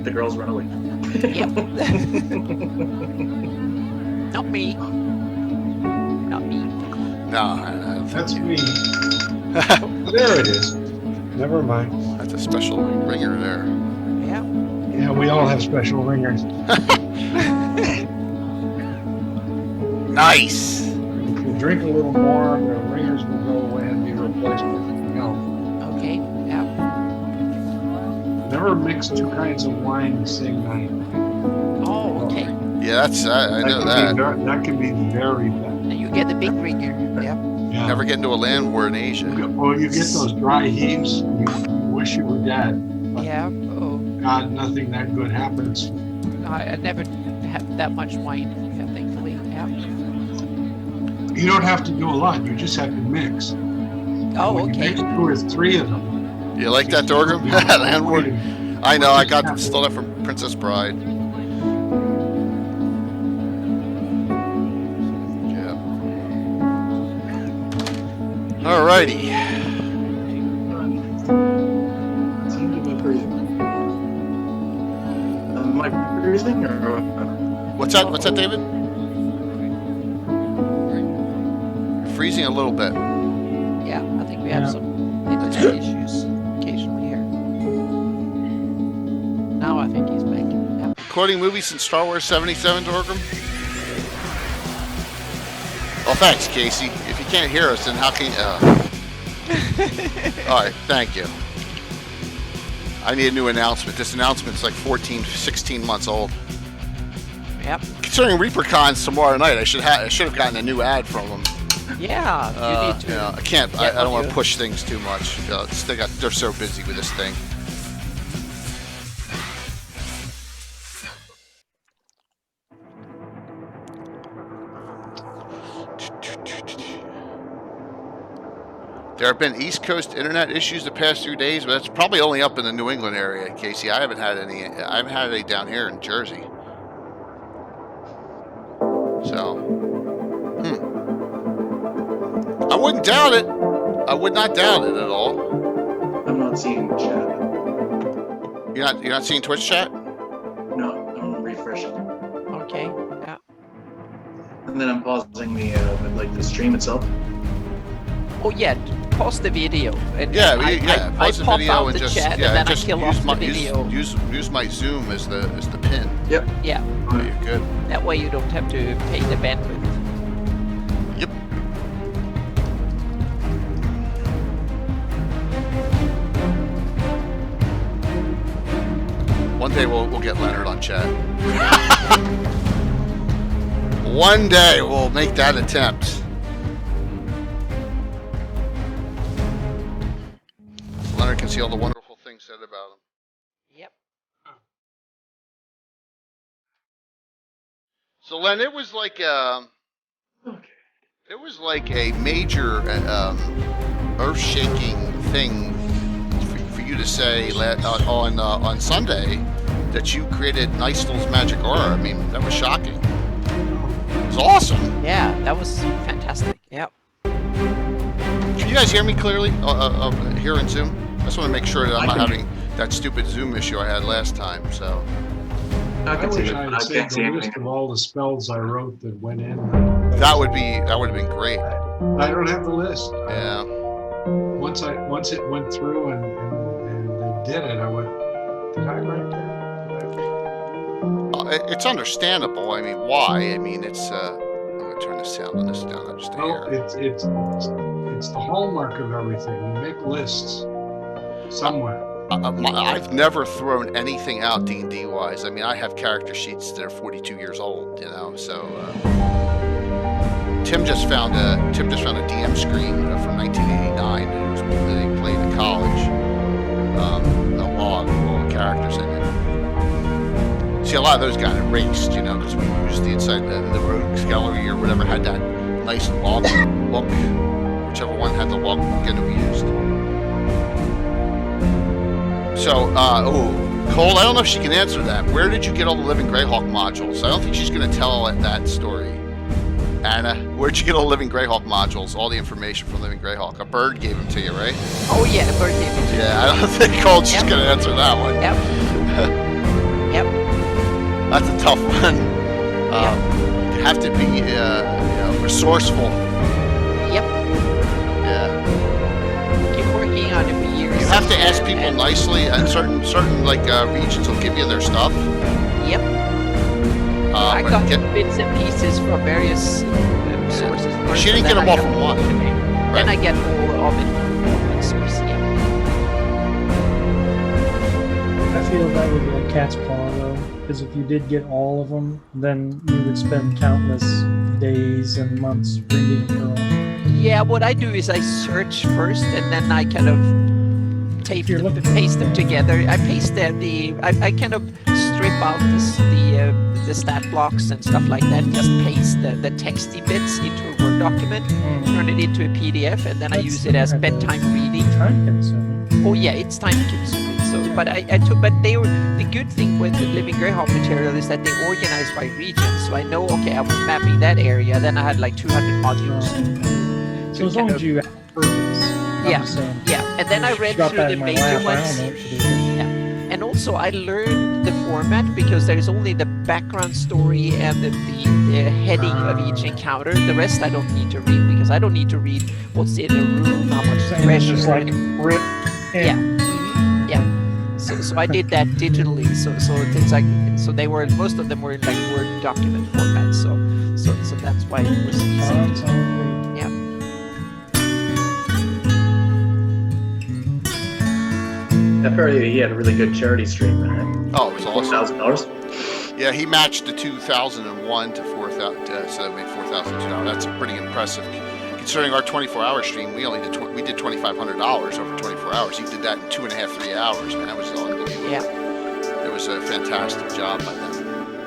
the girls run away. Yep. Not me. Not me. No, That's me. There it is. Never mind. that's a special ringer there. Yeah. Yeah, we all have special ringers. Nice. If you drink a little more, the ringers will go away and be replaced with milk. Okay. Yeah. Never mix two kinds of wine in the same night. Oh, okay. Yeah, that's I know that. That can be very bad. And you get the big ringer. Yep. Yeah. Never get into a land war in Asia. Well, you get those dry heaves. You wish you were dead. But Yeah. Oh, God, nothing that good happens. I never had that much wine, thankfully. Yeah. You don't have to do a lot. You just have to mix. Oh, When you okay. mix 2 or 3 of them. You like that, Dorgrim? Land war. I know. I got stole that from Princess Bride. Yeah. Alrighty. Seem to be breathing. Am I breathing or? What's that? What's that, David? You're freezing a little bit. Yeah, I think we have Yeah. some internet issues occasionally here. Now I think he's back. Yeah. Quoting movies since Star Wars 77, Dorgrim? Oh, thanks, Casey. If you can't hear us, then how can you... All right, thank you. I need a new announcement. This announcement's like 14, 16 months old. Yep. Considering ReaperCon's tomorrow night, I should have gotten a new ad from them. Yeah, you need to. I can't. I get don't on want to your- push things too much. They're so busy with this thing. There have been East Coast internet issues the past few days, but that's probably only up in the New England area, Casey. I haven't had any down here in Jersey. So, I wouldn't doubt it. I would not doubt it at all. I'm not seeing the chat. You're not seeing Twitch chat? No, I'm refreshing. Okay. Yeah. And then I'm pausing the stream itself. Oh yeah. Pause the video. And Yeah, I pause the pop video out and the just chat yeah, and then just I kill use off my the video. use my Zoom as the pin. Yep. Yeah. Yeah, you're good. That way you don't have to pay the bandwidth. Yep. One day we'll get Leonard on chat. One day we'll make that attempt. So Leonard can see all the wonderful things said about him. Yep. So Len, it was like Okay. it was like a major earth-shaking thing for you to say on Sunday that you created Nystul's magic aura. I mean, that was shocking. It was awesome. Yeah, that was fantastic. Yep. Can you guys hear me clearly here in Zoom? I just want to make sure that I'm not having that stupid Zoom issue I had last time. So I I can see wish it. I I had saved can't see a list anything. of all the spells I wrote that went in. that would have been great. I don't have the list. Yeah. Once it went through and they did it, I went, did I write that? It's understandable. I mean, why? I mean, it's. I'm gonna turn the sound on this down. I'm just Well, here. it's the hallmark of everything. You make lists somewhere. I've never thrown anything out D&D wise. I mean, I have character sheets that are 42 years old. You know, so. Tim just found a DM screen from 1989 that was that they played in college. A log with all the characters in it. See, a lot of those got erased, you know, because we used the inside the rogues gallery or whatever had that nice log look. Whichever one had the log look that we used. So, Cole, I don't know if she can answer that. Where did you get all the Living Greyhawk modules? I don't think she's going to tell that story. Anna, where'd you get all the Living Greyhawk modules? All the information from Living Greyhawk. A bird gave them to you, right? Oh yeah, the birthday. Yeah, I don't think Cole's just Yep. going to answer that one. Yep. That's a tough one. You have to be resourceful. Yep. Yeah. Keep working on it for years. You have to ask people nicely, and certain regions will give you their stuff. Yep. I but got bits and pieces from various sources. She didn't get them all from one. Then I get all of it from one source. Yeah. I feel that would be a cat's paw though, because if you did get all of them, then you would spend countless days and months reading through them. Yeah, what I do is I search first, and then I kind of paste them together. I paste I kind of strip out the stat blocks and stuff like that. Just paste the texty bits into a Word document, turn it into a PDF, and then I use it as bedtime reading. Time consuming. Oh yeah, it's time consuming. So, but they were the good thing with the Living Greyhawk material is that they organize by region. So I know, okay, I was mapping that area. Then I had like 200 modules. So as long as you yeah, and then I read through the major ones. Yeah, and also I learned the format because there's only the background story and the heading of each encounter. The rest I don't need to read because I don't need to read what's in the room, how much pressure. Just like rip. Yeah. So I did that digitally. So it's like they were most of them were in like Word document format. So that's why it was easy. Yeah. That party, he had a really good charity stream, man. Oh, it was awesome. $1,000. Yeah, he matched the 2001 to 4,000, so that made $4,002. That's pretty impressive. Considering our 24-hour stream, we did $2,500 over 24 hours. He did that in 2.5, 3 hours, man. That was unbelievable. Yeah. It was a fantastic job by them.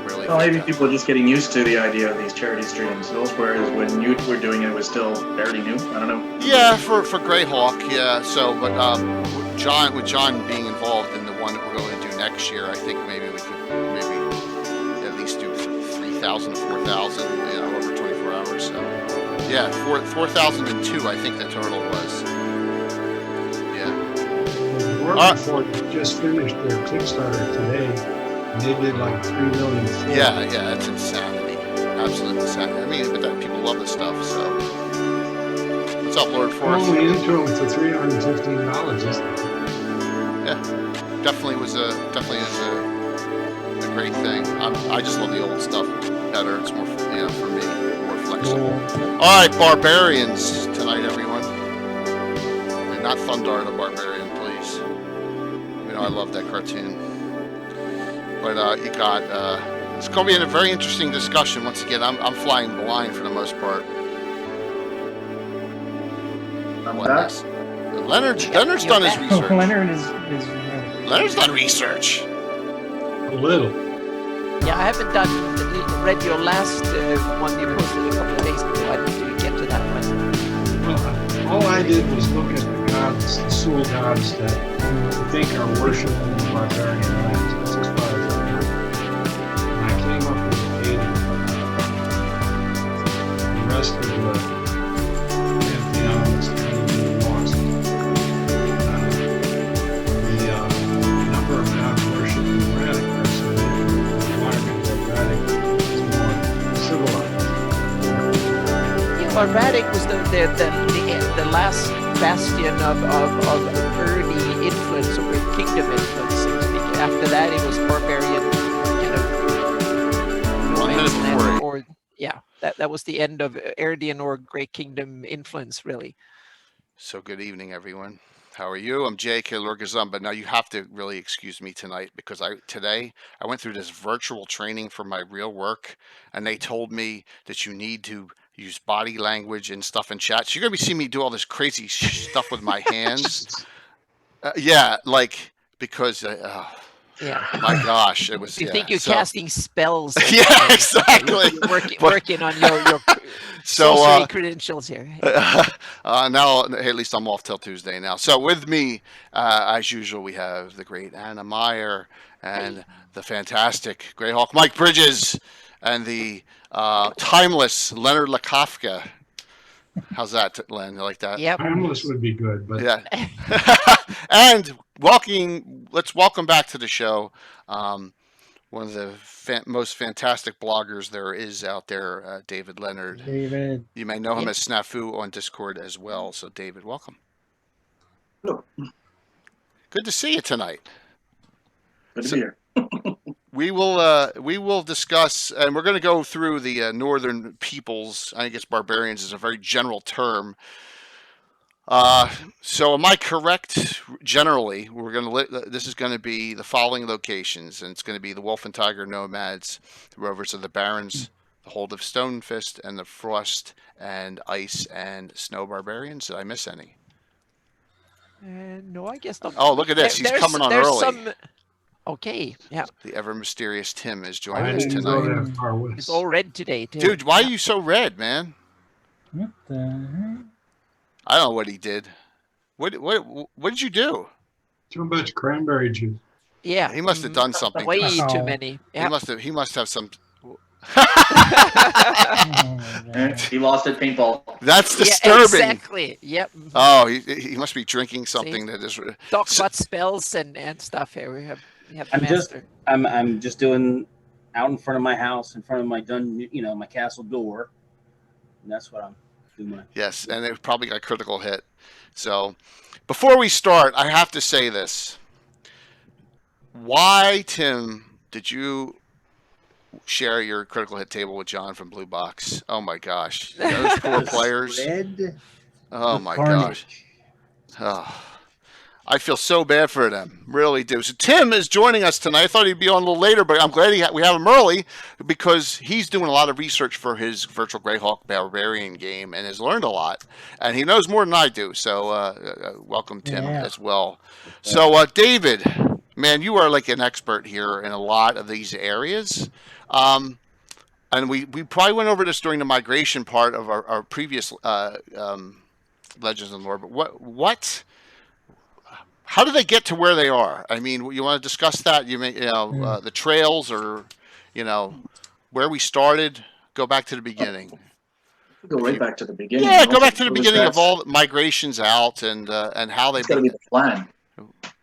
Really. Well, maybe people are just getting used to the idea of these charity streams. Whereas when you were doing it, it was still fairly new. I don't know. Yeah, for Greyhawk, yeah. So, but with John being involved in the one that we're going to do next year, I think maybe we could at least do 3,000 to 4,000, over 24 hours. So, yeah, 4,002, I think the total was. Yeah. Before just finished their Kickstarter today, and they did like 3 million. Yeah, that's insanity. Absolute insanity. I mean, but people love this stuff. So, what's up, Lord Forrest? Only into them for $315. Yeah, definitely is a great thing. I just love the old stuff better. It's more, for me, more flexible. All right, Barbarians tonight, everyone. And not Thundar the Barbarian, please. I love that cartoon. But you got. It's going to be a very interesting discussion. Once again, I'm flying blind for the most part. Leonard's done his research. Leonard's done research. A little. Yeah, I haven't read your last one you posted a couple of days ago. I need to get to that one. Well, all I did was look at the gods, the Sul gods that I think are worshipped in the barbarian lands. That's as far as I know. And I came up with 80. The rest of the pantheon is kind of lost. The number of gods worshipped in Radix are so many. The environment of Radix is more civilized. Yeah, Radix was the last bastion of early influence or kingdom influence, so to speak. After that, it was barbarian kind of that was the end of Erdian or Great Kingdom influence, really. So good evening, everyone. How are you? I'm Jake Lurgazum, but now you have to really excuse me tonight because today I went through this virtual training for my real work, and they told me that you need to use body language and stuff in chat. So you're going to be seeing me do all this crazy stuff with my hands. Because my gosh, it was. You think you're casting spells? Yeah, exactly. Working on your sorcery credentials here. Now, at least I'm off till Tuesday now. So with me, as usual, we have the great Anna Meyer and the fantastic Greyhawk Mike Bridges and the timeless Leonard Lakofka. How's that, Len? You like that? Yeah. Timeless would be good, but yeah. And let's welcome back to the show one of the most fantastic bloggers there is out there, David Leonard. David. You may know him Yep. as Snafu on Discord as well. So, David, welcome. Hello. Good to see you tonight. Good to be here. We will discuss, and we're going to go through the northern peoples. I guess barbarians is a very general term. So am I correct? Generally, this is going to be the following locations, and it's going to be the Wolf and Tiger Nomads, the Rovers of the Barrens, the Hold of Stonefist, and the Frost and Ice and Snow Barbarians. Did I miss any? No, I guess not. Oh, look at this. He's coming on early. Okay, yeah. The ever mysterious Tim is I joining us didn't go tonight. that far west. It's all red today, too. Dude, why are you so red, man? What the heck? I don't know what he did. What did you do? Too much cranberry juice. Yeah. He must have done something. Way Oh. too many. Yeah. He must have some. Oh, man. He lost at paintball. That's Yeah, disturbing. exactly. Yep. Oh, he must be drinking something that is. Talk So- about spells and stuff here. We have the I'm master. just doing out in front of my house, in front of my my castle door, and that's what I'm doing. Yes, and it probably got critical hit. So, before we start, I have to say this. Why, Tim, did you share your critical hit table with John from Blue Box? Oh my gosh, those poor players. Red. Oh my gosh. Oh, I feel so bad for them, really do. So Tim is joining us tonight. I thought he'd be on a little later, but I'm glad we have him early because he's doing a lot of research for his virtual Greyhawk Barbarian game and has learned a lot, and he knows more than I do. So welcome, Tim, Yeah. as well. So David, man, you are like an expert here in a lot of these areas. And we probably went over this during the migration part of our previous Legends of Lore, but how do they get to where they are? I mean, you want to discuss that? The trails, or where we started. Go back to the beginning. Go right back to the beginning. Yeah, go back to the Also, beginning of that's- all the migrations out and how they. It's got to be the plan.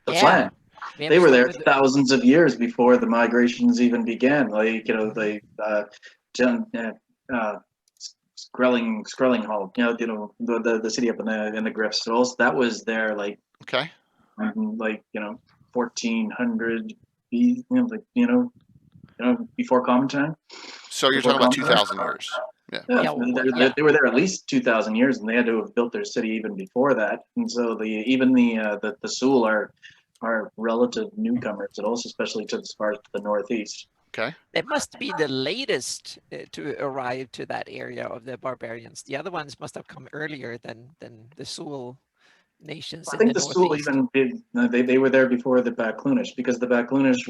The Yeah. plan. We have They to were start there with the- thousands of years before the migrations even began. Like Skrelling Hall. The city up in the Griffs. So also, that was there like Okay. 1400 B. Before Common Time. So you're talking about 2,000 years. Yeah, Yeah, they were there at least 2,000 years, and they had to have built their city even before that. And so the Sul are relative newcomers, and also especially to as far as the northeast. Okay. It must be the latest to arrive to that area of the barbarians. The other ones must have come earlier than the Sul nations. I in think the the Sul northeast. even did. They were there before the Baklunish, because the Baklunish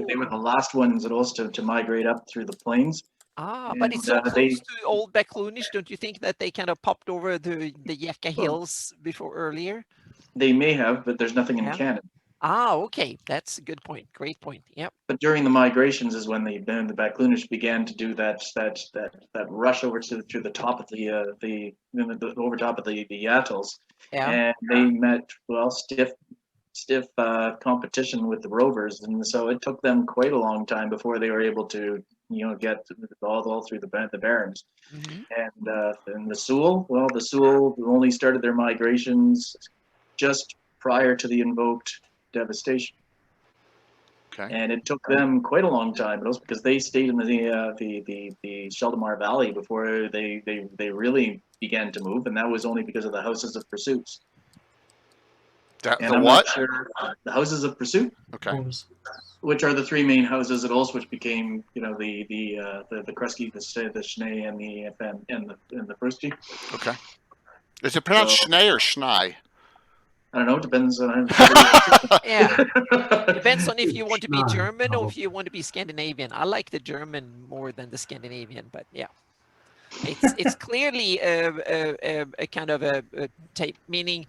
they were the last ones that also to migrate up through the plains. But it's so And, close they- to Old Baklunish. Don't you think that they kind of popped over the Yekka Hills before earlier? They may have, but there's nothing in Yeah. canon. Okay, that's a good point. Great point. Yep. But during the migrations is when the Baklunish began to do that rush over to the top of the over top of the atolls, Yeah. and they met stiff competition with the rovers, and so it took them quite a long time before they were able to get all through the barrens. Mhm. And the Sul only started their migrations just prior to the invoked devastation. Okay. And it took them quite a long time, but also because they stayed in the Sheldamar Valley before they really began to move, and that was only because of the houses of pursuits. And The I'm what? not sure, the houses of pursuit, Okay. which are the three main houses at Ulster, which became the Kresge, the Schnee, and the Frusti. Okay. Is it pronounced So- Schnee or Schnei? I don't know. It depends on. Yeah. Depends on if you want to be Schnei, German or probably. if you want to be Scandinavian. I like the German more than the Scandinavian, but yeah. It's clearly a kind of a type, meaning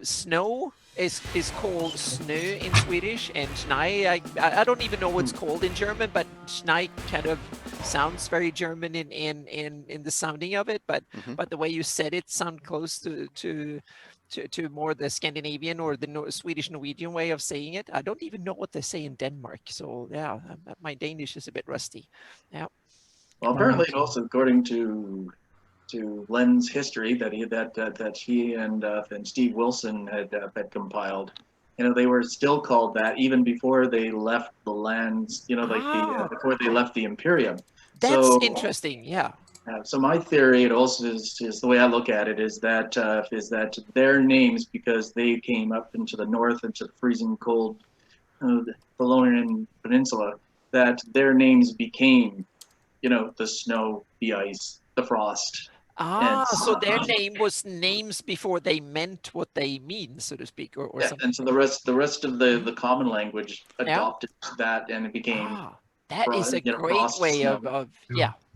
snow is called snö in Swedish, and Schnei, I don't even know what's called in German, but Schnei kind of sounds very German in the sounding of it, but Mhm. but the way you said it sound close to to more the Scandinavian or the Swedish Norwegian way of saying it. I don't even know what they say in Denmark. So yeah, my Danish is a bit rusty. Yeah. Well, apparently, it also, according to Len's history that he and Steve Wilson had compiled, they were still called that even before they left the lands. Before they left the Imperium. That's interesting. Yeah. So my theory, it also is the way I look at it, is that their names, because they came up into the north, into the freezing cold Valonian Peninsula, that their names became, the snow, the ice, the frost. So their name was names before they meant what they mean, so to speak, or something. And so the rest of the common language adopted that, and it became. That is a great way of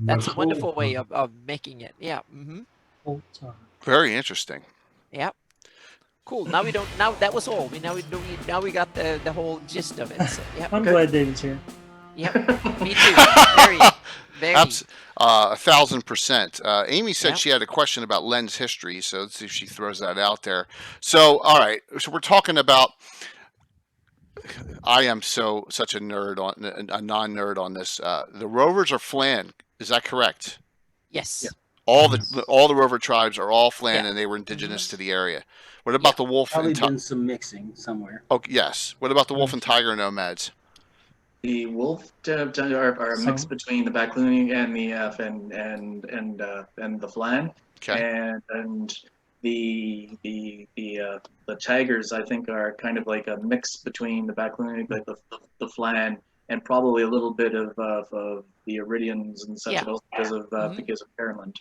that's a wonderful way of making it. Yeah. Mm-hmm. Very interesting. Yeah. Cool. Now that was all. Now we got the whole gist of it. So, yeah. I'm glad David's here. Yep. Me too. Very. 1,000%. Amy said she had a question about Len's history, so let's see if she throws that out there. So, all right. So we're talking about. I am such a non-nerd on this. The Rovers are Flan. Is that correct? Yes. Yeah. All the Rover tribes are all Flan, and they were indigenous to the area. What about the wolf? Probably been some mixing somewhere. Oh yes. What about the wolf and tiger nomads? The wolf are a mix between the Backluni and the Flan. Okay. And the tigers, I think, are kind of like a mix between the Backluni, the Flan, and probably a little bit of the Iridians and such, because of Caroline.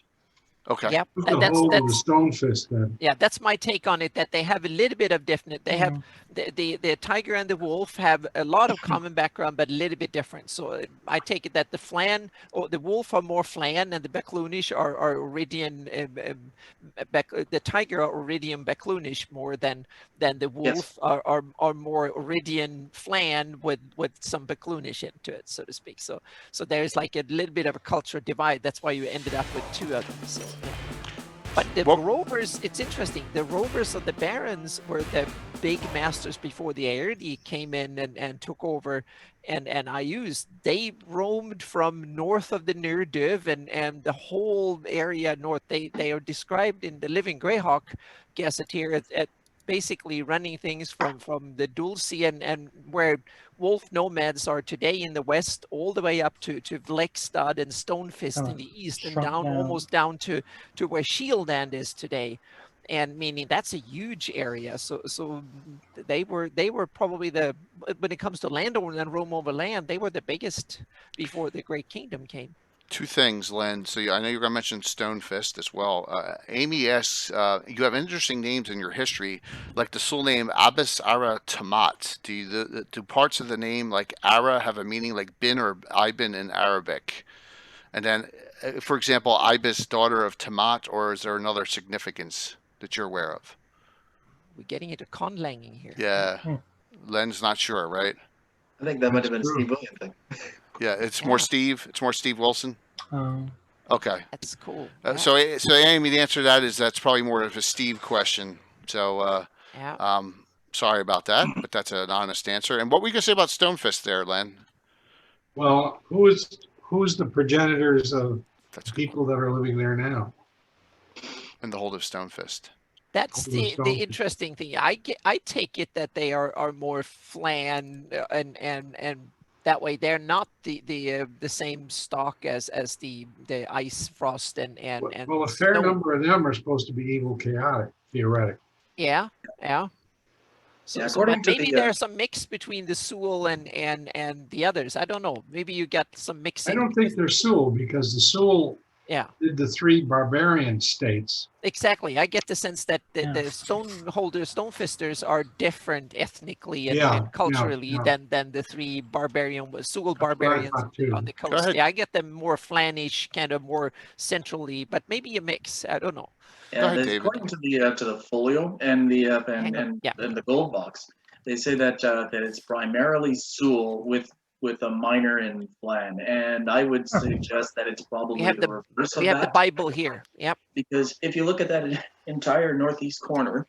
Okay. Yeah, that's the Stonefist then. Yeah, that's my take on it. That they have a little bit of different. They have the tiger and the wolf have a lot of common background, but a little bit different. So I take it that the Flan or the wolf are more Flan, and the Backlunish are Iridian. The tiger are Iridian Backlunish more than the wolf are more Iridian Flan with some Backlunish into it, so to speak. So there's like a little bit of a cultural divide. That's why you ended up with two of them. So. Yeah. But the Rovers, it's interesting. The Rovers of the Barons were the big masters before the Aerdi came in and took over and IUs. They roamed from north of the Nirduv and the whole area north. They are described in the Living Greyhawk Gazetteer at basically running things from the Dulce and where wolf nomads are today in the west, all the way up to Vlekstad and Stonefist in the east, and almost down to where Shieldland is today. And meaning that's a huge area. So they were probably when it comes to landowner and roam over land, they were the biggest before the Great Kingdom came. Two things, Len. So I know you're going to mention Stonefist as well. Amy asks, you have interesting names in your history, like the soul name Abbas Ara Tamat. Do parts of the name like Ara have a meaning like bin or Ibn in Arabic? And then, for example, Ibis, daughter of Tamat, or is there another significance that you're aware of? We're getting into conlanging here. Yeah. Len's not sure, right? I think that might have been a Steve William thing. Yeah, it's more Steve. It's more Steve Wilson. Okay. That's cool. So Amy, the answer to that is that's probably more of a Steve question. So sorry about that, but that's an honest answer. And what were you gonna say about Stonefist there, Len? Well, who's the progenitors of people that are living there now? In the hold of Stonefist. That's the interesting thing. I take it that they are more Flan and that way they're not the same stock as the ice frost and well, a fair number of them are supposed to be evil chaotic, theoretically. Yeah. So maybe there's some mix between the Sul and the others. I don't know. Maybe you got some mixing. I don't think they're Sul because the Sul did the three barbarian states. Exactly. I get the sense that the Stonefisters are different ethnically and culturally than the three Sul barbarians on the coast. Yeah, I get them more Flanish, kind of more centrally, but maybe a mix. I don't know. Yeah, according to the folio and the gold box, they say that it's primarily Sul with a minor in Flan, and I would suggest that it's probably the reverse of that. We have the Bible here. Yep. Because if you look at that entire northeast corner,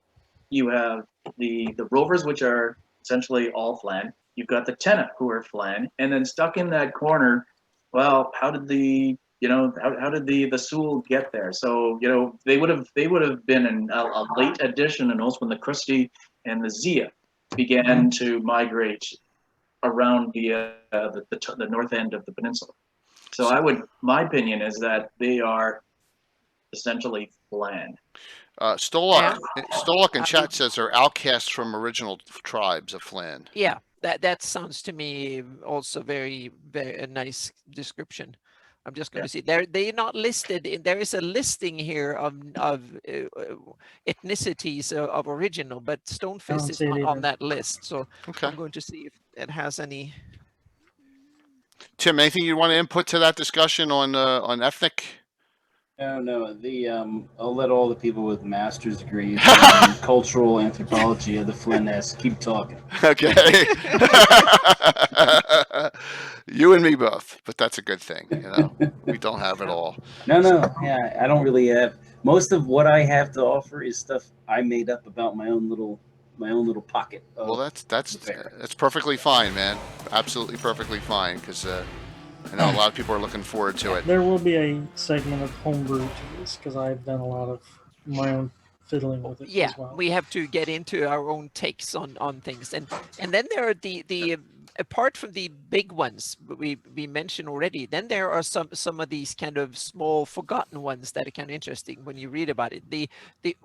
you have the rovers, which are essentially all Flan. You've got the Tenna, who are Flan, and then stuck in that corner. Well, how did the how did the Sul get there? So they would have been a late addition, and also when the Krusty and the Zia began to migrate around the north end of the peninsula. So my opinion is that they are essentially Flan. Stolok in chat says they're outcasts from original tribes of Flan. Yeah, that sounds to me also very a nice description. I'm just going to see they're not listed in. There is a listing here of ethnicities of original, but Stonefist is not on that list. So I'm going to see if it has any. Tim, anything you want to input to that discussion on ethnic? No. I'll let all the people with master's degrees in cultural anthropology of the Flanness keep talking. Okay. You and me both, but that's a good thing. We don't have it all. No. Yeah, I don't really have. Most of what I have to offer is stuff I made up about my own little pocket. Well, that's perfectly fine, man. Absolutely perfectly fine, because I know a lot of people are looking forward to it. There will be a segment of homebrew to this because I've done a lot of my own fiddling with it as well. We have to get into our own takes on things, and then there are the apart from the big ones we mentioned already, then there are some of these kind of small forgotten ones that are kind of interesting when you read about it. The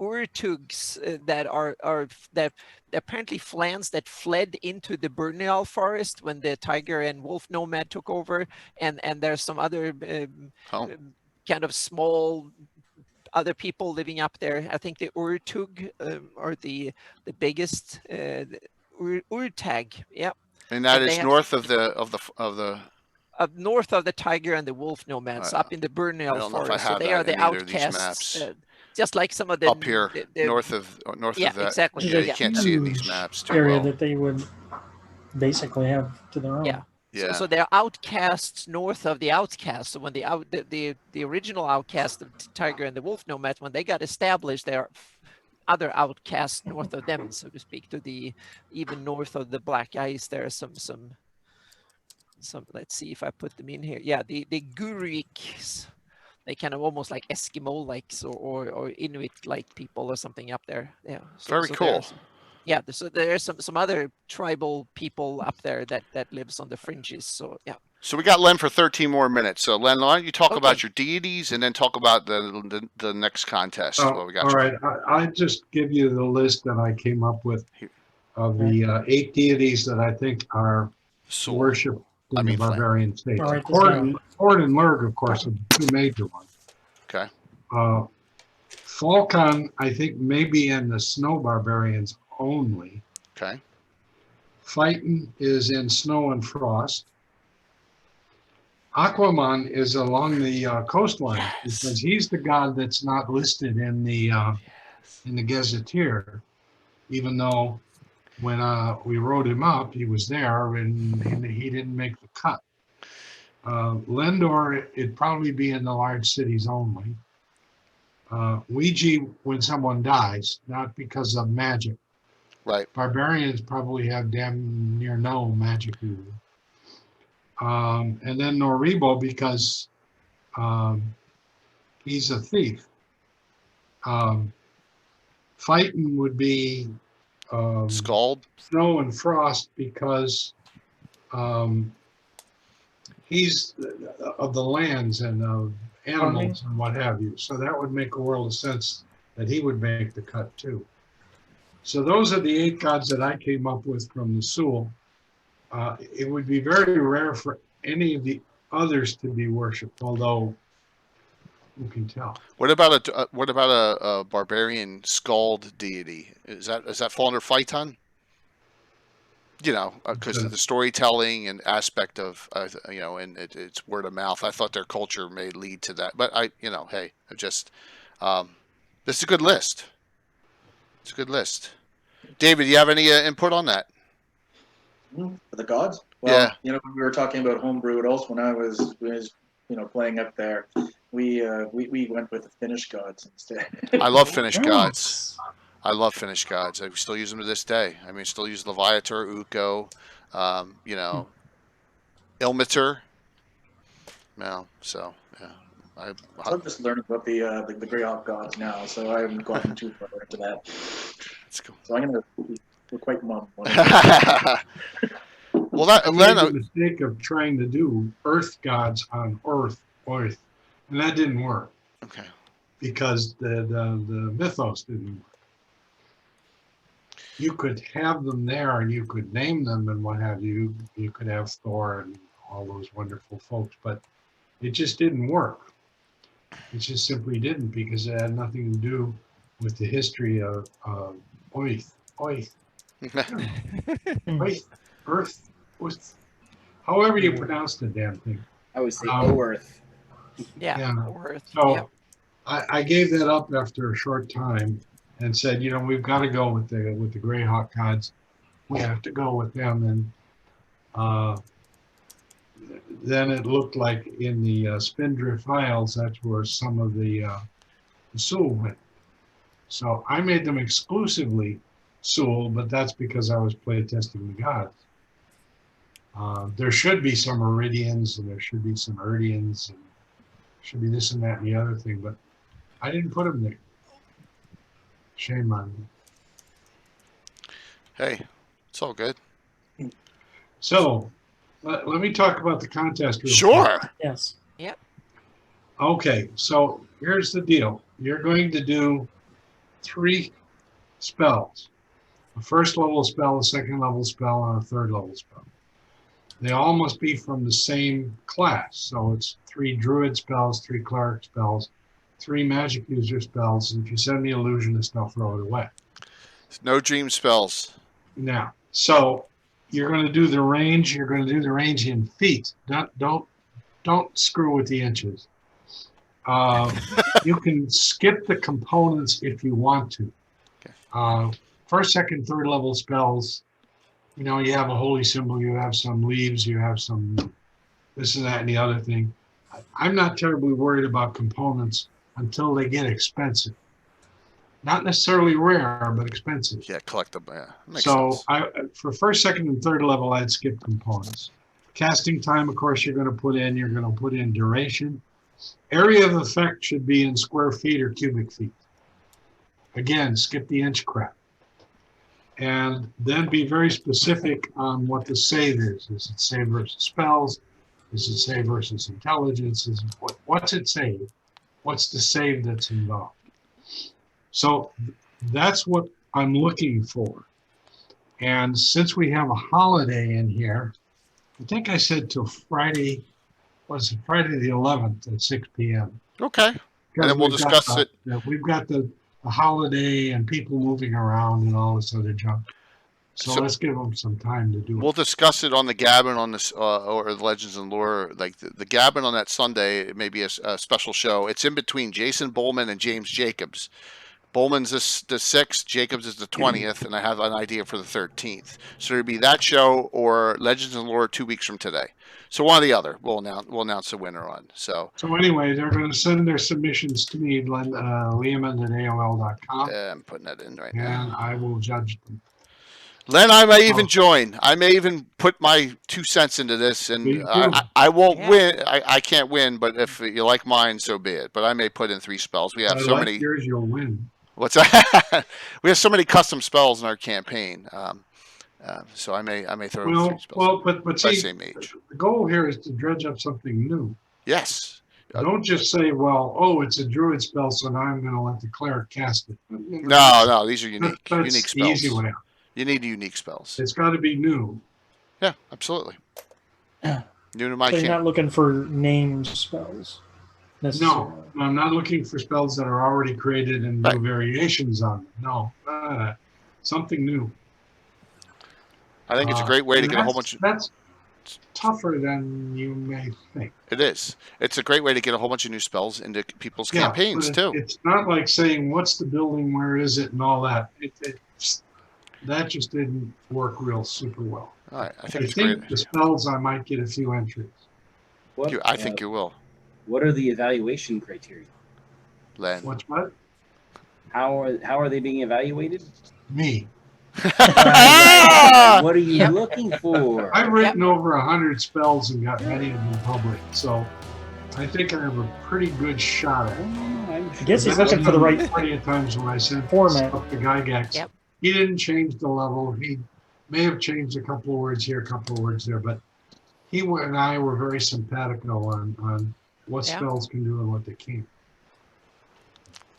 Urtugs that are apparently Flans that fled into the Burnell forest when the tiger and wolf nomad took over, and there's some other kind of small other people living up there. I think the Urtug are the biggest. Urtag, yeah. And that is north of the north of the tiger and the wolf nomads, up in the Burnell forest. So they are the outcasts, just like some of the up here north of that. Exactly. Yeah, you can't see in these maps too area well. that they would basically have to their own. Yeah. So they're outcasts north of the outcasts. So when the original outcasts, the tiger and the wolf nomads, when they got established, there are other outcasts north of them, so to speak, to the even north of the Black Ice. There are some. Let's see if I put them in here. Yeah, the Guriks. They kind of almost like Eskimo-likes or Inuit-like people or something up there. Yeah. Very cool. Yeah, so there's some other tribal people up there that lives on the fringes. So yeah. So we got Len for 13 more minutes. So Len, why don't you talk about your deities and then talk about the next contest? All right, I just give you the list that I came up with of the 8 deities that I think are worshipped in the barbarian states. Hord and Lurg, of course, are the 2 major ones. Okay. Falcon, I think, maybe in the snow barbarians only. Okay. Phaeton is in snow and frost. Aquaman is along the coastline because he's the god that's not listed in the Gazetteer, even though when we wrote him up, he was there and he didn't make the cut. Lendor, it'd probably be in the large cities only. Ouija, when someone dies, not because of magic. Right. Barbarians probably have damn near no magic either. And then Noribo, because he's a thief. Phaeton would be Scald, snow and frost, because he's of the lands and of animals and what have you. So that would make a world of sense that he would make the cut too. So those are the 8 gods that I came up with from the Sul. It would be very rare for any of the others to be worshipped, although who can tell? What about a barbarian Scald deity? Is that fall under Phaeton? Because of the storytelling and aspect of and it's word of mouth. I thought their culture may lead to that, but this is a good list. It's a good list. David, you have any input on that? For the gods? Well, we were talking about homebrewed also when I was playing up there. We went with the Finnish gods instead. I love Finnish gods. I love finished gods. I still use them to this day. I mean, still use Leviator, Ukko, you know, Ilmater. No, so yeah. So I'm just learning about the Greyhawk gods now, so I haven't gotten too far into that. That's cool. So I'm gonna be quite mum. Well, I made the mistake of trying to do Earth gods on Earth, and that didn't work. Okay. Because the mythos didn't work. You could have them there, and you could name them and what have you. You could have Thor and all those wonderful folks, but it just didn't work. It just simply didn't, because it had nothing to do with the history of Earth, however you pronounce the damn thing. I would say Earth. Yeah. Yeah. So I gave that up after a short time and said, you know, we've got to go with the Greyhawk gods. We have to go with them. And then it looked like in the Spindrift Isles, that's where some of the Sul went. So I made them exclusively Sul, but that's because I was playtesting the gods. There should be some Iridians, and there should be some Erdians, and should be this and that and the other thing, but I didn't put them there. Shame on me. Hey, it's all good. So, let me talk about the contest real Sure. quick. Yes. Yep. Okay, so here's the deal. You're going to do 3 spells. A first level spell, a second level spell, and a third level spell. They all must be from the same class. So it's 3 druid spells, 3 cleric spells, 3 magic user spells, and if you send me illusionist, I'll throw it away. No dream spells. Now, so you're going to do the range. You're going to do the range in feet. Don't screw with the inches. You can skip the components if you want to. Okay. First, second, third level spells. You know, you have a holy symbol. You have some leaves. You have some this and that and the other thing. I'm not terribly worried about components until they get expensive. Not necessarily rare, but expensive. Yeah, collectible. Yeah, makes So sense. for first, second, and third level, I'd skip components. Casting time, of course, you're going to put in duration. Area of effect should be in square feet or cubic feet. Again, skip the inch crap. And then be very specific on what the save is. Is it save versus spells? Is it save versus intelligence? What's it save? What's the save that's involved? So that's what I'm looking for. And since we have a holiday in here, I think I said till Friday, Friday the 11th at 6 p.m. Okay. And then we'll discuss it. We've got the holiday and people moving around and all this other junk. So let's give them some time to do it. We'll discuss it on the Gabbin on this, or the Legends and Lore. Like the Gabbin on that Sunday, it may be a special show. It's in between Jason Bowman and James Jacobs. Bowman's the 6th, Jacobs is the 20th, and I have an idea for the 13th. So it'll be that show or Legends and Lore 2 weeks from today. So one or the other, we'll announce the winner on. So anyway, they're going to send their submissions to me, Leomund@AOL.com. I'm putting that in right and now. And I will judge them. Len, I may even join. I may even put my 2 cents into this, and I won't win. I can't win, but if you like mine, so be it. But I may put in 3 spells. We have so many. Yours, you'll win. What's that? We have so many custom spells in our campaign, so I may throw 3 spells. Well, but see, same age. The goal here is to dredge up something new. Yes. Don't just say, well, it's a druid spell, so now I'm going to let the cleric cast it. No, these are unique. Unique spells. Easy way out. You need unique spells. It's got to be new. Yeah, absolutely. New to my So you're camp. not looking for named spells. No, I'm not looking for spells that are already created and do variations on them. No, something new. I think it's a great way to get a whole bunch of... That's tougher than you may think. It is. It's a great way to get a whole bunch of new spells into people's campaigns, too. It's not like saying, what's the building, where is it, and all that. That just didn't work real super well. All right. I think great. The spells, I might get a few entries. I think you will. What are the evaluation criteria? Len. What? How are they being evaluated? Me. What are you Yep. looking for? I've written over 100 spells and got many of them published, so I think I have a pretty good shot at it. I guess he's looking for the right plenty of times when I sent format. stuff to Gygax. Yep. He didn't change the level. He may have changed a couple of words here, a couple of words there, but he and I were very simpatico on what Yeah. spells can do and what they can't.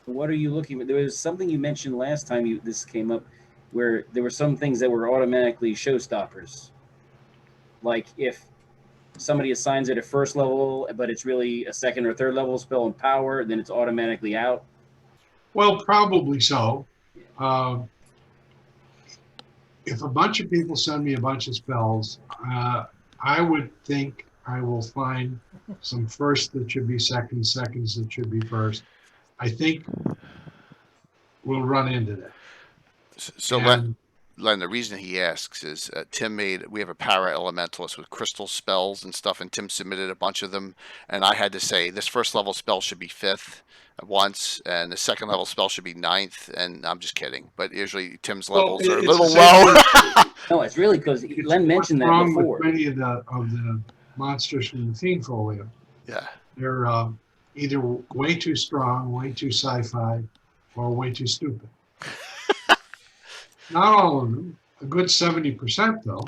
What are you looking for? There was something you mentioned last time this came up, where there were some things that were automatically showstoppers. Like if somebody assigns it a first level, but it's really a second or third level spell in power, then it's automatically out. Well, probably so. If a bunch of people send me a bunch of spells, I would think I will find some first that should be second, seconds that should be first. I think we'll run into that. So And- Len, the reason he asks is Tim we have a para elementalist with crystal spells and stuff, and Tim submitted a bunch of them, and I had to say this first level spell should be 5th once, and the second level spell should be 9th, and I'm just kidding, but usually Tim's levels are a it's little the same low. No, it's really because It's Len mentioned what's that wrong before. with many of the monsters from the Fiend Folio. Yeah. They're either way too strong, way too sci-fi, or way too stupid. Not all of them. A good 70% though.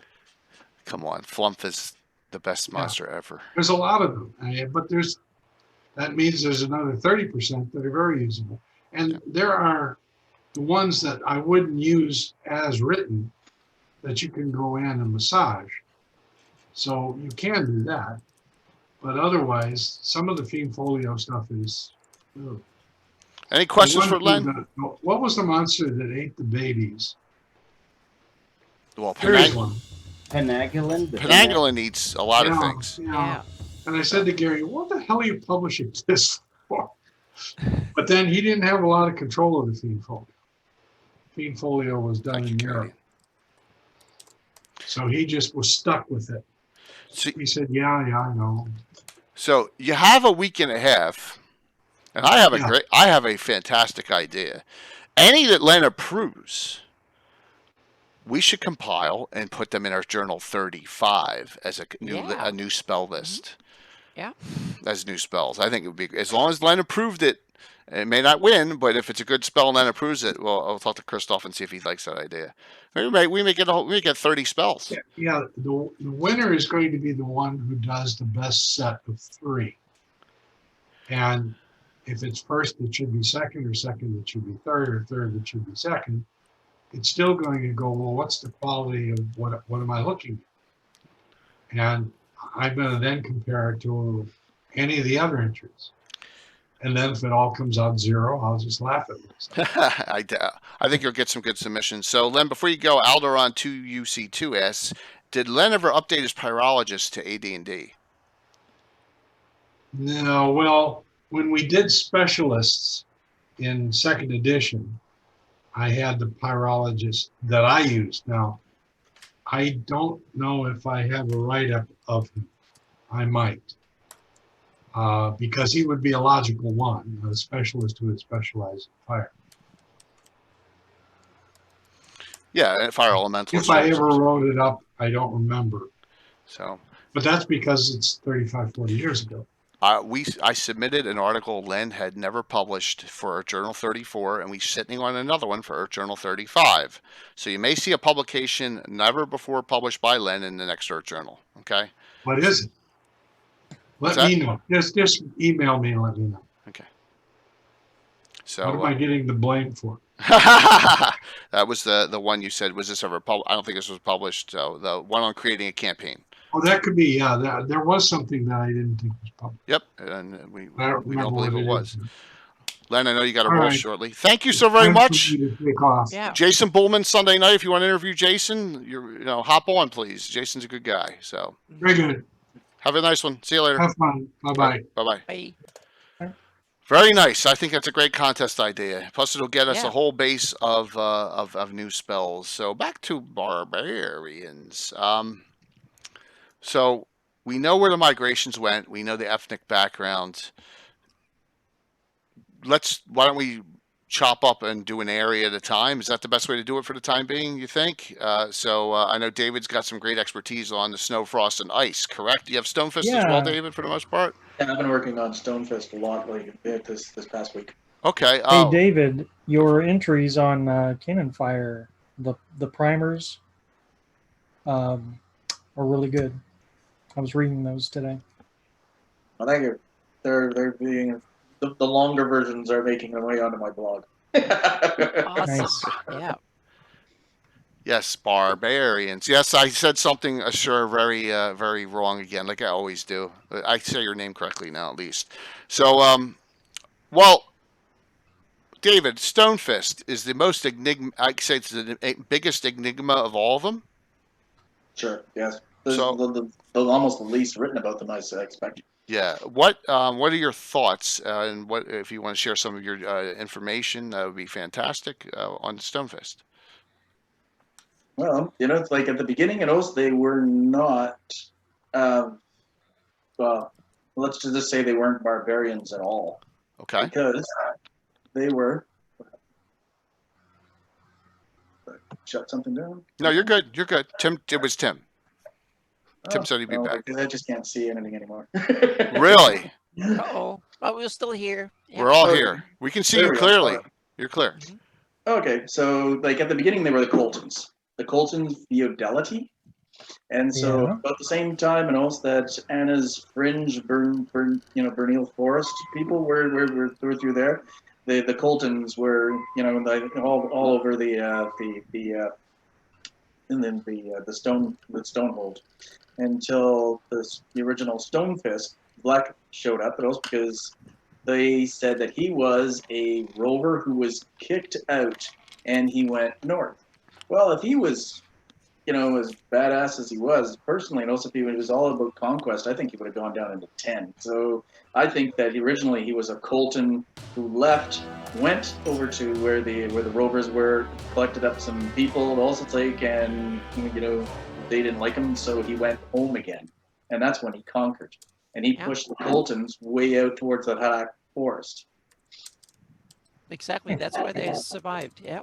Come on, Flumph is the best monster ever. There's a lot of them, but that means there's another 30% that are very usable. And there are the ones that I wouldn't use as written that you can go in and massage. So you can do that. But otherwise, some of the Fiend Folio stuff is... ugh. Any questions The for one Len? what was the monster that ate the babies? Well, Here's one. Penagulin? Penangulin needs a lot of Yeah, things. Yeah. And I said to Gary, what the hell are you publishing this for? But then he didn't have a lot of control of the Fiend Folio. Fiend Folio was done Thank you, in Europe. Canadian. So he just was stuck with it. So, He said, yeah, I know. so you have a week and a half, and I have Yeah. I have a fantastic idea. Any that Len approves, we should compile and put them in our journal 35 as a Yeah. new spell list. Yeah. As new spells. I think it would be, as long as Len approved it. It may not win, but if it's a good spell and Len approves it, well, I'll talk to Christoph and see if he likes that idea. We may get 30 spells. Yeah, the winner is going to be the one who does the best set of 3. And if it's first, it should be second, or second, it should be third, or third, it should be second. It's still going to go, well, what's the quality of what am I looking at? And I'm going to then compare it to any of the other entries. And then if it all comes out 0, I'll just laugh at myself. I think you'll get some good submissions. So, Len, before you go, Alderon 2UC2 asks, did Len ever update his Pyrologist to AD&D? No, well, when we did specialists in 2nd edition, I had the Pyrologist that I used. Now, I don't know if I have a write-up of him. I might. Because he would be a logical one, a specialist who would specialize in fire. Yeah, Fire Elemental. If I ever wrote it up, I don't remember. So, But that's because it's 35, 40 years ago. I submitted an article Len had never published for our Journal 34, and we're sitting on another one for our Journal 35. So you may see a publication never before published by Len in the next Earth Journal. Okay. What is it? Let me know. Just email me and let me know. Okay. So What am I getting the blame for? that was the one you said. Was this ever published? I don't think this was published. So the one on creating a campaign. Oh, that could be. Yeah, there was something that I didn't think was published. Yep, and we I don't remember believe what it was. is. Len, I know you got to All roll right. shortly. Thank you so very Time for much. me to take off. Yeah. Jason Bullman, Sunday night. If you want to interview Jason, hop on, please. Jason's a good guy. So Very good. have a nice one. See you later. Have fun. Bye-bye. Bye-bye. Bye. Very nice. I think that's a great contest idea. Plus, it'll get us Yeah. a whole base of new spells. So back to Barbarians. So we know where the migrations went. We know the ethnic background. Why don't we chop up and do an area at a time. Is that the best way to do it for the time being, you think? So I know David's got some great expertise on the snow, frost, and ice, correct? You have Stonefist as well, Yeah. David, for the most part? And I've been working on Stonefist a lot this past week. Okay. Hey, David, your entries on Cannon Fire, the primers, are really good. I was reading those today. Well, thank you. They're being the longer versions are making their way onto my blog. Awesome. Nice. Yeah. Yes, Barbarians. Yes, I said something, sure, very, very wrong again, like I always do. I say your name correctly now, at least. So, well, David, Stonefist is the most I'd say it's the biggest enigma of all of them. Sure. Yes. So- The almost the least written about them, I expect. Yeah. What are your thoughts? And what if you want to share some of your information? That would be fantastic on Stonefist. Well, it's like at the beginning, they were not. Well, let's just say they weren't barbarians at all. Okay. Because they were. Shut something down. No, you're good. You're good. Tim, it was Tim. Tim said he'd be back. Because I just can't see anything anymore. Really? Uh-oh. Oh, we're still here. Yeah. We're all Okay. here. We can see There you we go. clearly. You're clear. Okay, so like at the beginning they were the Coltons. The Coltons feudality. And so Yeah. about the same time, and also that Anna's fringe Bernil Forest people were through there. The Coltons were like all over the Stonehold until the original Stonefist Black showed up. But also because they said that he was a rover who was kicked out and he went north. Well, if he was as badass as he was personally, and also if he was all about conquest, I think he would have gone down into 10. So I think that originally he was a Colton who left, went over to where the rovers were, collected up some people, also and they didn't like him, so he went home again, and that's when he conquered, and he pushed the Coltons way out towards the Hadak Forest. Exactly. That's why they survived. Yeah.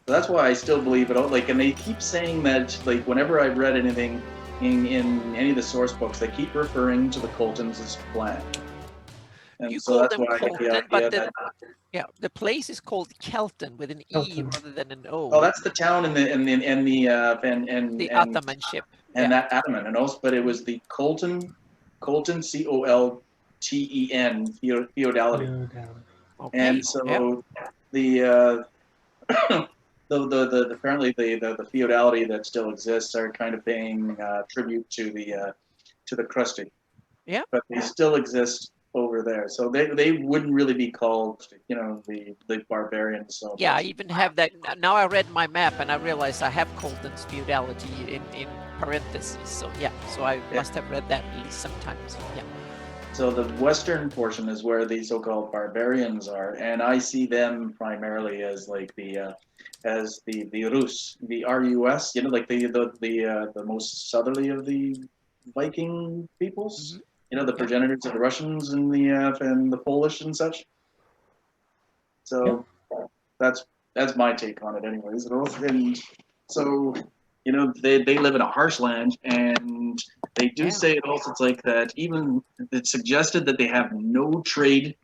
So that's why I still believe it. And they keep saying that, whenever I've read anything in any of the source books, they keep referring to the Coltons as clan. And You so call that's them why I get the Colton, idea but the place is called Kelton with an E Kelton. rather than an O. Oh, that's the town and the the Atamanship. and that Ataman, and also, but it was the Colton Colten feudality. Okay. And so the apparently the feudality that still exists are kind of paying tribute to the Krusty. Yeah. But they still exist over there, so they wouldn't really be called the barbarians. So Yeah, I even have that. Now I read my map and I realized I have Colton's feudality in parentheses. So so I must have read that at least sometimes. Yeah. So the western portion is where the so-called barbarians are, and I see them primarily as the Rus, the RUS, the most southerly of the Viking peoples. Mhm. The progenitors of the Russians and the Polish and such. So that's my take on it, anyways. And so they live in a harsh land, and they do say it also. It's like that. Even it's suggested that they have no trade,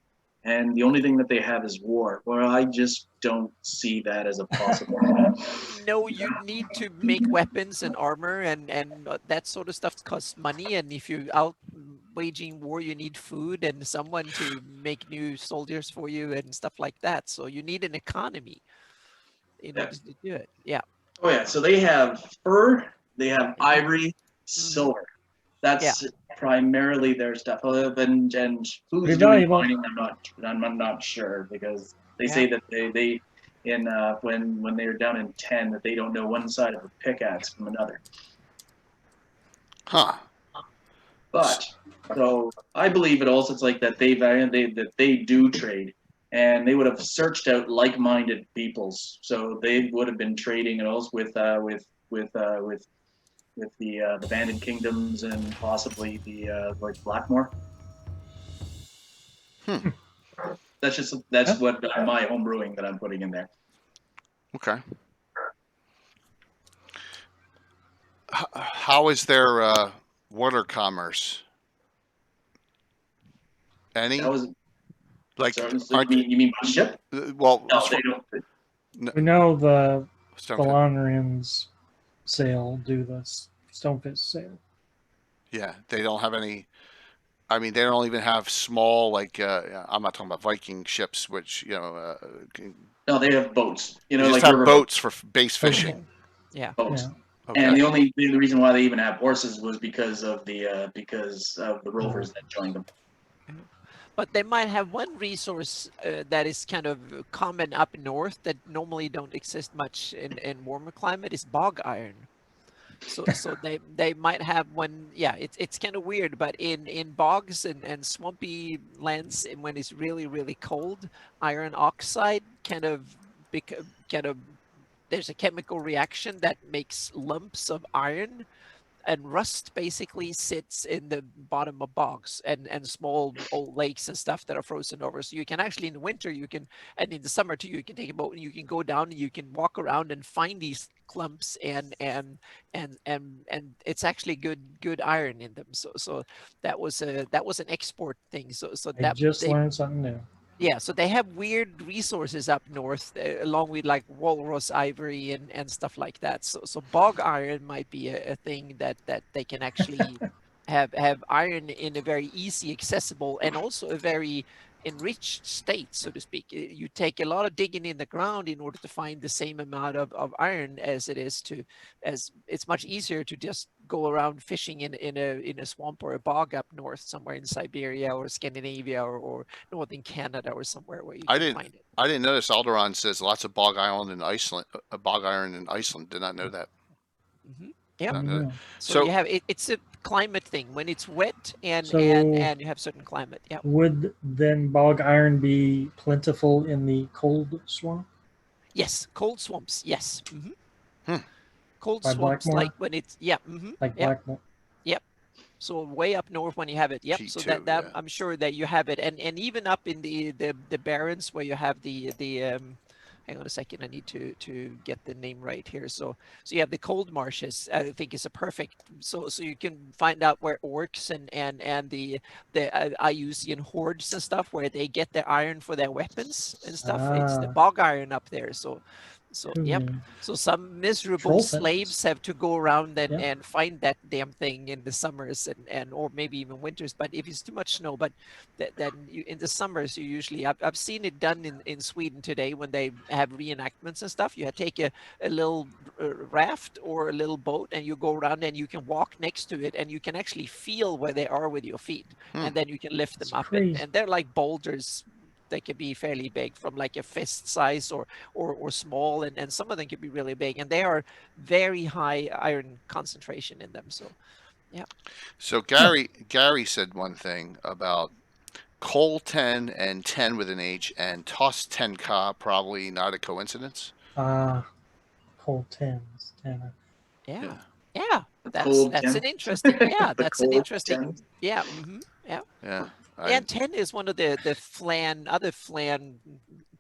and the only thing that they have is war. Well, I just don't see that as a possibility. No, you need to make weapons and armor and that sort of stuff costs money. And if you're out waging war, you need food and someone to make new soldiers for you and stuff like that. So you need an economy in order to do it. Yeah. Oh yeah, so they have fur, they have ivory, silver. That's primarily their stuff. And who's doing mining, I'm not sure, because they say that they when they're down in 10 that they don't know one side of a pickaxe from another. Huh. But so I believe it also. It's like that they do trade, and they would have searched out like-minded peoples. So they would have been trading and also with the Banded Kingdoms and possibly the like Blackmore. that's what my home brewing that I'm putting in there. Okay. How is their water commerce? Any? That was Like, so aren't you mean by ship? well, No, they don't. We know the Stonepit. Belonrians sail do the Stonefist sail. Yeah, they don't have any. I mean, they don't even have small, like, I'm not talking about Viking ships, which, No, they have boats. they Like just have river boats for base fishing. Yeah. boats. Yeah. Okay. And the reason why they even have horses was because of the rovers that joined them. But they might have one resource that is kind of common up north that normally don't exist much in warmer climate is bog iron. So they might have one. Yeah, it's kind of weird, but in bogs and swampy lands, and when it's really cold, iron oxide kind of there's a chemical reaction that makes lumps of iron, and rust basically sits in the bottom of bogs and small old lakes and stuff that are frozen over. So you can actually in the winter and in the summer too, you can take a boat and you can go down and you can walk around and find these clumps and it's actually good iron in them. So that was an export thing. So I just learned something new. yeah, so they have weird resources up north, along with like walrus ivory and stuff like that. So bog iron might be a thing that they can actually have iron in a very easy, accessible, and also a very enriched state, so to speak. You take a lot of digging in the ground in order to find the same amount of iron as it's much easier to just go around fishing in a swamp or a bog up north somewhere in Siberia or Scandinavia or northern Canada or somewhere where you can find it. I didn't notice Alderon says lots of bog iron in Iceland. Bog iron in Iceland. Did not know that. Mm-hmm. Did not know that. So you have it's a climate thing. When it's wet and you have certain climate. Yeah. Would then bog iron be plentiful in the cold swamp? Yes, cold swamps. Yes. Mm-hmm. Hmm. Cold By swamps, Blackmore? like when it's Like Blackmore? Yep. So way up north when you have it. Yep. P2, So that yeah. I'm sure that you have it, and even up in the Barrens where you have the hang on a second, I need to get the name right here. So you have the cold marshes. I think is a perfect. So you can find out where orcs and the Iusian hordes and stuff where they get their iron for their weapons and stuff. It's the bog iron up there. So yep. So some miserable Troll slaves have to go around Yeah. and find that damn thing in the summers and or maybe even winters. But if it's too much snow, but then in the summers you usually I've seen it done in Sweden today when they have reenactments and stuff. You take a little raft or a little boat and you go around and you can walk next to it and you can actually feel where they are with your feet, and then you can lift them That's up crazy. and they're like boulders. They can be fairly big, from like a fist size or small, and some of them can be really big, and they are very high iron concentration in them. So yeah. So Gary said one thing about Col 10 and 10 with an H and Toss 10K, probably not a coincidence. Cold tens. Yeah. Cold That's 10. an interesting. Yeah, The that's an cold interesting. 10. Yeah. Mm-hmm, yeah. Yeah. And 10 is one of the other flan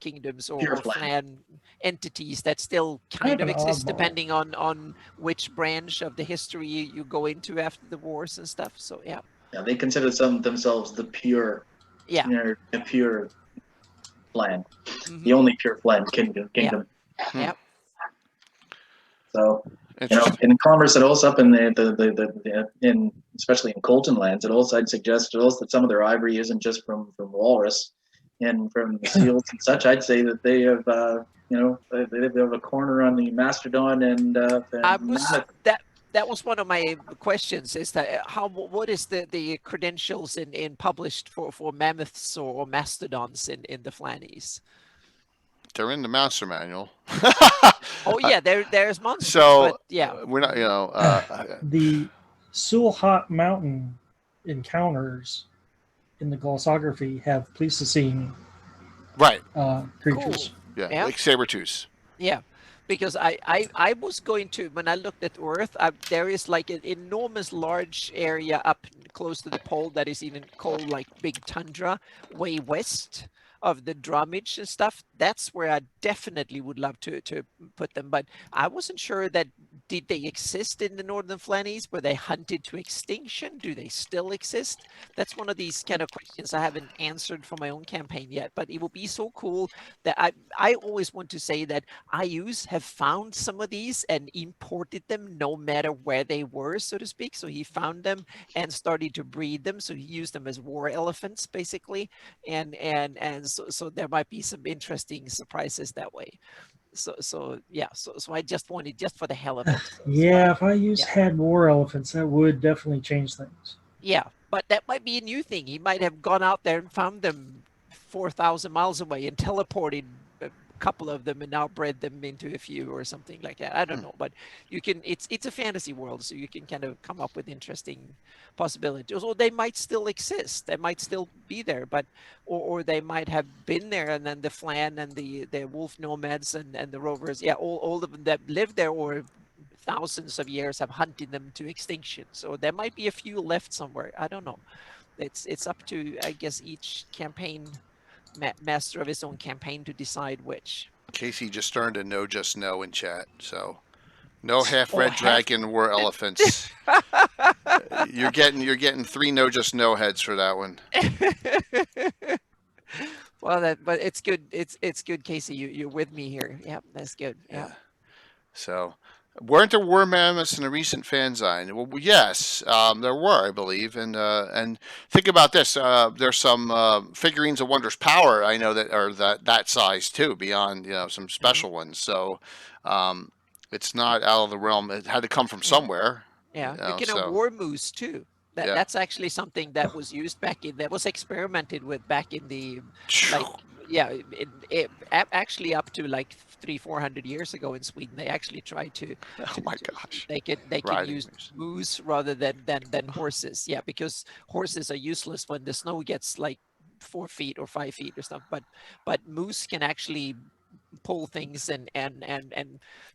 kingdoms or Pure flan. flan entities that still kind of exist, depending on which branch of the history you go into after the wars and stuff. So yeah. Yeah, they consider themselves the pure. Yeah. The pure flan. Mm-hmm. The only pure flan kingdom. Yep. So Interesting. in commerce, it also up in in especially in Colton lands, I'd suggest that some of their ivory isn't just from walrus and from the seals and such. I'd say that they have they have a corner on the mastodon and mammoth. That was one of my questions, is that what is the credentials in published for mammoths or mastodons in the Flannies? They're in the master manual. Oh yeah, there's monsters. So but yeah, we're not, the Sulhat Mountain encounters in the glossography have Pleistocene right. creatures. Yeah, Yeah. like saber-tooths. yeah. Because I was going to, when I looked at Earth, there is like an enormous large area up close to the pole that is even called like big tundra way west of the drummage and stuff, that's where I definitely would love to put them. But I wasn't sure that, did they exist in the Northern Flannies? Were they hunted to extinction? Do they still exist? That's one of these kind of questions I haven't answered for my own campaign yet, but it will be so cool that I always want to say that IUs have found some of these and imported them no matter where they were, so to speak. So he found them and started to breed them. So he used them as war elephants, basically. And so there might be some interesting surprises that way. So yeah, so I just wanted, just for the hell of it. Yeah, if IUs yeah. had war elephants, that would definitely change things. Yeah, but that might be a new thing. He might have gone out there and found them 4,000 miles away and teleported a couple of them and now bred them into a few or something like that. I don't know, but you can, it's a fantasy world, so you can kind of come up with interesting possibilities. Or they might still exist. They might still be there, but or they might have been there, and then the Flan and the wolf nomads and the rovers, yeah, all of them that lived there or thousands of years have hunted them to extinction. So there might be a few left somewhere. I don't know. It's up to, I guess, each campaign master of his own campaign to decide which. Casey just earned a no, just no in chat. So no half Oh, red half- dragon war elephants. You're getting 3 no, just no heads for that one. Well, but it's good. It's good, Casey. You're with me here. Yeah, that's good. Yeah. So, weren't there war mammoths in a recent fanzine? Well, yes, there were, I believe. And think about this: there's some figurines of Wondrous Power I know that are that size too, beyond some special ones. So, it's not out of the realm. It had to come from somewhere. Yeah, you can have war moose too. That's actually something that was used that was experimented with back in the actually up to like 300-400 years ago in Sweden. They actually tried to oh my gosh, they could use moose rather than horses. Yeah, because horses are useless when the snow gets like 4 feet or 5 feet or stuff. But moose can actually pull things and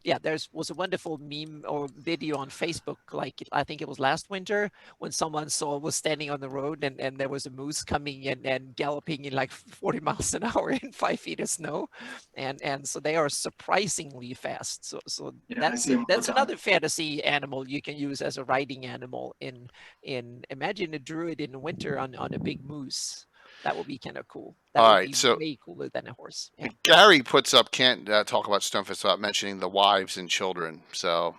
yeah, was a wonderful meme or video on Facebook, like I think it was last winter, when someone was standing on the road and there was a moose coming and galloping in like 40 miles an hour in 5 feet of snow, and so they are surprisingly fast. So Yeah, that's another fantasy animal you can use as a riding animal in imagine a druid in winter on a big moose. That would be kind of cool. That would be so way cooler than a horse. Yeah. Gary puts up, can't talk about Stonefist without mentioning the wives and children. So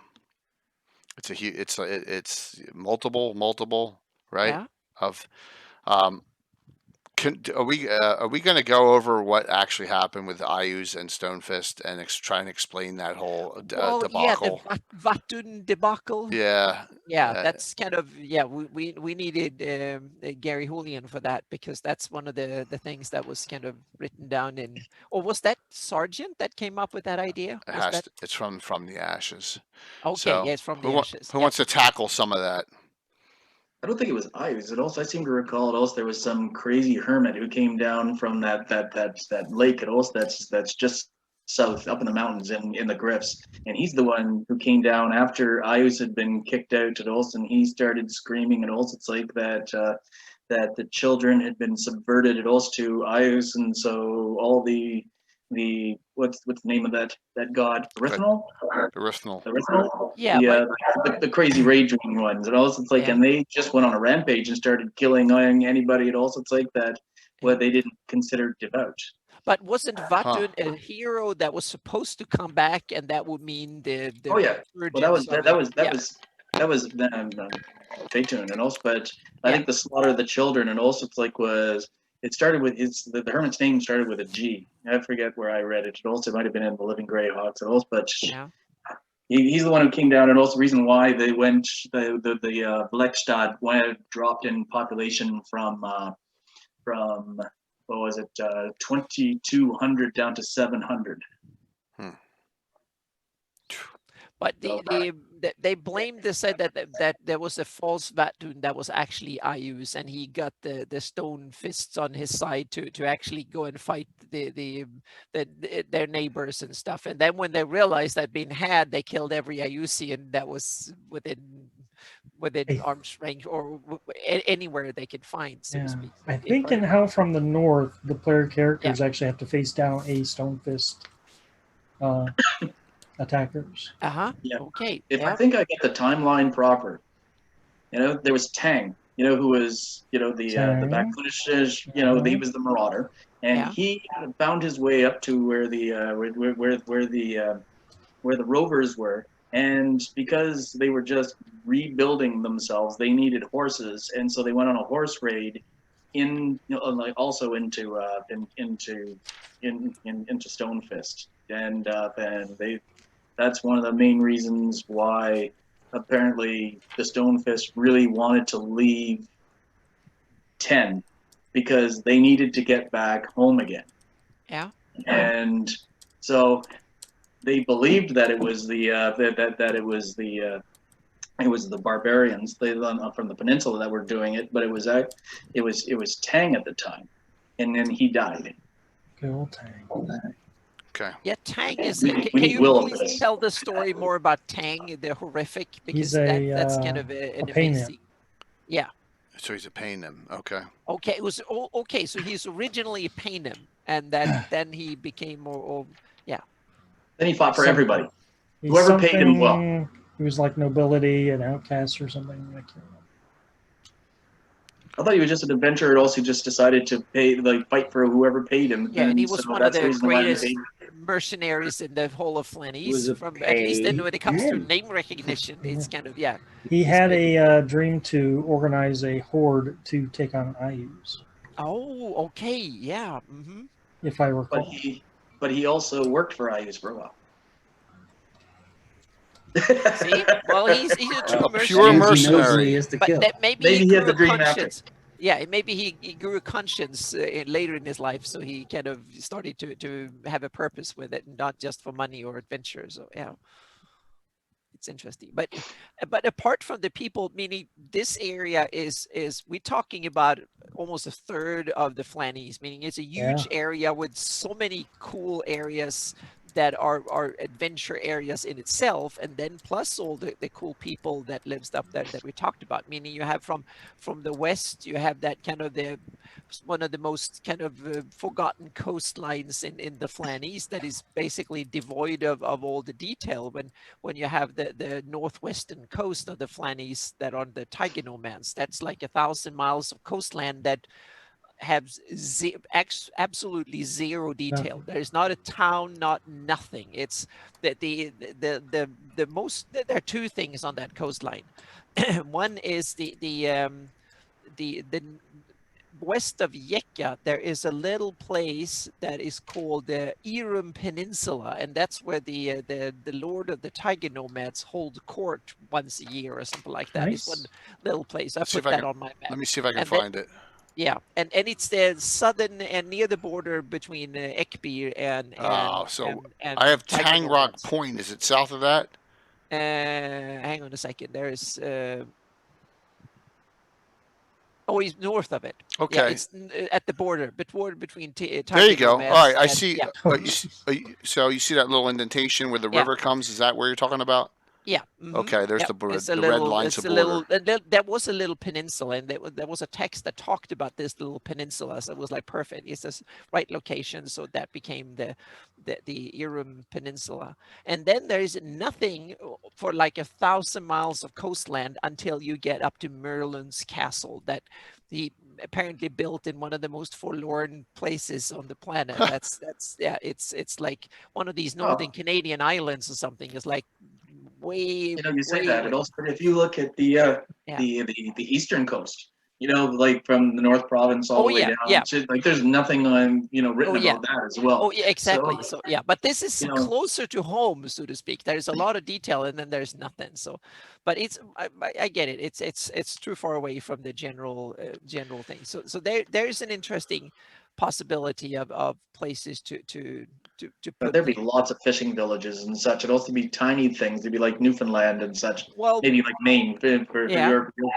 it's multiple, right? Yeah. Of are we going to go over what actually happened with IUs and Stonefist and try and explain that whole debacle? Yeah, the Vatun debacle. Yeah, that's kind of we needed Gary Julian for that, because that's one of the things that was kind of written down in, or was that Sargent that came up with that idea? It's from the Ashes. Okay, so, yeah, it's from the Ashes. Who wants to tackle some of that? I don't think it was Ives. I seem to recall it also there was some crazy hermit who came down from that lake. It also that's just south up in the mountains in the Griffs, and he's the one who came down after Ives had been kicked out at Olson. He started screaming, and also it's like that the children had been subverted at also to Ives, and so all the what's the name of that god? Erythnol? Erythnol. Yeah. The crazy raging ones. And also it's like, and they just went on a rampage and started killing anybody. And also it's like that what they didn't consider devout. But wasn't Vatun a hero that was supposed to come back, and that would mean the oh yeah. Well, that was Phaetun, and also, but I think the slaughter of the children, and also it's like it started with the hermit's name started with a G. I forget where I read it. It also might have been in the Living Greyhawks. And also, but he's the one who came down, and also the reason why they went the Blekstad dropped in population from what was it 2,200 down to 700. But they blamed, they said that there was a false Vatun that was actually Ius, and he got the stone fists on his side to actually go and fight their neighbors and stuff. And then when they realized that being had, they killed every Iusian that was within within Hey. arm's range or anywhere they could find, so to Yeah. speak. I think in How from the North, the player characters Yeah. actually have to face down a stone fist attackers. Yeah. Okay. If I Yeah. think I get the timeline proper, there was Tang, who was, the Tang. Backlash, he was the Marauder, and Yeah. he found his way up to where the where the rovers were, and because they were just rebuilding themselves, they needed horses, and so they went on a horse raid like also into Stonefist, and that's one of the main reasons why apparently the Stonefist really wanted to leave 10, because they needed to get back home again. Yeah. And so they believed that it was that it was the Barbarians from the peninsula that were doing it, but it was Tang at the time, and then he died. Good old Tang. Okay. Yeah, Tang is. We Can need you Will for please this. tell the story more about Tang, the horrific? Because He's a, that's kind of an a pain amazing. Yeah. So he's a pain them. Okay. Okay. It was okay. So he's originally a Paynim, and then he became more. Yeah. Then he fought for everybody. He's Whoever paid him well. something- He was like nobility and outcast or something. I can't remember. I thought he was just an adventurer, and also just decided to fight for whoever paid him. Yeah, and he was so one of that's the reason why he greatest paid. mercenaries in the whole of Was Flannies. a From at least, and when it comes to pain. name recognition, it's kind of yeah. He had a dream to organize a horde to take on Ayus, Oh, okay, yeah. Mm-hmm. if I recall. But he also worked for Ayus for a while. See, well, he's a true A mercenary. pure Means he knows mercenary. who he has to But kill. that maybe Maybe he he had grew the a dream after. conscience. Yeah, maybe he grew a conscience later in his life, so he kind of started to have a purpose with it, not just for money or adventure. So yeah, it's interesting. But apart from the people, meaning this area is we're talking about almost a third of the Flannies, meaning it's a huge area with so many cool areas that are adventure areas in itself, and then plus all the cool people that lives up there that we talked about, meaning you have from the west, you have that kind of one of the most kind of forgotten coastlines in the Flannies that is basically devoid of all the detail, when you have the northwestern coast of the Flannies that are the Tiger Nomads, that's like 1,000 miles of coastland that have absolutely zero detail. There's not a town, not nothing. It's the most. There are two things on that coastline. One is the west of Yekka. There is a little place that is called the Irum Peninsula, and that's where the Lord of the Tiger Nomads hold court once a year or something like that. Nice. It's one little place. I See if put I that can- on my map. Let me see if I can And then- find it. Yeah, and it's the southern and near the border between Ekbir and Oh, so and I have Tiger Tang Rock Nomads. Point. Is it south of that? Hang on a second. There's oh, he's north of it. Yeah, Okay. it's at the border between Tiger There you go. All Nomads right, I and- see. Yeah, So you see that little indentation where the Yeah. river comes? Is that where you're talking about? yeah. Mhm. Okay, there's Yep, the border. it's a The little, red line's it's the a little, border. that was a little peninsula, and there was a text that talked about this little peninsula, so it was like perfect. It's this right location, so that became the Irum Peninsula. And then there is nothing for like 1,000 miles of coastland until you get up to Merlin's castle that he apparently built in one of the most forlorn places on the planet. That's yeah, it's like one of these northern Canadian islands or something. It's like way. You say way, that, way- but also if you look at the Yeah. the eastern coast, like from the North Province all Oh, the way yeah, down, yeah. like there's nothing on written Oh, yeah. about that as well. Oh yeah, exactly. So yeah, but this is you know- closer to home, so to speak. There's a lot of detail, and then there's nothing. So, but I get it. It's too far away from the general thing. So there's an interesting possibility of places to But put there'd be there. lots of fishing villages and such. It'd also be tiny things. It'd be like Newfoundland and such. Well, Maybe like Maine for Yeah.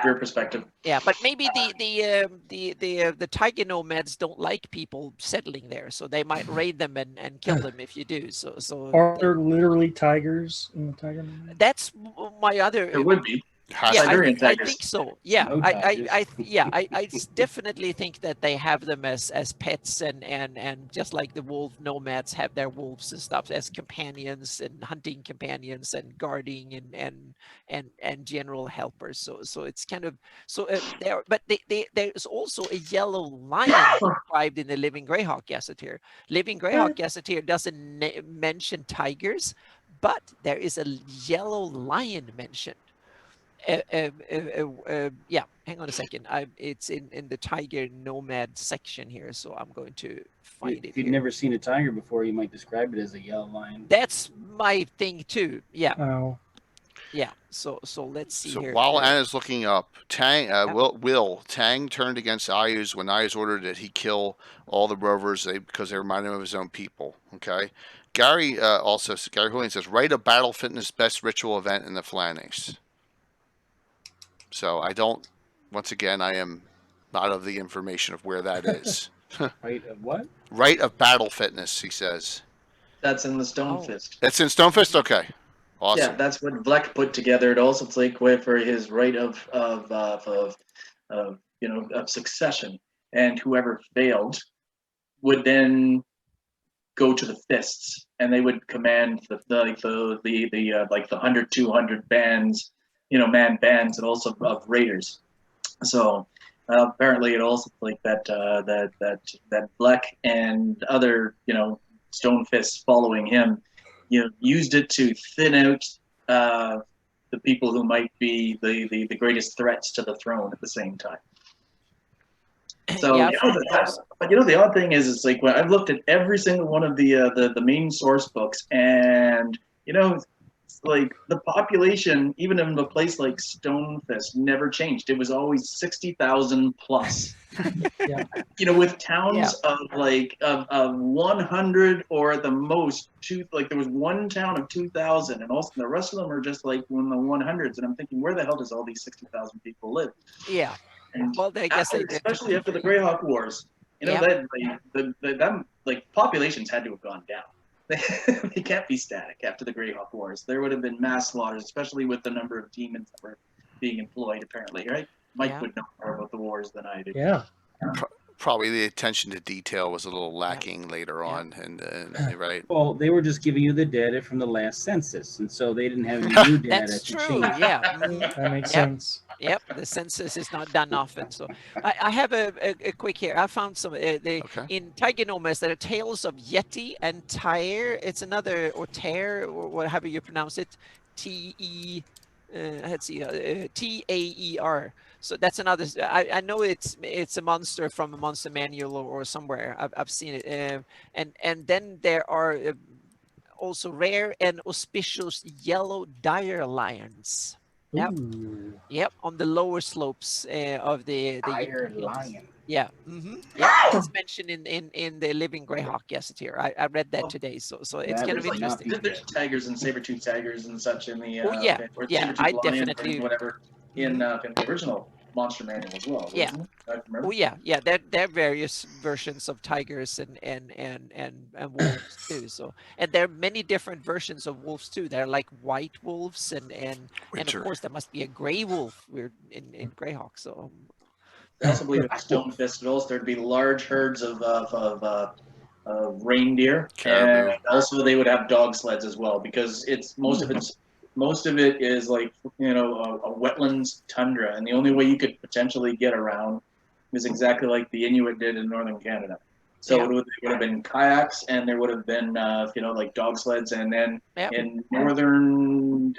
your perspective. yeah, but maybe the Tiger Nomads don't like people settling there, so they might raid them and kill them if you do. So Are there literally tigers in the Tiger Nomads? that's my other. There would be. Has Yeah, to. Siberian I tigers. think so. Yeah, No I definitely think that they have them as pets and just like the wolf nomads have their wolves and stuff as companions and hunting companions and guarding and general helpers. So it's kind of there, but there's also a yellow lion described in the Living Greyhawk Gazetteer. Living Greyhawk Gazetteer doesn't mention tigers, but there is a yellow lion mentioned. Yeah, hang on a second. It's in the tiger nomad section here, so I'm going to find it If you'd here. never seen a tiger before, you might describe it as a yellow lion. That's my thing too. Yeah, Oh, yeah. So let's see So here. while Anna's looking up, Tang turned against Ayuz when Ayuz ordered that he kill all the rovers because they reminded him of his own people. Okay. Gary Julian says, write a battle fitness best ritual event in the phalanx. So I don't. Once again, I am not of the information of where that is. Right? What? Rite of battle fitness, he says. That's in the Oh. Stonefist. That's in Stonefist. Okay, awesome. Yeah, that's what Vlek put together. It also it's like way for his right of succession, and whoever failed would then go to the fists, and they would command the 100, 200 bands, man bands, and also of raiders. So apparently, it also like that Black and other stone fists following him, used it to thin out the people who might be the greatest threats to the throne at the same time. So, Yeah, but the odd thing is like when I've looked at every single one of the main source books, and like the population, even in a place like Stonefist, never changed. It was always 60,000 plus. yeah. With towns of 100 or at the most two. Like there was one town of 2,000, and also the rest of them are just like in the 100s. And I'm thinking, where the hell does all these 60,000 people live? yeah. And Well, I guess they did. especially after the Greyhawk Wars, populations had to have gone down. They can't be static after the Greyhawk Wars. There would have been mass slaughters, especially with the number of demons that were being employed. Apparently, right? Mike would know more about the wars than I do. Yeah. Probably the attention to detail was a little lacking later on, and right. Well, they were just giving you the data from the last census, and so they didn't have any new data That's to true. change. Yeah. That makes sense. Yep, the census is not done often. So I have a quick here. I found some in Tiger Nomads there are tales of Yeti and Tyre. It's another, or Tear, or whatever you pronounce it. Taer. So that's another. I know it's a monster from a monster manual or somewhere. I've seen it. And then there are also rare and auspicious yellow dire lions. Yep. Ooh. Yep, on the lower slopes of the Dire hills. lion. Yeah. Yeah, it's mentioned in the Living Greyhawk Gazetteer. I read that today, so it's That kind of was not interesting. There's tigers and saber-tooth tigers and such in the Oh, yeah. or Yeah, saber-tooth I lions definitely- or whatever in the original monster manual as well. Yeah. Wasn't it? I remember. Oh yeah. There are various versions of tigers and wolves too. So, and there are many different versions of wolves too. There are like white wolves and Winter. of course there must be a gray wolf. We're in Greyhawk. So I also believe in Stonefist would also there'd be large herds of reindeer, Caribou. and also they would have dog sleds as well, because most of it is like a wetlands tundra, and the only way you could potentially get around is exactly like the Inuit did in northern Canada. So Yeah. it would have been kayaks, and there would have been like dog sleds, and then in northern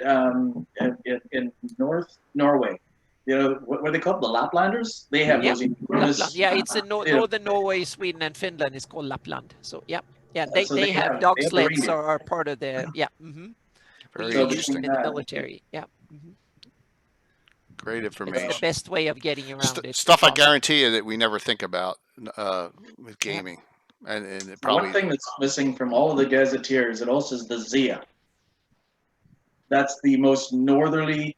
in North Norway. What are they called? The Laplanders? They have those enormous. Lapland. Yeah, it's in northern Norway, Sweden, and Finland. It's called Lapland. So they So they have they dog have the sleds reindeer. are part of the Very So interesting. in the military. Yeah. Great It's information. the best way of getting around it. Stuff I guarantee you that we never think about with gaming, and it probably. One thing that's missing from all of the gazetteers, it also is the Zia. That's the most northerly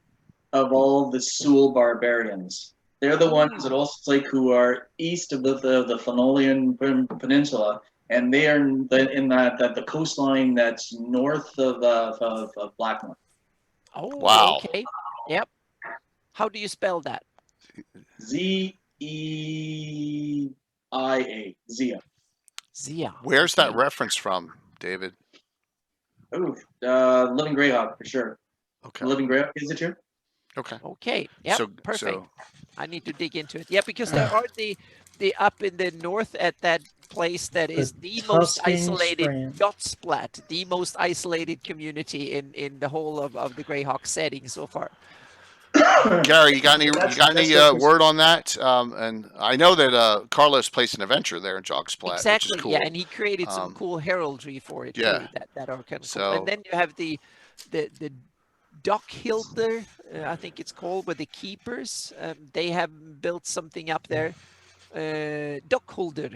of all the Sul barbarians. They're the ones that also who are east of the Phenolian Peninsula, and they are in the coastline that's north of Blackmore. Oh, Wow. okay. Yep. How do you spell that? Z-E-I-A. Zia. Zia. Where's that Okay. reference from, David? Ooh, Living Greyhawk for sure. Okay. Living Greyhawk is it here? Okay. Okay. Yep. So Perfect. so I need to dig into it. Yeah, because there are the up in the north at that place that is the most Tusking isolated Strand. Dotsplat, the most isolated community in the whole of the Greyhawk setting so far. Gary, you got any That's word on that? And I know that Carlos placed an adventure there in Jogsplat, which is Exactly. cool. Yeah, and he created some Um, cool heraldry for it yeah. too. That are kind of cool. So And then you have the Dockhilder, I think it's called, with the keepers. They have built something up there. Dockhulder.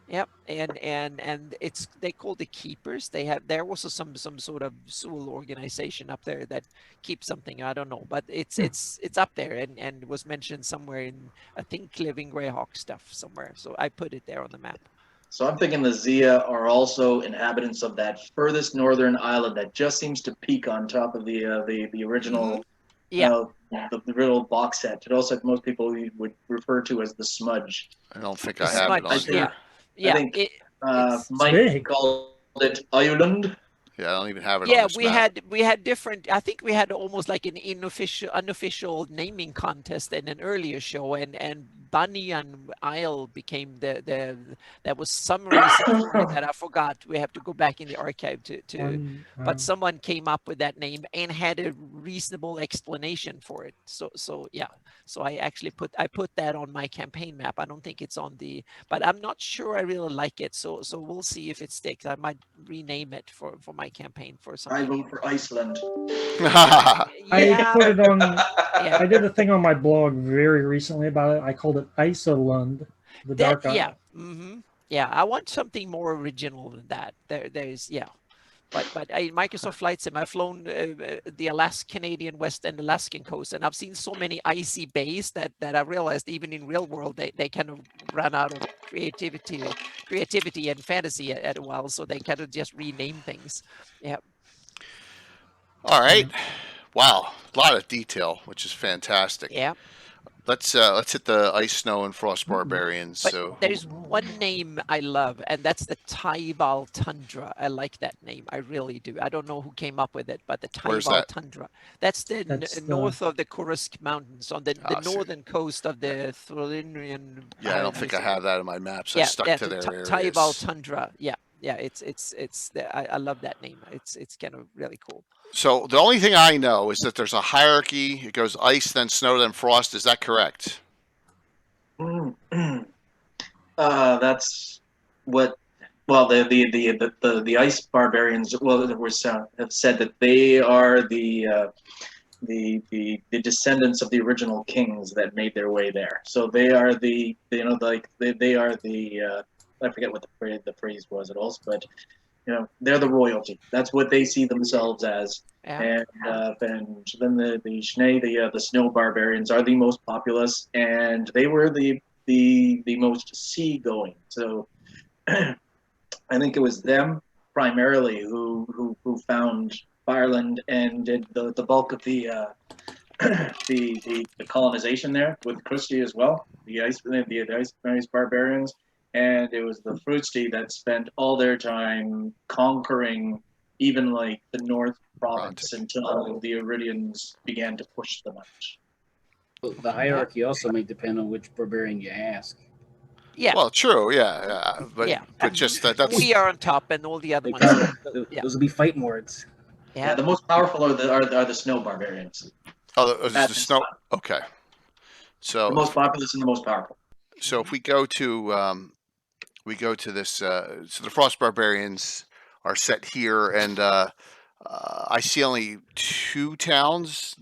Yep, and it's they call the keepers. There also some sort of Zool organization up there that keeps something. I don't know, but it's up there and was mentioned somewhere in, I think, Living Greyhawk stuff somewhere. So I put it there on the map. So I'm thinking the Zia are also inhabitants of that furthest northern island that just seems to peak on top of the original, Yeah. the original box set. It also most people would refer to as the Smudge. I don't think The I have it on smudge, here. yeah. I think it's Mike big. called it Ireland. Yeah, I don't even have it on Yeah, this we map. had different. I think we had almost like an unofficial naming contest in an earlier show, and Bunny and Isle became that was some reason for it that I forgot. We have to go back in the archive to. But someone came up with that name and had a reasonable explanation for it. So yeah. So I actually put that on my campaign map. I don't think it's on the, but I'm not sure I really like it. So we'll see if it sticks. I might rename it for my campaign for I something. vote for Iceland. I put it on. Yeah. I did a thing on my blog very recently about it. I called it Isolund, the Dark Isle. Yeah. Yeah. I want something more original than that. There's yeah. But Microsoft Flight Sim, I've flown the Canadian West and Alaskan coast, and I've seen so many icy bays that I realized even in real world they kind of ran out of creativity and fantasy at a while, so they kind of just rename things. Yeah. All right. Wow, a lot of detail, which is fantastic. Yeah. Let's hit the Ice, Snow, and Frost Barbarians. But So there's one name I love, and that's the Taibal Tundra. I like that name. I really do. I don't know who came up with it, but the Where's Taibal that? Tundra. That's the north of the Kursk Mountains, on the I see. northern coast of the Thrulinian. yeah, I don't think I have that in my maps. I stuck to their areas. Taibal Tundra. Yeah. I love that name. It's kind of really cool. So the only thing I know is that there's a hierarchy. It goes ice, then snow, then frost. Is that correct? That's what. Well, the ice barbarians. Well, have said that they are the descendants of the original kings that made their way there. So they are they are the. I forget what the phrase was at all, but they're the royalty. That's what they see themselves as. Yeah. And then the Schnee, the snow barbarians are the most populous, and they were the most seagoing. So I think it was them primarily who found Ireland and did the bulk of the colonization there, with Christie as well. The ice barbarians. And it was the Frusti that spent all their time conquering even like the North Province until the Iridians began to push them out. The hierarchy also may depend on which barbarian you ask. Yeah. Well, true. Yeah. But just that's. We are on top, and all the other ones. Those will be fighting words. Yeah, the most powerful are the snow barbarians. Oh, the snow. Okay. So the most populous and the most powerful. So if we go to this, so the Frost Barbarians are set here, and I see only two towns: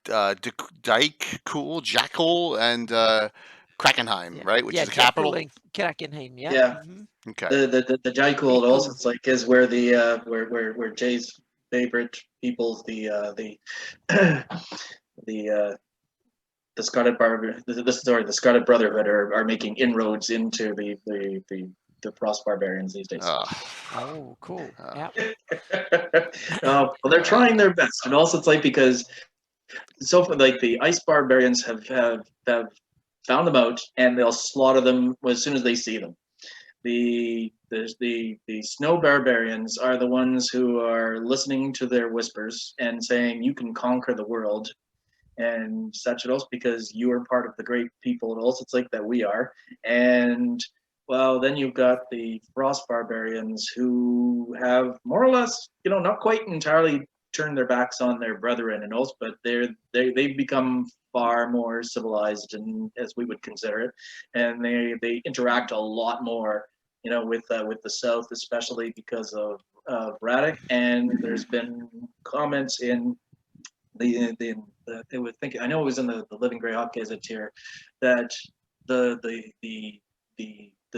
Dyke, Cool, Jackal, and Krakenheim, right? Which is the capital. Krakenheim, yeah. Yeah. Okay. The Jackal also is where the where Jay's favorite peoples the Scotted Brotherhood are making inroads into the the Frost Barbarians these days. Oh, cool. Yeah. Well, they're trying their best, and also it's like because so far, like the Ice Barbarians have found them out, and they'll slaughter them as soon as they see them. The Snow Barbarians are the ones who are listening to their whispers and saying, "You can conquer the world," and such else because you are part of the great people and also it's like that we are. And well, then you've got the Frost Barbarians who have more or less, not quite entirely turned their backs on their brethren and also, but they've become far more civilized and as we would consider it, and they interact a lot more, with the South, especially because of Braddock. And there's been comments in they would think, I know it was in the Living Greyhawk Gazetteer, that the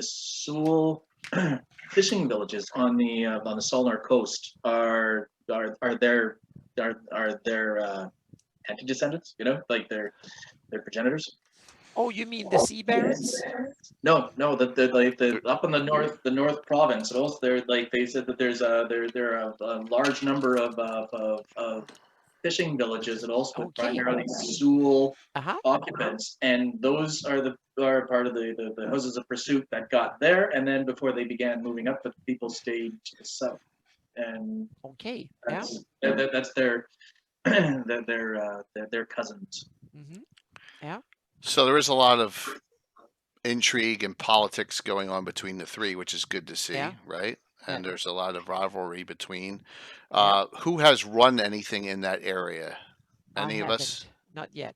Sewell fishing villages on the Solnar coast are their anti-descendants, like their progenitors. Oh, you mean the Sea Barons? No, the up in the North Province. Also, they said that there are a large number of fishing villages and also with Okay. primarily Sewell Uh-huh. occupants, and those are part of the houses of pursuit that got there, and then before they began moving up, but people stayed to the south, and Okay. Yeah. that's their their cousins. Mm-hmm. Yeah. So there is a lot of intrigue and politics going on between the three, which is good to see, Yeah. right? And Yeah. there's a lot of rivalry between. Yeah. Who has run anything in that area? Any I of us? haven't. Not yet.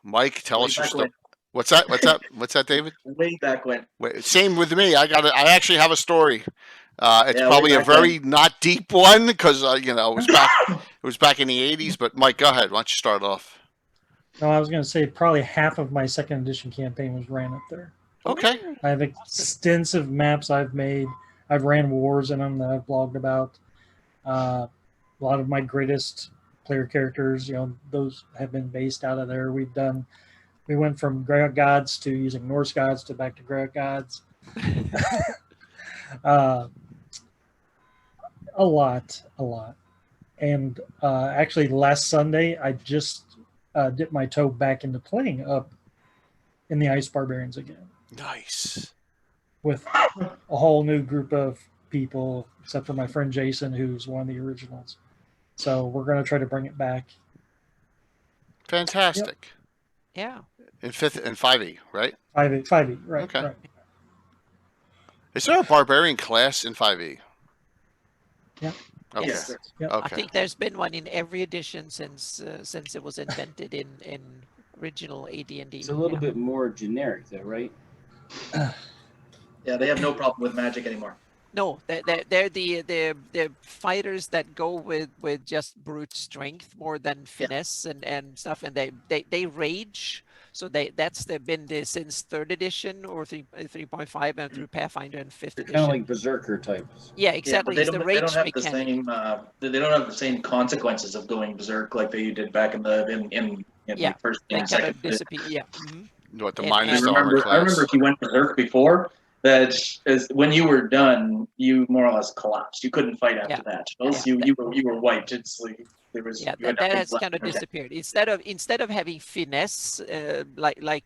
Mike, tell Way us your back story. when. What's that? What's that, David? Way back when. Same with me. I actually have a story. It's Yeah, probably way a back very not deep one because it was back in the 80s. But Mike, go ahead. Why don't you start off? No, I was going to say probably half of my second edition campaign was ran up there. Okay. I have extensive maps I've made. I've ran wars in them that I've blogged about. A lot of my greatest player characters, those have been based out of there. We went from Greyhawk gods to using Norse gods to back to Greyhawk gods. A lot. And actually, last Sunday, I just dipped my toe back into playing up in the Ice Barbarians again. Nice. With a whole new group of people, except for my friend Jason, who's one of the originals. So we're going to try to bring it back. Fantastic. Yeah. In 5e, right? 5e, right. Okay. Right. Is there a barbarian class in 5e? Yeah. Okay. Yes. Yep. Okay. I think there's been one in every edition since it was invented in original AD&D. It's a little bit more generic, though, right? Yeah, they have no problem with magic anymore. No, they're the fighters that go with just brute strength more than finesse and stuff, and they rage. So that's been since 3rd edition or 3.5 and through Pathfinder and 5th edition. Kind of like berserker types. Yeah, exactly. Yeah, It's the rage they don't have mechanic. they don't have the same consequences of going berserk like they did back in the first They and kind second. of disappear. Yeah. Mm-hmm. What, the And- minus and- the armor I class? remember if you went berserk before, that is when you were done, you more or less collapsed. You couldn't fight after Yeah. that. Else Yeah. you were wiped. It's like there was Yeah, you had that nothing has left. kind of Okay. disappeared. Instead of having finesse, like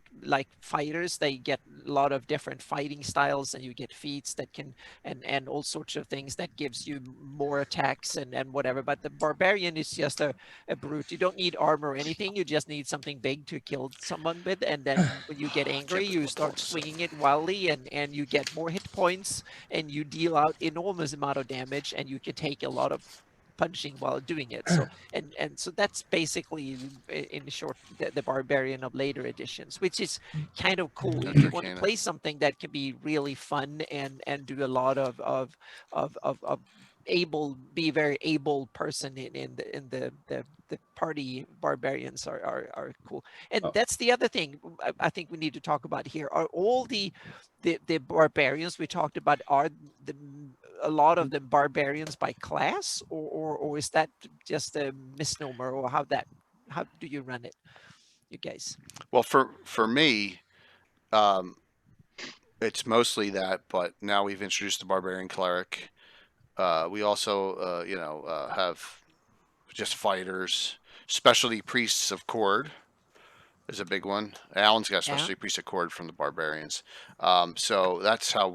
fighters, they get a lot of different fighting styles, and you get feats that can and all sorts of things that gives you more attacks and whatever. But the barbarian is just a brute. You don't need armor or anything. You just need something big to kill someone with, and then when you get angry, you start swinging it wildly, and you get more hit points, and you deal out enormous amount of damage, and you can take a lot of punching while doing it. So and so that's basically in short the barbarian of later editions, which is kind of cool if you want to play something that can be really fun and do a lot of be a very able person in the party. Barbarians are cool. And that's the other thing I think we need to talk about here. Are all the barbarians we talked about, are a lot of the barbarians by class, or is that just a misnomer, or how do you run it, you guys? Well, for me, it's mostly that, but now we've introduced the barbarian cleric. We also, have just fighters, specialty priests of Cord is a big one. Alan's got a Yeah. specialty priest of Cord from the barbarians. So that's how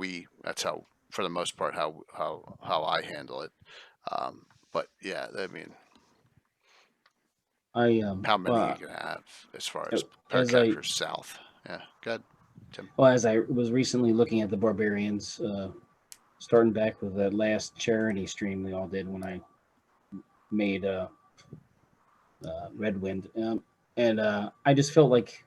for the most part, how I handle it. But yeah, I mean, how many are you gonna have as far as characters south? Yeah, good. Tim. Well, as I was recently looking at the Barbarians, starting back with that last charity stream we all did when I made Red Wind, and I just felt like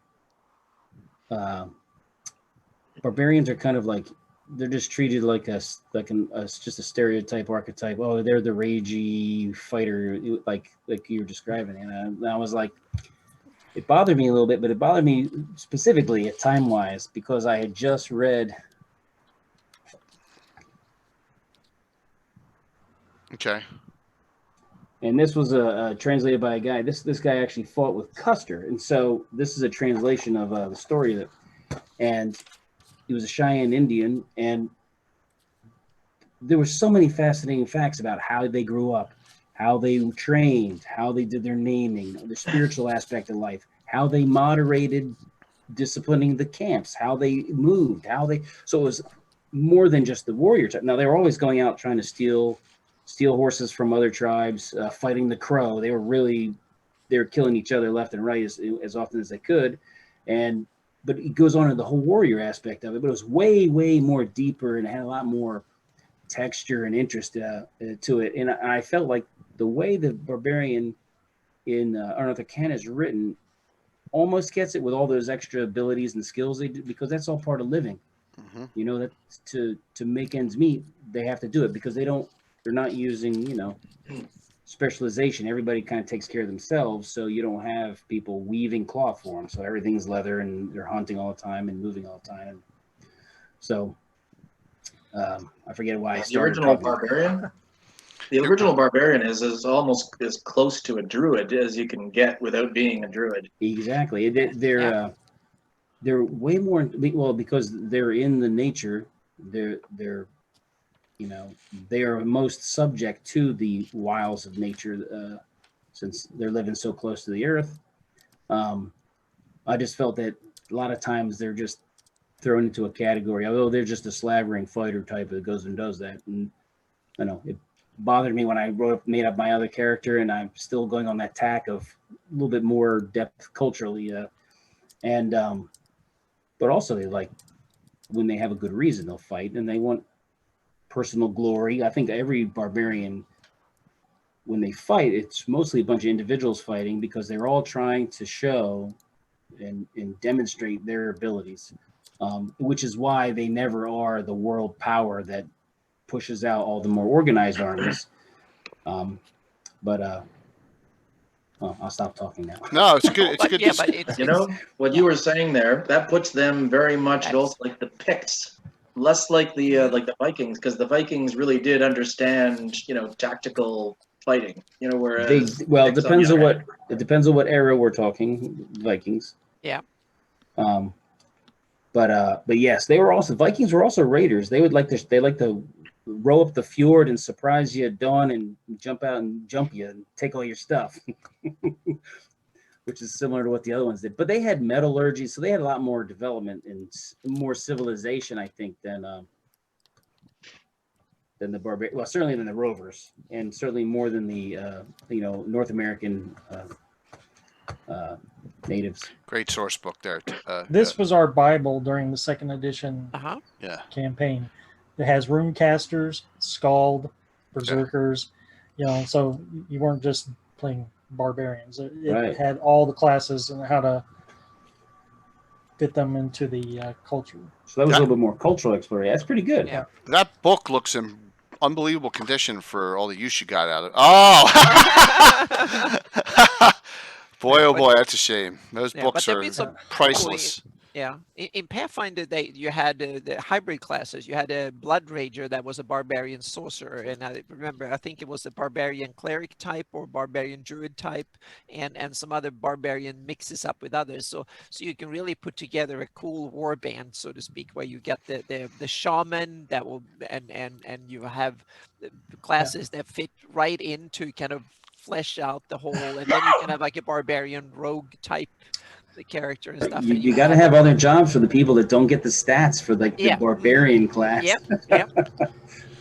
Barbarians are kind of like they're just treated like just a stereotype archetype. Oh, they're the ragey fighter, like you were describing, and I was like, it bothered me a little bit, but it bothered me specifically at time wise because I had just read. Okay. And this was translated by a guy. This guy actually fought with Custer, and so this is a translation of the story and he was a Cheyenne Indian, and there were so many fascinating facts about how they grew up, how they trained, how they did their naming, the spiritual aspect of life, how they moderated disciplining the camps, how they moved, so it was more than just the warrior type. Now they were always going out trying to steal horses from other tribes, fighting the Crow. They were killing each other left and right as often as they could. But it goes on to the whole warrior aspect of it, but it was way, way more deeper and it had a lot more texture and interest to it. And I felt like the way the Barbarian in Unearthed Arcana is written almost gets it with all those extra abilities and skills they do, because that's all part of living. Mm-hmm. You know, that to make ends meet, they have to do it because they're not using, specialization. Everybody kind of takes care of themselves, so you don't have people weaving cloth for them. So everything's leather, and they're hunting all the time and moving all the time. So I forget why I started. The original Barbarian. The original Barbarian is almost as close to a druid as you can get without being a druid. Exactly. They're way more because they're in the nature. They're they are most subject to the wiles of nature since they're living so close to the earth. I just felt that a lot of times they're just thrown into a category, although they're just a slavering fighter type that goes and does that. And I know it bothered me when I made up my other character, and I'm still going on that tack of a little bit more depth culturally. But also they like when they have a good reason, they'll fight, and they want personal glory. I think every barbarian, when they fight, it's mostly a bunch of individuals fighting because they're all trying to show and demonstrate their abilities, which is why they never are the world power that pushes out all the more organized armies. I'll stop talking now. No, it's good. It's good. But it's, What you were saying there, that puts them very much both like the Picts, less like the Vikings, because the Vikings really did understand, tactical fighting. Whereas it depends on what era we're talking. Vikings. Yeah. But yes, Vikings were also raiders. They like to row up the fjord and surprise you at dawn and jump out and jump you and take all your stuff, which is similar to what the other ones did. But they had metallurgy, so they had a lot more development and more civilization, I think, than the barbarians. Well, certainly than the rovers, and certainly more than the North American natives. Great source book there. This was our Bible during the second edition Yeah. campaign. It has runecasters, Scald, Berserkers, so you weren't just playing barbarians. It had all the classes and how to fit them into the culture. So that was a little bit more cultural exploration. That's pretty good. Yeah. That book looks in unbelievable condition for all the use you got out of it. Oh! Boy, oh boy, that's a shame. Those books are priceless. Yeah, in Pathfinder, you had the hybrid classes. You had a Blood Rager that was a barbarian sorcerer, and I remember I think it was a barbarian cleric type or barbarian druid type, and some other barbarian mixes up with others. So you can really put together a cool war band, so to speak, where you get the shaman that will and you have the classes that fit right into kind of flesh out the whole, and then you can have like a barbarian rogue type the character and stuff. You got to have other jobs for the people that don't get the stats for like the barbarian class. Yep.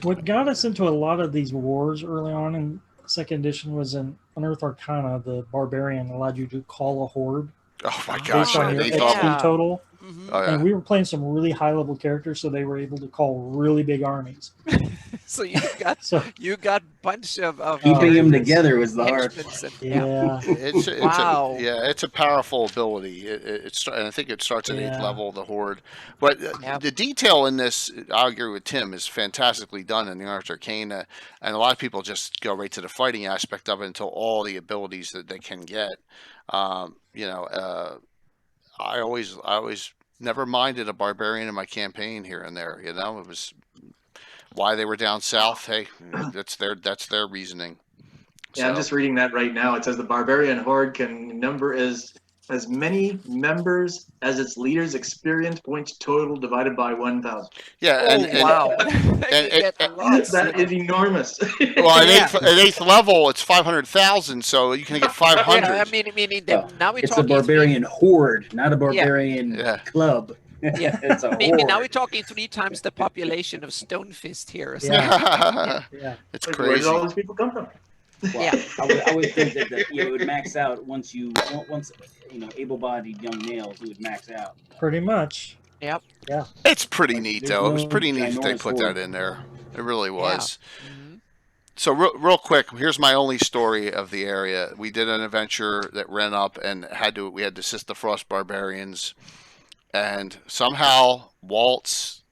What got us into a lot of these wars early on in second edition was in Unearthed Arcana. The barbarian allowed you to call a horde Oh my gosh! based on your they XP total. Mhm. Oh, yeah. And we were playing some really high level characters, so they were able to call really big armies. So you got bunch of Keeping them together was the hard. Yeah. Wow. It's a powerful ability. And I think it starts at 8th level, the horde. But the detail in this, I agree with Tim, is fantastically done in the Unearthed Arcana, and a lot of people just go right to the fighting aspect of it until all the abilities that they can get. I always never minded a barbarian in my campaign here and there. It was why they were down south. Hey, that's their reasoning. Yeah, I'm just reading that right now. It says the barbarian horde can number as many members as its leader's experience points total divided by 1,000. Yeah, wow. That is enormous. Well, at 8th level, it's 500,000, so you can get 500. Yeah, I mean now we're it's talking a barbarian horde, not a barbarian club. Yeah, it's a maybe horde. now we're talking 3 times the population of Stonefist here. Or Yeah. It's Where crazy. did all these people come from? Well, Yeah. I would think that it would max out once able-bodied young males, it would max out. Pretty much. Yep. Yeah. It's pretty neat, There's though. It was no pretty neat that they ginormous put horde. that in there. It really was. Mhm. So real quick, here's my only story of the area. We did an adventure that ran up and we had to assist the Frost Barbarians, and somehow Walt's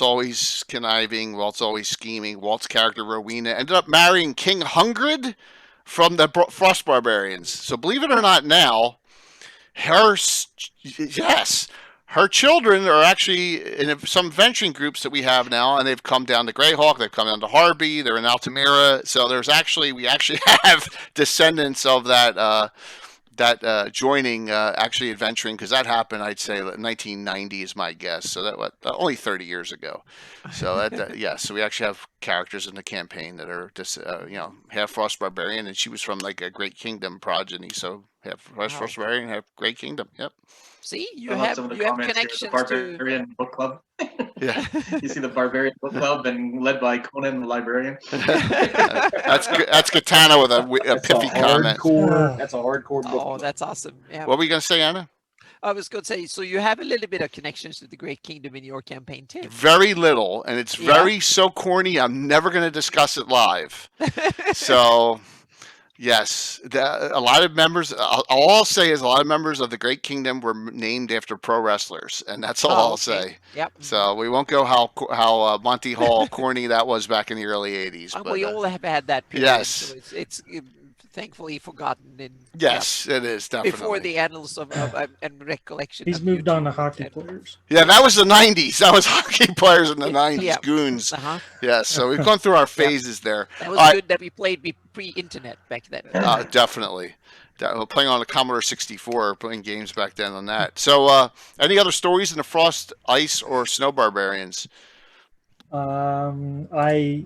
always conniving, Walt's always scheming. Walt's character Rowena ended up marrying King Hungred from the Frost Barbarians. So believe it or not, now her children are actually in some venturing groups that we have now, and they've come down to Greyhawk, they've come down to Harby, they're in Altamira. So we actually have descendants of that joining, actually adventuring, because that happened, I'd say 1990 is my guess. So that only 30 years ago. So so we actually have characters in the campaign that are just half Frost Barbarian, and she was from like a Great Kingdom progeny. So half Frost Barbarian, half Great Kingdom. Yep. See, you I love have some of the you have comments here, connections the Barbarian Book Club. Yeah. You see the Barbarian Book Club and led by Conan the Librarian. That's Katana with a pithy comment. That's a hardcore book. Oh, that's awesome. Yeah. What were you going to say, Anna? I was going to say, so you have a little bit of connections to the Great Kingdom in your campaign too. Very little, and it's very so corny. I'm never going to discuss it live. So, yes, a lot of members. All I'll say is a lot of members of the Great Kingdom were named after pro wrestlers, and that's all I'll say. Yep. So we won't go how Monty Hall corny that was back in the early '80s. But, we all have had that period. Yes. So it's thankfully forgotten. Yes, it is definitely before the annals of and recollection. He's moved on to hockey players. Yeah, that was the '90s. That was hockey players in the '90s. Yeah. Goons. Uh-huh. Yeah, so we've gone through our phases there. That was good that we played pre-internet back then. Definitely. Playing on a Commodore 64, playing games back then on that. So, any other stories in the Frost, Ice, or Snow Barbarians? I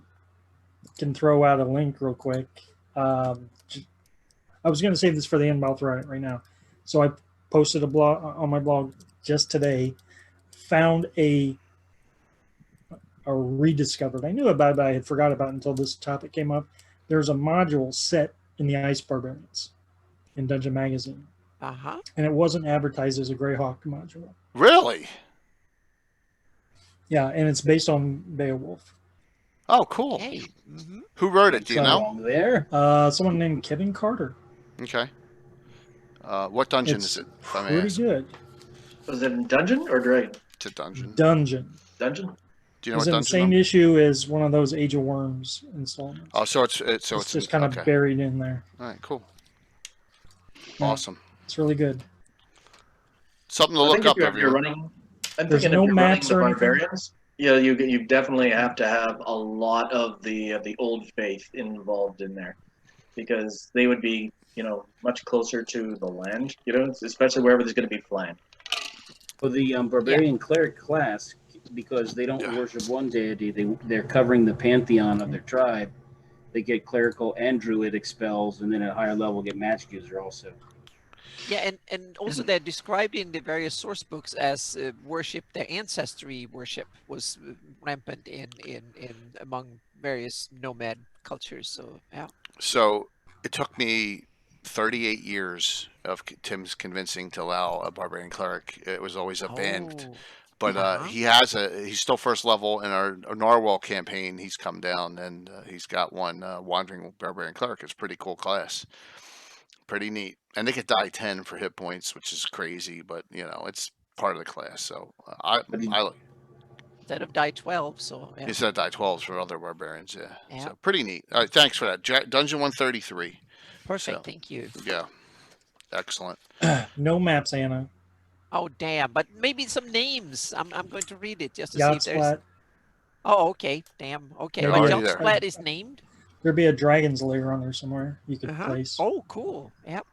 can throw out a link real quick. I was going to save this for the end, but I'll throw it right now. So I posted a blog on my blog just today. Found a rediscovered. I knew about it, but I had forgot about it until this topic came up. There's a module set in the Ice Barbarians in Dungeon Magazine. Uh-huh. And it wasn't advertised as a Greyhawk module. Really? Yeah, and it's based on Beowulf. Oh, cool. Hey. Mm-hmm. Who wrote it? Do you know? There? Someone named Kevin Carter. Okay. What dungeon is it? If I may Pretty ask? good. Was it in Dungeon or Dragon? It's a dungeon. Dungeon. Dungeon? Do you know It's what in the dungeon? same issue as one of those Age of Worms installments. Oh, so it's just kind of buried in there. All right, cool. Yeah. Awesome. It's really good. Something to I look think if up, you're everyone. running, I'm There's thinking no if you're running maps the or anything? Barbarians, yeah, you definitely have to have a lot of the old faith involved in there, because they would be, much closer to the land, especially wherever there's going to be land. For the barbarian cleric class, because they don't Yeah. worship one deity, they're covering the pantheon of their tribe. They get clerical and druidic spells, and then at a higher level get magic user also. Yeah, and also they're described in the various source books as worship. Their ancestry worship was rampant in among various nomad cultures. So yeah. So it took me 38 years of Tim's convincing to allow a barbarian cleric. It was always a band, Oh. but he's still first level in our Narwhal campaign. He's come down and he's got one wandering barbarian cleric. It's a pretty cool class, pretty neat, and they get die 10 for hit points, which is crazy, but it's part of the class. So I Instead of die 12, so yeah. instead of die 12s for other barbarians, yeah. Yeah. So pretty neat. All right, thanks for that. Dungeon 133. Perfect, So, thank you. yeah, excellent. No maps, Anna. Oh damn, but maybe some names. I'm going to read it just to see Yacht if there's. Splat. Oh, okay, damn. Okay, They're but already Yacht there. Splat is named. There'd be a dragon's lair on there somewhere you could place. Oh, cool. Yep.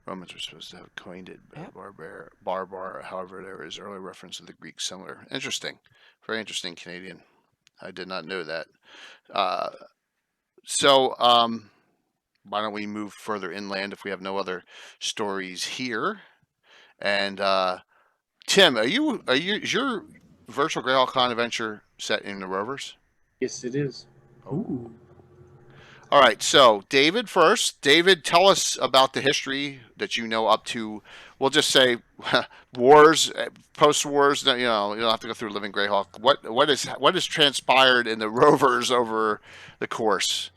Romans are supposed to have coined it Yep. barbar. However, there is early reference to the Greek similar. Interesting, very interesting Canadian. I did not know that. So why don't we move further inland if we have no other stories here? And Tim, is your virtual Greyhawk Con adventure set in the Rovers? Yes, it is. Ooh. All right, so David first. David, tell us about the history that you know up to, we'll just say, wars, post-wars. You don't have to go through Living Greyhawk. What has transpired in the Rovers over the course?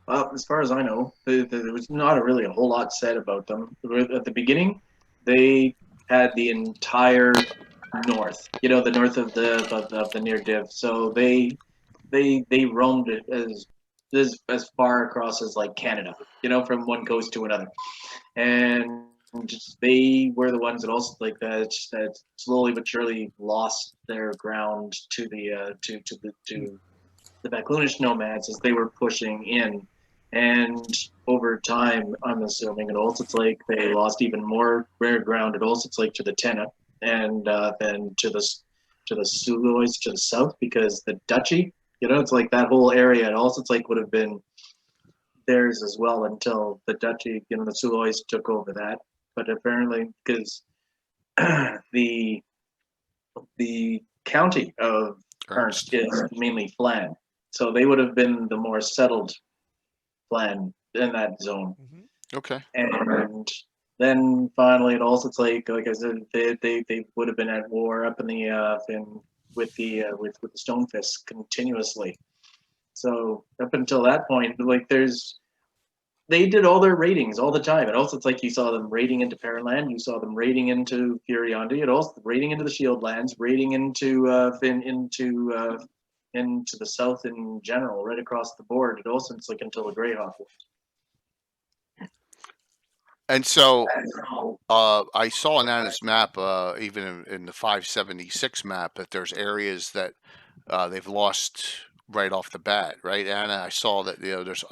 Well, as far as I know, there was not really a whole lot said about them. At the beginning, they had the entire north, the north of the near div. So they roamed it as far across as like Canada, from one coast to another, and they were the ones that also like that slowly but surely lost their ground to the Bacloonish nomads as they were pushing in. And over time, I'm assuming at Olsitz Lake, they lost even more rare ground at Olsitz Lake to the Tenna, and then to the Suluois to the south, because the Duchy, it's like that whole area at Olsitz Lake would have been theirs as well until the Duchy, the Suluois took over that. But apparently, because the county of Ernst is mainly Flan, so they would have been the more settled Flan in that zone. Okay. And then finally, it also it's like I said, they would have been at war up in the with the Stonefists continuously. So up until that point, like they did all their raidings all the time. And also, it's like you saw them raiding into Paraland, you saw them raiding into Furiondi, it also raiding into the Shield Lands, raiding into the south in general, right across the board. It also it's like until the Greyhawk. And so I saw on Anna's map, even in the 576 map, that there's areas that they've lost right off the bat, right, Anna? I saw that there's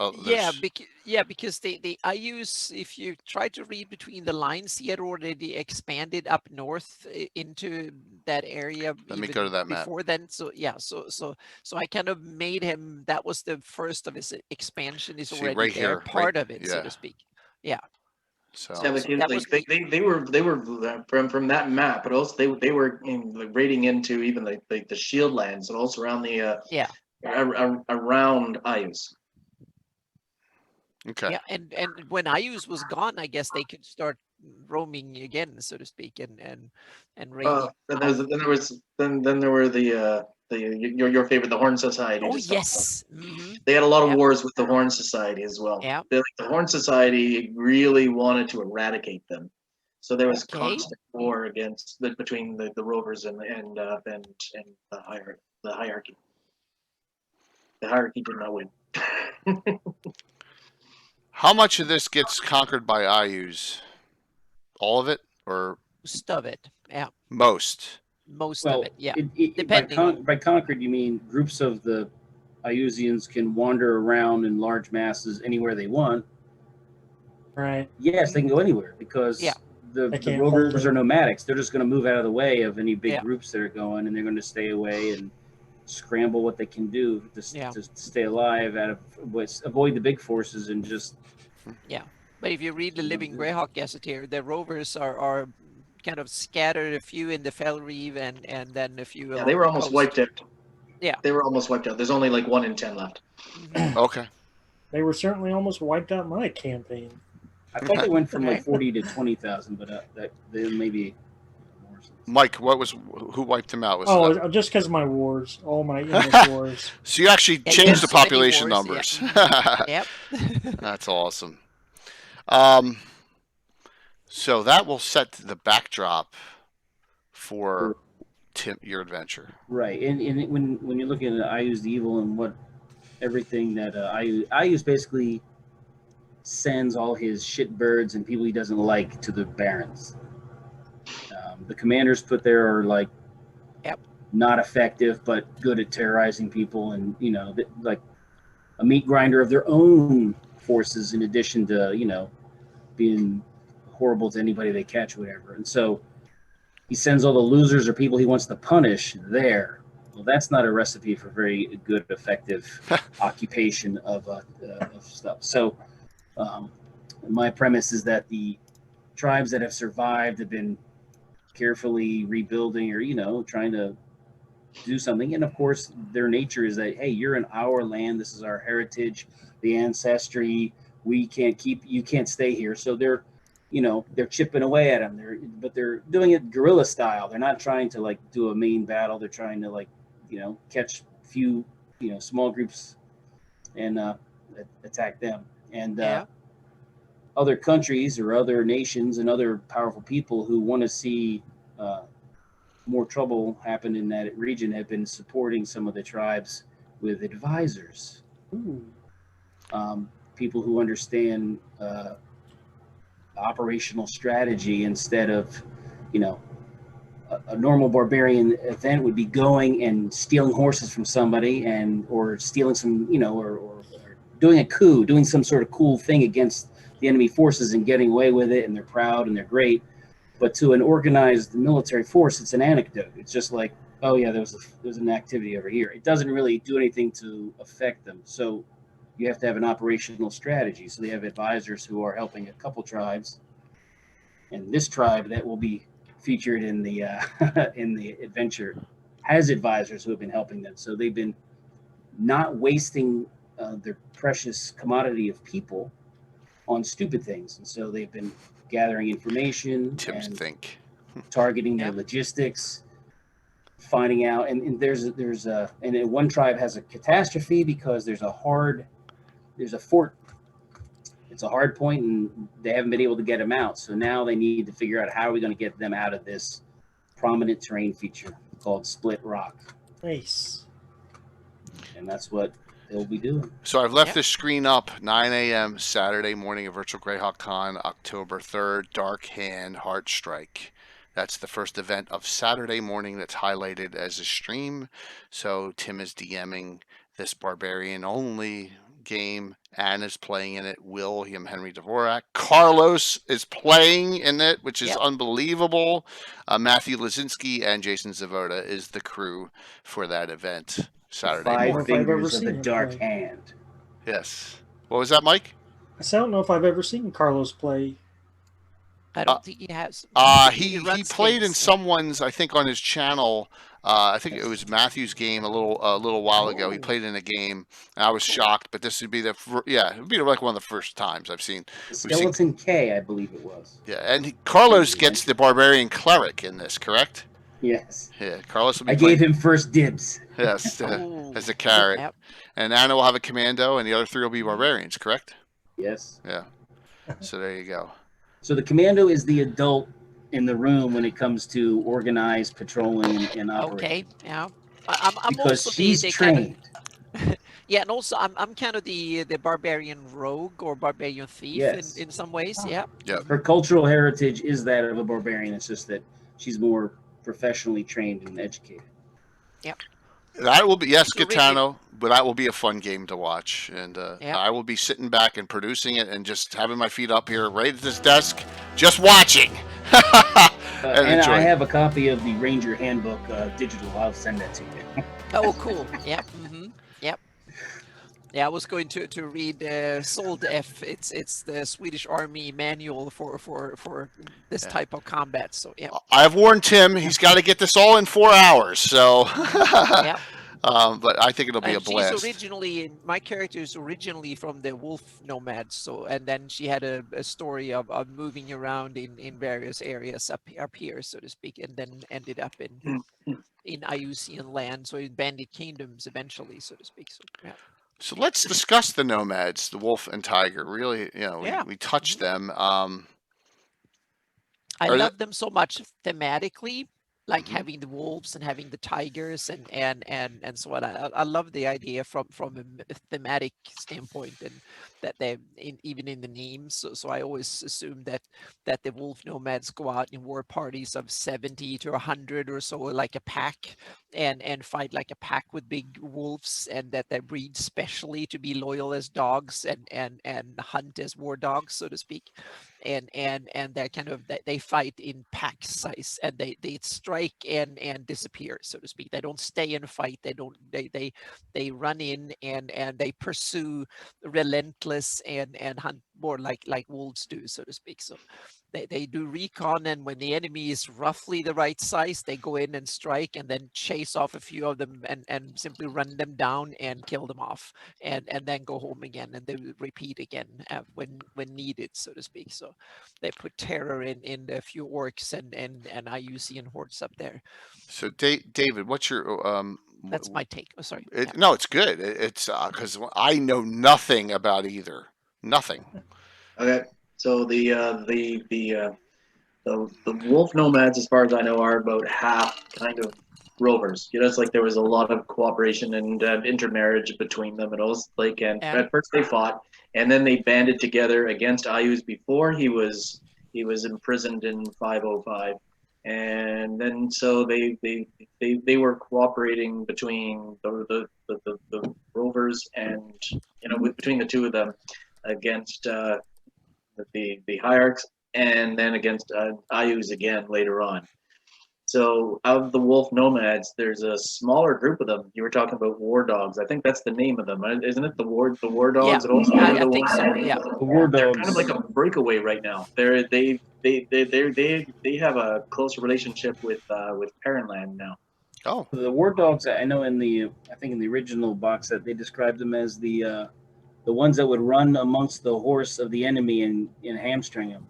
because I use, if you try to read between the lines, he had already expanded up north into that area. Let me go to that map before then. So yeah, so I kind of made him. That was the first of his expansion. Is already right there, here, part of it, so to speak. Yeah. So yeah, they were from that map, but also they were raiding into even the Shield Lands and also around the around Ayus. Okay. Yeah, and when Ayus was gone, I guess they could start roaming again, so to speak, and raiding. Then there were your favorite, the Horn Society. Oh yes. They had a lot of wars with the Horn Society as well. Yeah. The Horn Society really wanted to eradicate them, so there was constant war between the Rovers and the hierarchy. The hierarchy did not win. How much of this gets conquered by Ayus? all of it, or Most of it. Yeah. most? Most Well, of it. Yeah. by, Depending on. by conquered, you mean groups of the Iusians can wander around in large masses anywhere they want. Right. Yes, they can go anywhere because Yeah. the can't rovers hold are it. nomadics. They're just going to move out of the way of any big Yeah. groups that are going, and they're going to stay away and scramble what they can do Yeah. to stay alive, avoid the big forces, and just But if you read the Living Greyhawk Gazetteer, the rovers are kind of scattered, a few in the Fell Reeve and then a few Yeah, along they were the almost coast. wiped out. Yeah. They were almost wiped out. There's only like 1 in 10 left. Mhm. Okay. They were certainly almost wiped out my campaign. I thought they went from like Right. 40 to 20,000, but that they maybe more. Mike, who wiped him out? Was it Oh, just because of my wars, all my English wars. so you actually Yeah, changed there's the so many population wars, numbers. Yep. That's awesome. So that will set the backdrop for Tim, your adventure. Right, and when you're looking at I use the evil and what everything that I use basically sends all his shitbirds and people he doesn't like to the barons. The commanders put there are like not effective but good at terrorizing people, and like a meat grinder of their own forces in addition to being horrible to anybody they catch, whatever. And so he sends all the losers or people he wants to punish there. Well, that's not a recipe for very good, effective occupation of stuff. So my premise is that the tribes that have survived have been carefully rebuilding or trying to do something. And of course, their nature is that, hey, you're in our land. This is our heritage, the ancestry. You can't stay here. So they're chipping away at them. But they're doing it guerrilla style. They're not trying to like do a main battle. They're trying to catch few, small groups and attack them. And other countries or other nations and other powerful people who want to see more trouble happen in that region have been supporting some of the tribes with advisors. Ooh. People who understand operational strategy instead of, a normal barbarian event would be going and stealing horses from somebody or stealing some, or doing a coup, doing some sort of cool thing against the enemy forces and getting away with it, and they're proud and they're great. But to an organized military force, it's an anecdote. It's just like, oh yeah, there was an activity over here. It doesn't really do anything to affect them. So you have to have an operational strategy. So they have advisors who are helping a couple tribes, and this tribe that will be featured in the in the adventure has advisors who have been helping them. So they've been not wasting their precious commodity of people on stupid things, and so they've been gathering information and targeting their logistics, finding out. And there's and one tribe has a catastrophe because there's a fort. It's a hard point, and they haven't been able to get them out. So now they need to figure out how are we going to get them out of this prominent terrain feature called Split Rock. Nice. And that's what they'll be doing. So I've left this screen up, 9 a.m. Saturday morning of Virtual Greyhawk Con, October 3rd, Dark Hand Heart Strike. That's the first event of Saturday morning that's highlighted as a stream. So Tim is DMing this Barbarian only game. Anna's playing in it. William Henry Dvorak. Carlos is playing in it, which is unbelievable. Matthew Lazinski and Jason Zavoda is the crew for that event Saturday morning. 5 fingers of the Dark Hand. Yes. What was that, Mike? I don't know if I've ever seen Carlos play. I don't think he has. He played in someone's, I think, on his channel. I think it was Matthew's game a little while ago. He played in a game, and I was shocked. But this would be it would be like one of the first times I've seen. Skeleton K, I believe it was. Yeah, and Carlos gets the Barbarian Cleric in this, correct? Yes. Yeah, Carlos will be. I gave him first dibs. Yes, as a carrot. Yep. And Anna will have a Commando, and the other 3 will be Barbarians, correct? Yes. Yeah. So there you go. So the Commando is the adult in the room when it comes to organized patrolling and operating. Okay, yeah. I'm Because also she's the trained. Yeah, and also I'm kind of the barbarian rogue or barbarian thief Yes. in some ways. Yeah. Yep. Her cultural heritage is that of a barbarian. It's just that she's more professionally trained and educated. That will be, yes, So really- Gitano, but that will be a fun game to watch. And Yeah. I will be sitting back and producing it and just having my feet up here right at this desk, just watching. And I enjoying. have a copy of the Ranger Handbook digital. I'll send that to you. Oh, cool. Yep. Yep. Yeah, I was going to read Sold F. It's the Swedish Army manual for this type of combat. So yeah. I've warned Tim he's got to get this all in 4 hours. So, Yeah. but I think it'll be a And blast. she's originally, my character is originally from the wolf nomads. So, and then she had a story of moving around in various areas up here, so to speak, and then ended up in Iusian land, so in Bandit Kingdoms eventually, so to speak. So yeah. So let's discuss the nomads, the wolf and tiger. Really, we touched them. I Are love them so much thematically, like Mhm. having the wolves and having the tigers and so on. I love the idea from a thematic standpoint, and that they even in the names. So I always assume that the wolf nomads go out in war parties of 70 to 100 or so, like a pack, and fight like a pack with big wolves, and that they breed specially to be loyal as dogs and hunt as war dogs, so to speak. And they're kind of, they fight in pack size, and they strike and disappear, so to speak. They don't stay and fight. They run in and they pursue relentless and hunt more like wolves do, so to speak. So they do recon, and when the enemy is roughly the right size, they go in and strike and then chase off a few of them and simply run them down and kill them off, and then go home again, and they repeat again when needed, so to speak. So they put terror in a few orcs and Iusian hordes up there. So David, what's your That's my take. Oh, sorry. No, it's good. It's because I know nothing about either. Nothing. Okay, so the wolf nomads, as far as I know, are about half kind of rovers. It's like there was a lot of cooperation and intermarriage between them, and all. Like, and Yeah. at first they fought, and then they banded together against Ayuz before he was imprisoned in 505, and then so they were cooperating between the rovers and between the two of them against the hierarchs, and then against Ayuz again later on. So of the wolf nomads, there's a smaller group of them. You were talking about war dogs. I think that's the name of them, isn't it? The war dogs. Yeah, that also I the think wolf- so. Yeah. The war They're dogs. kind of like a breakaway right now. They have a close relationship with Perrinland now. Oh, The war dogs. I know in the original box set they described them as the ones that would run amongst the horse of the enemy and hamstring them,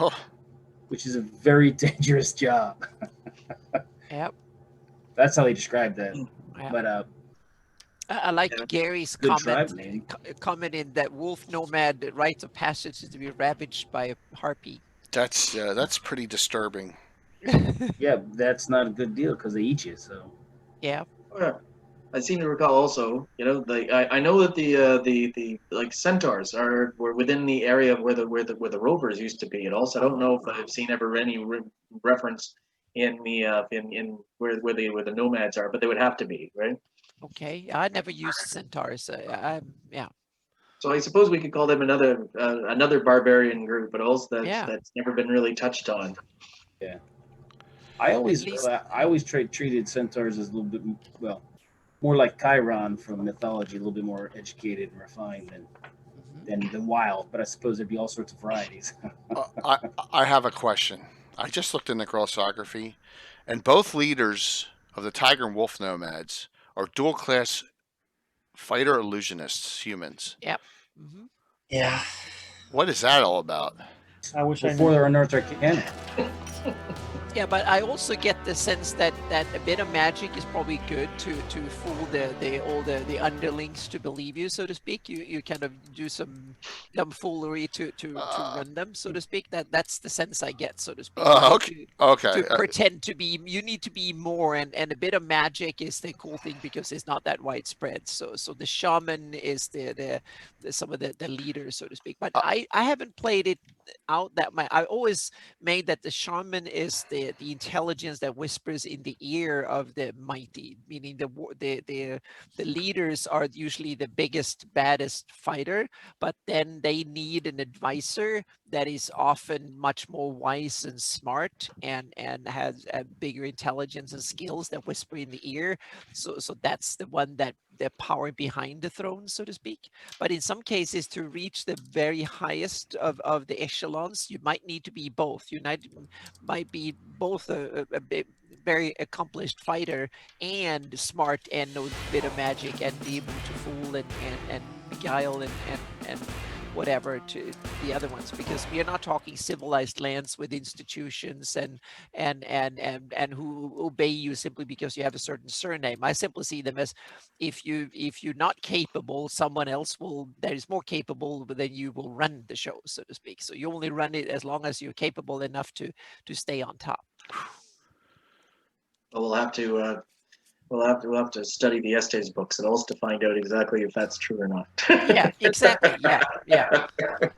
oh. which is a very dangerous job. Yep. That's how they described that. Yeah. But I like Yeah. Gary's good tribe comment. name. Commented that wolf nomad rites of passage is to be ravaged by a harpy. That's pretty disturbing. Yeah, that's not a good deal because they eat you. So Yeah. Oh, yeah. I seem to recall also, I know that the like centaurs were within the area where the rovers used to be. And also, I don't know if I've seen ever any reference in the in where the nomads are, but they would have to be, right? Okay. I never used centaurs. Yeah. So I suppose we could call them another barbarian group, but also that's never been really touched on. I always least- treated centaurs as a little bit more like Chiron from mythology, a little bit more educated and refined than the wild. But I suppose there'd be all sorts of varieties. I have a question. I just looked in the crossography, and both leaders of the tiger and wolf nomads are dual class fighter illusionists, humans. Mm-hmm. Yeah. What is that all about? I wish I Before knew. they're on North Arcana. Yeah, but I also get the sense that a bit of magic is probably good to fool the underlings to believe you, so to speak. You kind of do some foolery to run them, so to speak. That's the sense I get, so to speak. Okay. To pretend to be, you need to be more, and a bit of magic is the cool thing because it's not that widespread. So the shaman is the some of the leaders, so to speak. But I haven't played it out that much. I always made that the shaman is the intelligence that whispers in the ear of the mighty, meaning the leaders are usually the biggest, baddest fighter, but then they need an advisor that is often much more wise and smart and has a bigger intelligence and skills that whisper in the ear. So that's the one that the power behind the throne, so to speak. But in some cases, to reach the very highest of the echelons, you might need to be both. You might be both a very accomplished fighter and smart and know a bit of magic and be able to fool and beguile and whatever to the other ones, because we are not talking civilized lands with institutions and who obey you simply because you have a certain surname. I simply see them as if you're not capable, someone else that is more capable than you will run the show, so to speak. So you only run it as long as you're capable enough to stay on top. Well, we'll have to study the Estes books and also to find out exactly if that's true or not. Yeah, exactly. Yeah.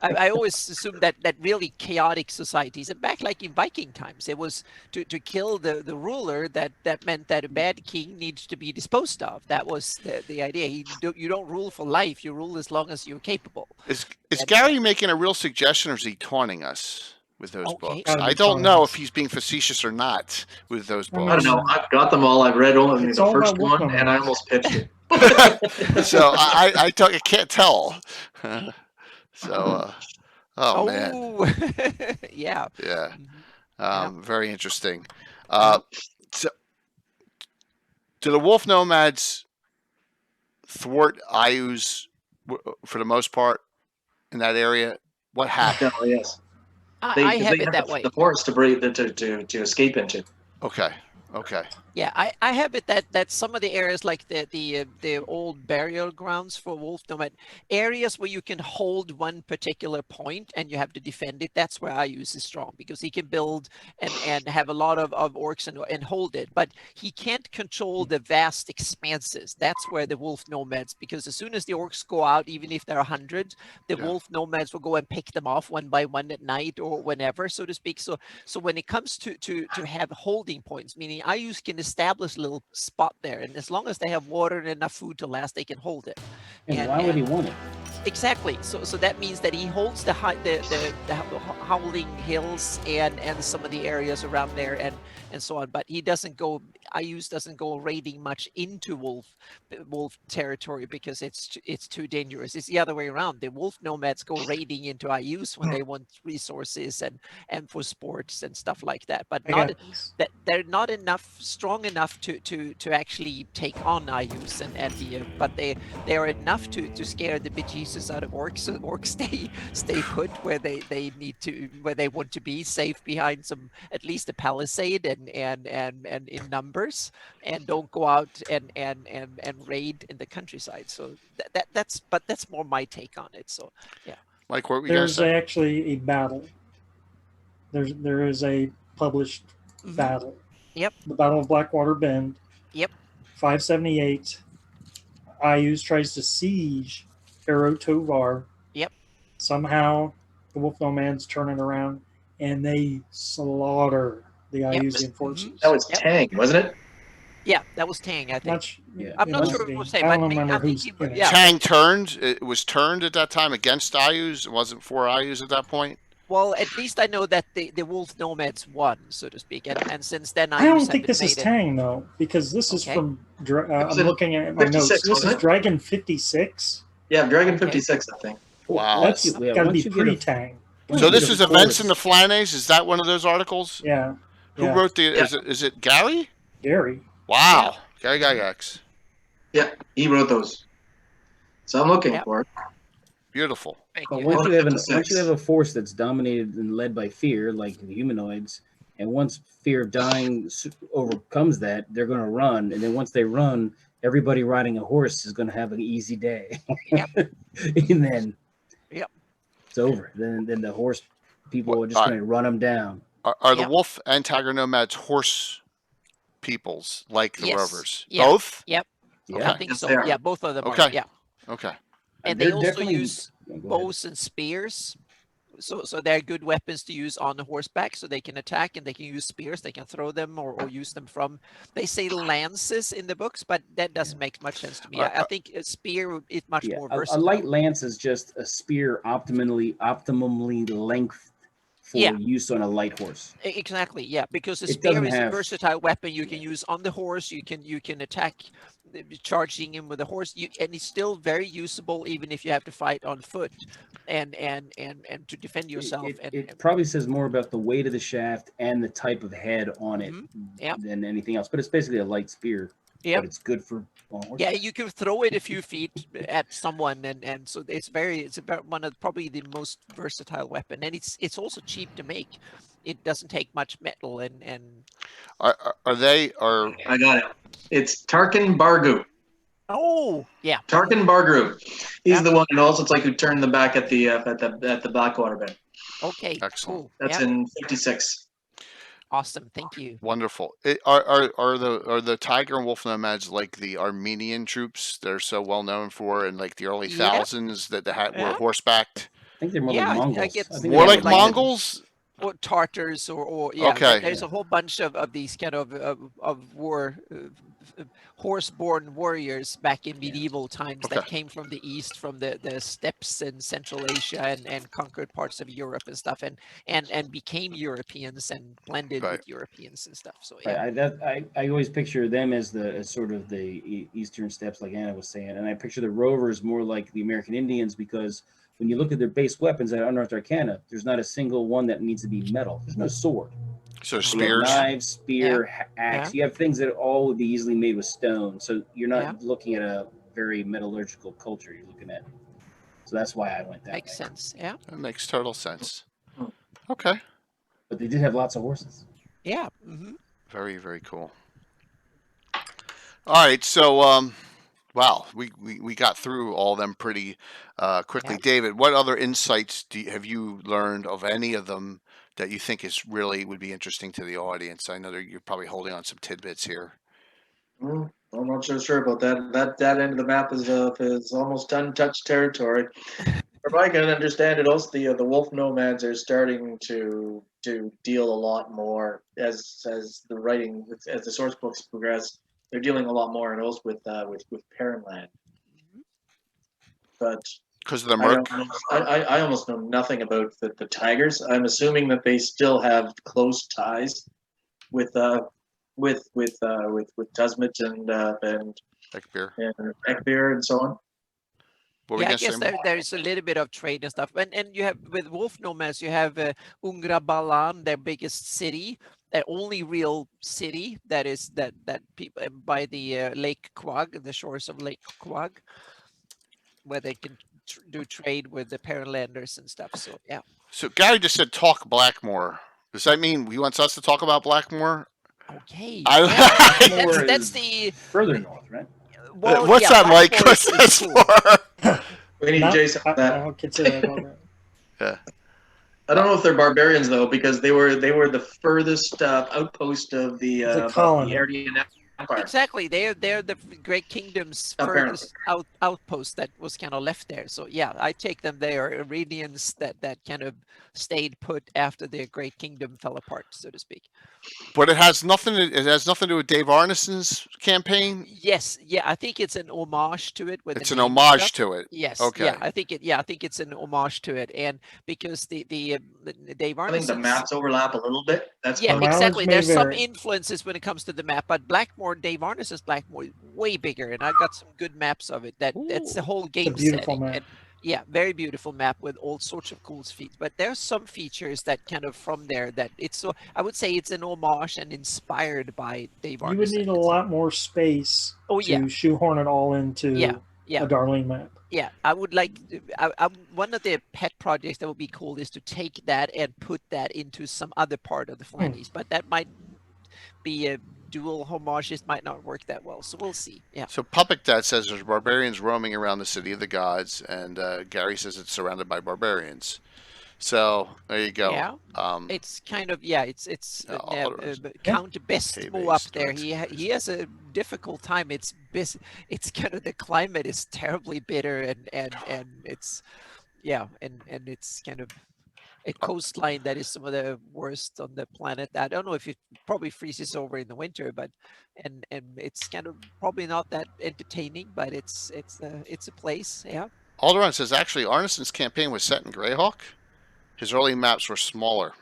I always assumed that really chaotic societies, and back like in Viking times, it was to kill the ruler that meant that a bad king needs to be disposed of. That was the idea. You don't rule for life. You rule as long as you're capable. Is Gary making a real suggestion, or is he taunting us with those Okay. books? I don't know if he's being facetious or not with those books. I don't know. I've got them all. I've read only It's the all first about one, and I almost pitched it. So I can't tell. So, man, Yeah. yeah, very interesting. So, do the wolf nomads thwart Ayus for the most part in that area? What happened? No, yes. I have it that way. The forest to breathe to escape into. Okay. Yeah, I have it that some of the areas like the old burial grounds for wolf nomad areas where you can hold one particular point and you have to defend it. That's where I use is strong, because he can build and have a lot of orcs and hold it, but he can't control the vast expanses. That's where the wolf nomads, because as soon as the orcs go out, even if they're 100, the wolf nomads will go and pick them off one by one at night or whenever, so to speak. So when it comes to have holding points, meaning Ayus can establish a little spot there, and as long as they have water and enough food to last, they can hold it. And why would he want it? Exactly. So that means that he holds the Howling Hills and some of the areas around there and so on. But he doesn't go. Ayus doesn't go raiding much into wolf territory because it's too dangerous. It's the other way around. The wolf nomads go raiding into Ayus when they want resources and for sports and stuff like that. But they're not strong enough to actually take on Ayus but they are enough to scare the bejesus out of orcs. So orcs stay put where they need to, where they want to be, safe behind at least a palisade and in numbers, and don't go out and raid in the countryside. So that's more my take on it. So yeah. Mike, what were you There's guys saying? actually a battle. There is a published battle. Yep. The Battle of Blackwater Bend. Yep. 578. Ayus tries to siege Hero Tovar. Yep. Somehow the wolf nomads turn it around and they slaughter the Ayusian forces. That was Tang, wasn't it? Yeah, that was Tang, I think. I'm not sure if it was Tang, I but don't remember I think who's he in it. yeah. Tang turned. It was turned at that time against Ayus. It wasn't for Ayus at that point. Well, at least I know that the wolf nomads won, so to speak, and since then I don't think this is Tang though, because this is from. I'm looking at my notes. This is Dragon 56. Yeah, Dragon 56, I think. Wow, That's got to be pre-Tang. So this is Events in the Flannes. Is that one of those articles? Yeah. Who wrote the? Yeah. Is it Gary? Gary. Wow, Gary Gygax. Yeah, he wrote those. So I'm looking for it. But once you have a force that's dominated and led by fear, like the humanoids, And once fear of dying overcomes that, they're going to run. And then once they run, everybody riding a horse is going to have an easy day. Yep. And then Yep. it's over. Then the horse people are just going to run them down. Are the wolf and tiger nomads horse peoples like the Yes. rovers? Yeah. Both? Yep. Yeah. I think Yes, so. they are. Yeah, both of them Okay. are. Yeah. Okay. And They're they also definitely- use Go ahead. bows and spears. So they're good weapons to use on the horseback, so they can attack and they can use spears. They can throw them or use them from. They say lances in the books, but that doesn't make much sense to me. I think a spear is much more A versatile. light lance is just a spear optimally length for Yeah. use on a light horse. Exactly, yeah, because the It spear doesn't is a have- versatile weapon you can use on the horse. You can attack, charging him with a horse, and it's still very usable even if you have to fight on foot, and to defend yourself. It probably says more about the weight of the shaft and the type of head on it Yep. than anything else. But it's basically a light spear. Yep. But it's good for on horse. Yeah, you can throw it a few feet at someone, and so it's about one of probably the most versatile weapon, and it's also cheap to make. It doesn't take much metal, and Are I got it. It's Tarkin Bargu. oh yeah, Tarkin Bargu. He's Yeah. the one, and also it's like who turned them back at the Blackwater bed. okay, Excellent. cool, That's yeah, in 56. awesome, thank you. wonderful. Are the tiger and wolf nomads like the Armenian troops they're so well known for in like the early Yeah. thousands that were Yeah. horsebacked? I think they're more Yeah, I like Mongols. get- I think More they're like like the- Mongols? Or Tartars, or yeah, Okay. there's a whole bunch of these kind of war horse-born warriors back in medieval times that Okay. came from the east, from the steppes in Central Asia, and conquered parts of Europe and stuff, and became Europeans and blended Right. with Europeans and stuff. So yeah, I always picture them as sort of the eastern steppes, like Anna was saying, and I picture the rovers more like the American Indians, because when you look at their base weapons at Unearthed Arcana, there's not a single one that needs to be metal. There's no sword. So You have spears? knives, spear, axe. Yeah. You have things that all would be easily made with stone. So you're not looking at a very metallurgical culture. You're looking at. So that's why I went that makes way. sense. Yeah, That makes total sense. Hmm. Okay. But they did have lots of horses. yeah. Hmm. Very, very cool. All right, so wow, we got through all of them pretty quickly. Yeah. David, what other insights have you learned of any of them that you think is really would be interesting to the audience? I know that you're probably holding on some tidbits here. I'm not so sure about that. That end of the map is almost untouched territory. From I can understand it, also the wolf nomads are starting to deal a lot more as the writing, as the source books progress. They're dealing a lot more, and also with Parentland. But Because of the I, Merc? don't know, I almost know nothing about the Tigers. I'm assuming that they still have close ties with Tusmit and Ekbir. Ekbir and so on. What were Yeah, you I guess gonna say? there's a little bit of trade and stuff, and you have with wolf nomads, you have Ungra Balan, their biggest city, their only real city that people by the Lake Quag, the shores of Lake Quag, where they can do trade with the Paralanders and stuff. So yeah, So Gary just said talk Blackmore. Does that mean he wants us to talk about Blackmore? okay. I- Yeah, Blackmore that's is the further north, right? well, What's yeah, that, Mike? Blackmore What's is that cool. for? We need Not- Jason on that. I'll consider that. I don't know if they're barbarians though, because they were the furthest outpost of the It's a colony. Aryan Empire. Exactly, they're the Great Kingdom's Apparently. furthest outpost that was kind of left there. So yeah, I take them they are Iranians that kind of stayed put after their Great Kingdom fell apart, so to speak. But it has nothing to do with Dave Arneson's campaign. Yes, yeah, I think it's an homage to it. With It's the an name and homage stuff. to it. Yes. Okay. Yeah, I think it's an homage to it, and because the Dave I think the Arneson's- maps overlap a little bit. That's Yeah, fine. mileage exactly. may There's some vary. influences when it comes to the map, but Blackmore, Dave Arneson's Blackmore is way bigger, and I've got some good maps of it. That's the whole game beautiful setting. map. And yeah, very beautiful map with all sorts of cool feats. But there's some features that kind of from there that it's so I would say it's an homage and inspired by Dave Arneson. You would need a lot more space Oh to yeah, shoehorn it all into Yeah. Yeah. a darling map. Yeah, I would like. One of the pet projects that would be cool is to take that and put that into some other part of the Flanders, but that might be a dual homage. It might not work that well, so we'll see. Yeah. So Puppet Dad says there's barbarians roaming around the city of the gods, and Gary says it's surrounded by barbarians. So there you go. Yeah. It's kind of it's Count Bestmo Hay-based up there. threats. He has a difficult time. It's kind of the climate is terribly bitter and it's and it's kind of a coastline that is some of the worst on the planet. I don't know if it probably freezes over in the winter, but and it's kind of probably not that entertaining, but it's a place. Yeah. Alderaan says actually Arneson's campaign was set in Greyhawk. His early maps were smaller.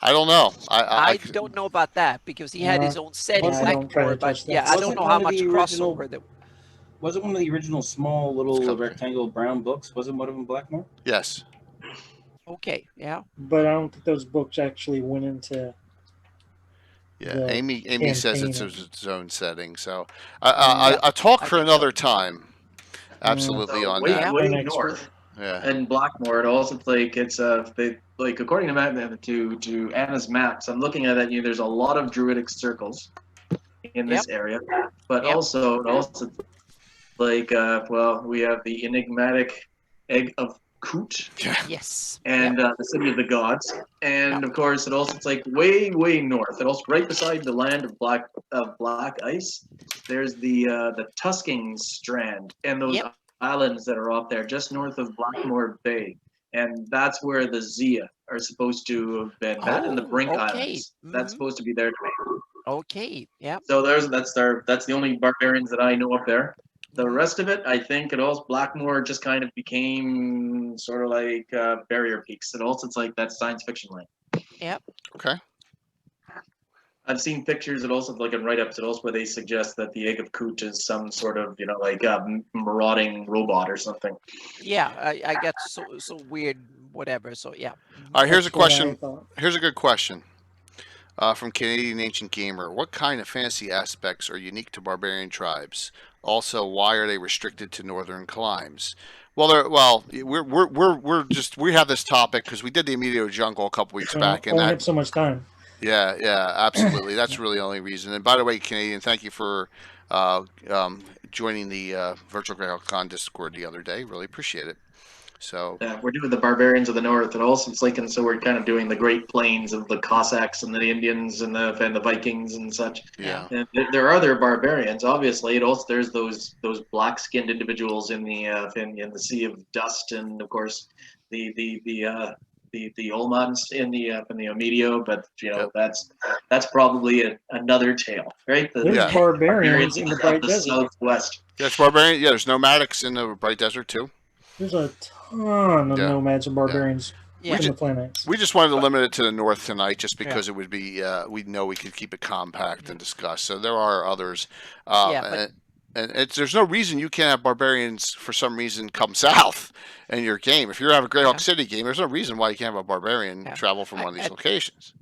I don't know. I don't know about that because he had his own setting, I don't try to Blackmore, but touch that. I don't know how much crossover that. Was it one of the original small little rectangle brown books? Wasn't one of them Blackmore? Yes. Okay, yeah. But I don't think those books actually went into. Yeah, Amy says it's campaign. its own setting. So a talk for another time. Absolutely on way, that. way An north. expert. Yeah. And Blackmore, it also it's they like according to Anna's maps. I'm looking at it. There's a lot of druidic circles in this area, but also like we have the enigmatic egg of Kut. Yes. And the city of the gods, and of course it's like way north. And also right beside the land of black ice, there's the Tusking Strand and those islands that are off there just north of Blackmore Bay, and that's where the Zia are supposed to have been. That and the Brink Islands. That's supposed to be there. Okay. Yeah. So that's the only barbarians that I know up there. The rest of it, I think, Blackmore just kind of became sort of like barrier peaks. And also, it's like that science fiction land. Yep. Okay. I've seen pictures and also like in write-ups and also where they suggest that the egg of Kut is some sort of like marauding robot or something. Yeah, I got so weird, whatever. So yeah. All right, here's a That's what I question. thought. Here's a good question. From Canadian Ancient Gamer, what kind of fantasy aspects are unique to barbarian tribes? Also, why are they restricted to northern climes? Well, we have this topic because we did the Immediate Jungle a couple weeks back, and only have so much time. Yeah, absolutely. That's really the only reason. And by the way, Canadian, thank you for joining the Virtual Greyhawk Con Discord the other day. Really appreciate it. So yeah, we're doing the Barbarians of the North, and also it's like, and so we're kind of doing the Great Plains of the Cossacks and the Indians and the Vikings and such. Yeah, and there are other barbarians. Obviously, there's those black-skinned individuals in the Sea of Dust, and of course the Olmans in the Omedio, but that's probably another tale, right? There's barbarians in the Bright Desert. Southwest. Yes, barbarian. Yeah, there's nomadics in the Bright Desert too. There's a ton of nomads and barbarians in the planets. We just wanted to limit it to the north tonight, just because it would be we know we could keep it compact and discuss. So there are others. And there's no reason you can't have barbarians for some reason come south in your game. If you have a Greyhawk City game, there's no reason why you can't have a barbarian travel from one of these locations.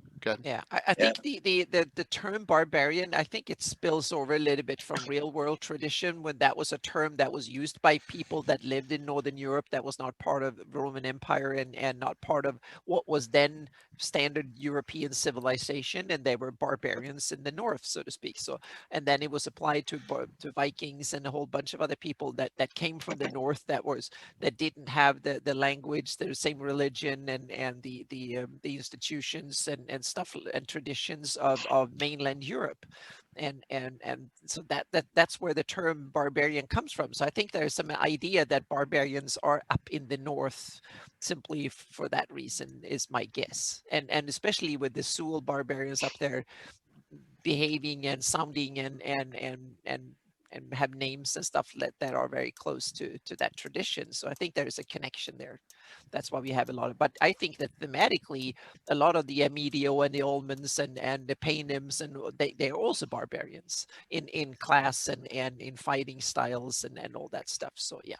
Yeah, I think the term barbarian, I think it spills over a little bit from real world tradition when that was a term that was used by people that lived in Northern Europe that was not part of the Roman Empire and not part of what was then standard European civilization, and they were barbarians in the north, so to speak. So, and then it was applied to Vikings and a whole bunch of other people that came from the north that didn't have the language, the same religion and the institutions and stuff and traditions of mainland Europe, and so that's where the term barbarian comes from. So I think there's some idea that barbarians are up in the north simply for that reason, is my guess, and especially with the Sul barbarians up there behaving and sounding and have names and stuff that are very close to that tradition. So I think there's a connection there. That's why we have a lot of, but I think that thematically, a lot of the Amedio and the Olmans and the Paynims, and they're also barbarians in class and in fighting styles and all that stuff. So yeah.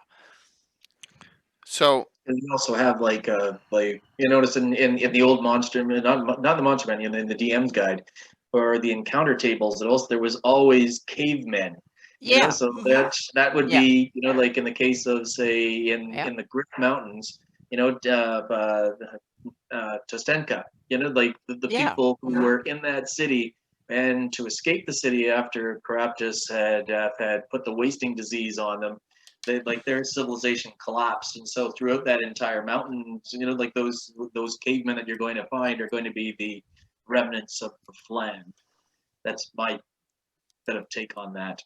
So and you also have like you notice in the old monster, not the monster manual, in the DM's guide or the encounter tables, there was always cavemen. You know, Yeah. so mhm. that would Yeah. be, you know, like in the case of, say, Yeah. in the Grip Mountains, you know, Tostenka, you know, like the Yeah. people who mhm. were in that city, and to escape the city after Caraptus had put the wasting disease on them, they, like, their civilization collapsed. And so throughout that entire mountain, you know, like those cavemen that you're going to find are going to be the remnants of the Flan. That's my bit of take on that.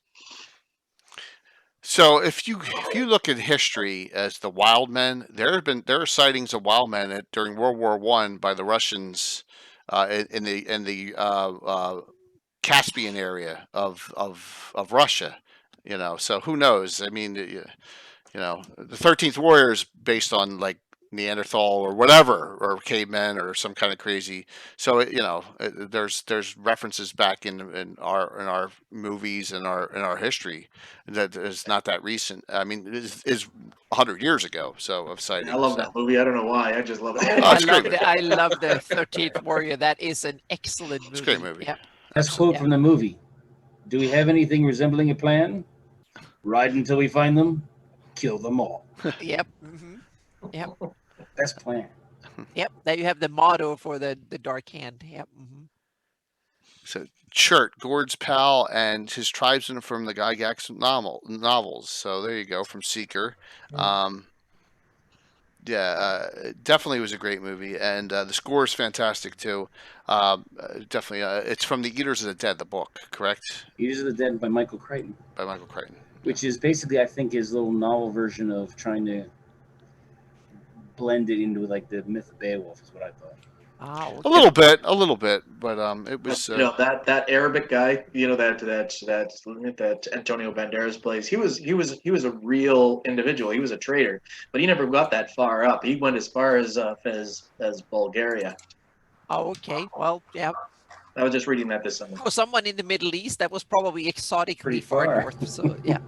So if you look at history as the wild men, there are sightings of wild men during World War One by the Russians in the Caspian area of Russia. You know, so who knows? I mean, you know, the 13th Warrior is based on like Neanderthal or whatever, or cavemen or some kind of crazy. So you know, there's references back in our movies and our history that is not that recent. I mean, is 100 years ago. So of Yeah, I sightings. love that So movie. I don't know why. I just love it. Oh, oh, it's a great movie. I love the 13th Warrior. That is an excellent It's a great movie. movie. Yeah. Let's quote Absolutely. from the movie. Do we have anything resembling a plan? Ride until we find them, kill them all. Yep. hmm Yep. Best plan. Yep. There you have the motto for the Dark Hand. Yep. So Chert, Gord's pal, and his tribesmen from the Gygax novels. So there you go, from Seeker. Mm. Definitely was a great movie, and the score is fantastic too. Definitely, it's from the Eaters of the Dead, the book, correct? Eaters of the Dead by Michael Crichton, By Michael Crichton. which is basically, I think, his little novel version of trying to blend it into like the myth of Beowulf, is what I thought. Oh, A okay. little bit, but it But, was. you know, that Arabic guy, you know, that Antonio Banderas plays. He was a real individual. He was a traitor, but he never got that far up. He went as far as Bulgaria. Oh, okay. Well, yeah. I was just reading that this summer. For someone in the Middle East, that was probably exotically Pretty far far. north. So yeah.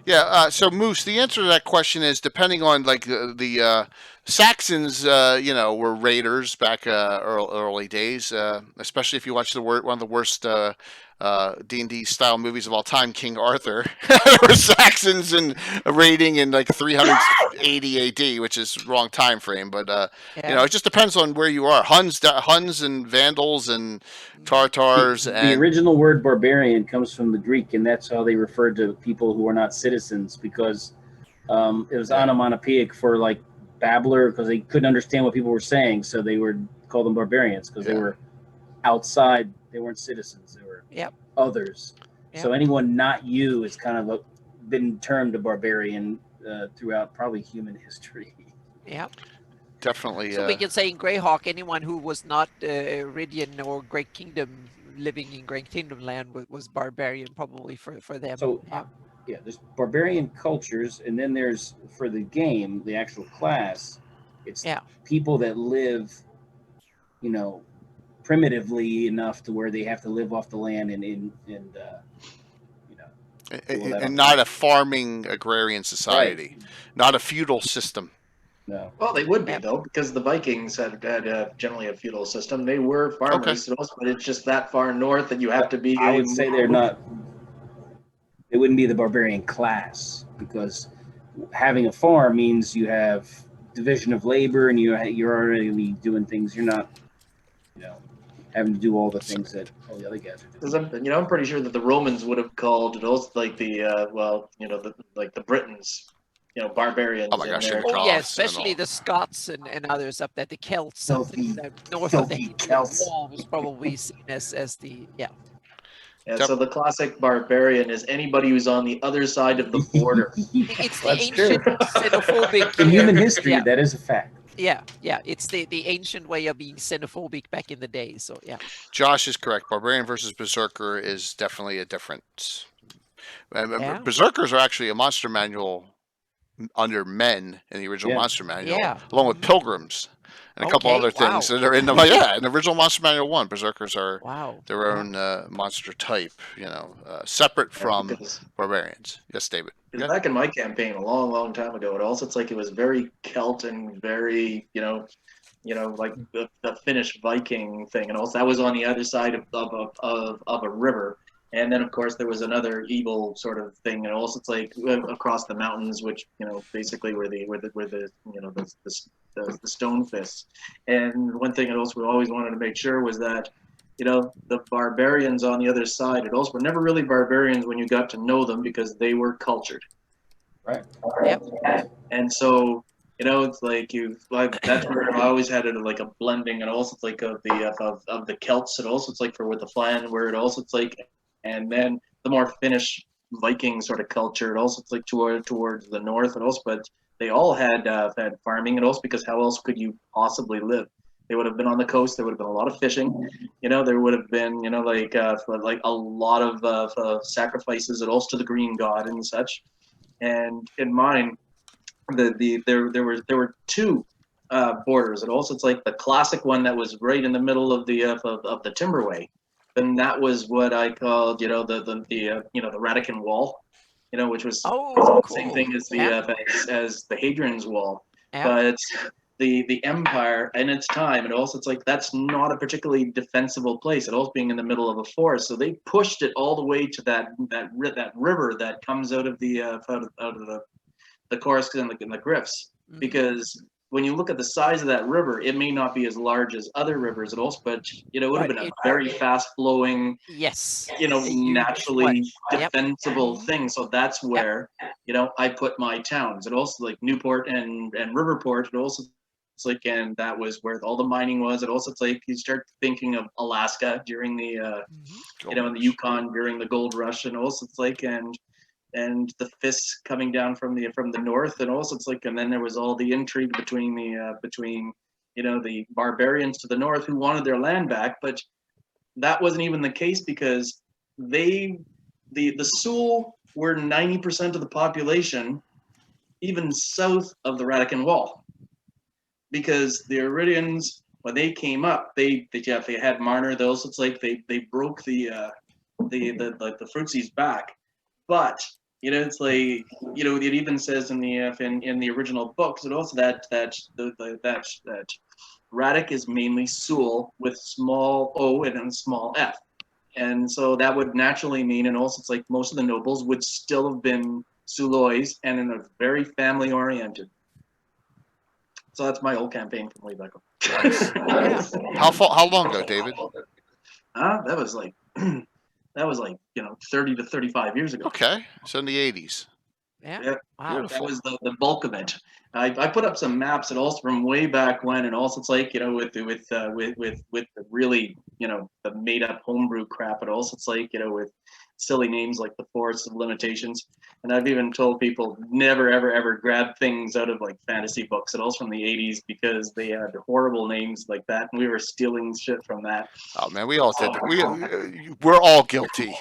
Yeah, so Moose, the answer to that question is depending on like the Saxons, you know, were raiders back early days, especially if you watch one of the worst D&D style movies of all time, King Arthur. There were Saxons and raiding in like 380 AD, which is wrong time frame, but you Yeah. know, it just depends on where you are. Huns and Vandals and Tartars The and original word barbarian comes from the Greek, and that's how they referred to people who were not citizens, because it was onomatopoeic for like babbler, because they couldn't understand what people were saying, so they would call them barbarians because they were outside. They weren't citizens. They were Yep. others. Yep. So anyone not you is kind of been termed a barbarian throughout probably human history. Yeah. definitely. So we can say in Greyhawk, anyone who was not Iridian or Great Kingdom, living in Great Kingdom land, was barbarian probably for them. So yeah, there's barbarian cultures, and then there's, for the game, the actual class, it's people that live, you know, primitively enough to where they have to live off the land and you know, and not a farming agrarian society, not a feudal system. No. Well, they would be though, because the Vikings had generally a feudal system. They were farmers, but it's just that far north that you have to be. I would say they're not. They wouldn't be the barbarian class, because having a farm means you have division of labor, and you're already doing things. You're not, you know, having to do all the things that all the other guys are doing. I'm pretty sure that the Romans would have called those like the like the Britons, you know, barbarians. Oh my gosh! Oh yeah, especially the Scots and others up there, the Celts, filthy, north of the Celts. wall was probably seen as the Yeah, so the classic barbarian is anybody who's on the other side of the border. It's the ancient xenophobic. In human history, that is a fact. Yeah, it's the ancient way of being xenophobic back in the day. So yeah. Josh is correct. Barbarian versus Berserker is definitely a difference. Berserkers are actually a monster manual under men in the original monster manual, along with pilgrims and a couple other things that are in the in the original monster manual 1. Berserkers are their own monster type, you know, separate from barbarians. Yes, David. Back in my campaign a long time ago, it's like it was very Celt and very, you know, like the Finnish Viking thing, and also that was on the other side of a river. And then, of course, there was another evil sort of thing, and also it's like across the mountains, which basically were the stone fists. And one thing that also we always wanted to make sure was that the barbarians on the other side, it also were never really barbarians when you got to know them because they were cultured. Right. Yep. And so it's like that's where I always had it like a blending, and also it's like of the Celts, and also it's like for with the Flan, where it also it's like. And then the more Finnish Viking sort of culture, it also it's like towards the north, and also, but they all had farming, and also because how else could you possibly live? They would have been on the coast. There would have been a lot of fishing. There would have been like a lot of sacrifices, and also to the green god and such. And in mine, there were two borders, and also it's like the classic one that was right in the middle of the Timberway. And that was what I called, the Radican Wall, which was the same thing as as the Hadrian's Wall. Yeah. But the Empire in its time, and also it's like that's not a particularly defensible place. It also being in the middle of a forest, so they pushed it all the way to that river that comes out of the Coruscant and the Griffs, because when you look at the size of that river, it may not be as large as other rivers at all, but it would have been a very fast-flowing, naturally defensible thing. So that's where I put my towns, and also like Newport and Riverport. And also it's like, and that was where all the mining was. And also it's like you start thinking of Alaska during the in the Yukon during the gold rush, and also it's like and the fists coming down from the north, and also it's like, and then there was all the intrigue between the barbarians to the north who wanted their land back, but that wasn't even the case because the Sioux were 90% of the population, even south of the Radican Wall, because the Iridians, when they came up, they had Marner. Those it's like they broke the Fruitsies back, but. It's like it even says in the original books, and also that Radic is mainly Sul with small o and then small f, and so that would naturally mean, and also it's like most of the nobles would still have been Sulois and in a very family oriented. So that's my whole campaign from way back. Nice. How long ago, David? That was like. That was like 30 to 35 years ago. Okay, so in the 80s. Yeah. Wow. That was the bulk of it. I put up some maps, and also from way back when, and also it's like with the really the made up homebrew crap, and also it's like with silly names like the Forest of Limitations. And I've even told people never ever grab things out of like fantasy books, and also from the 80s, because they had horrible names like that, and we were stealing shit from that. Oh man, we all did. We're all guilty.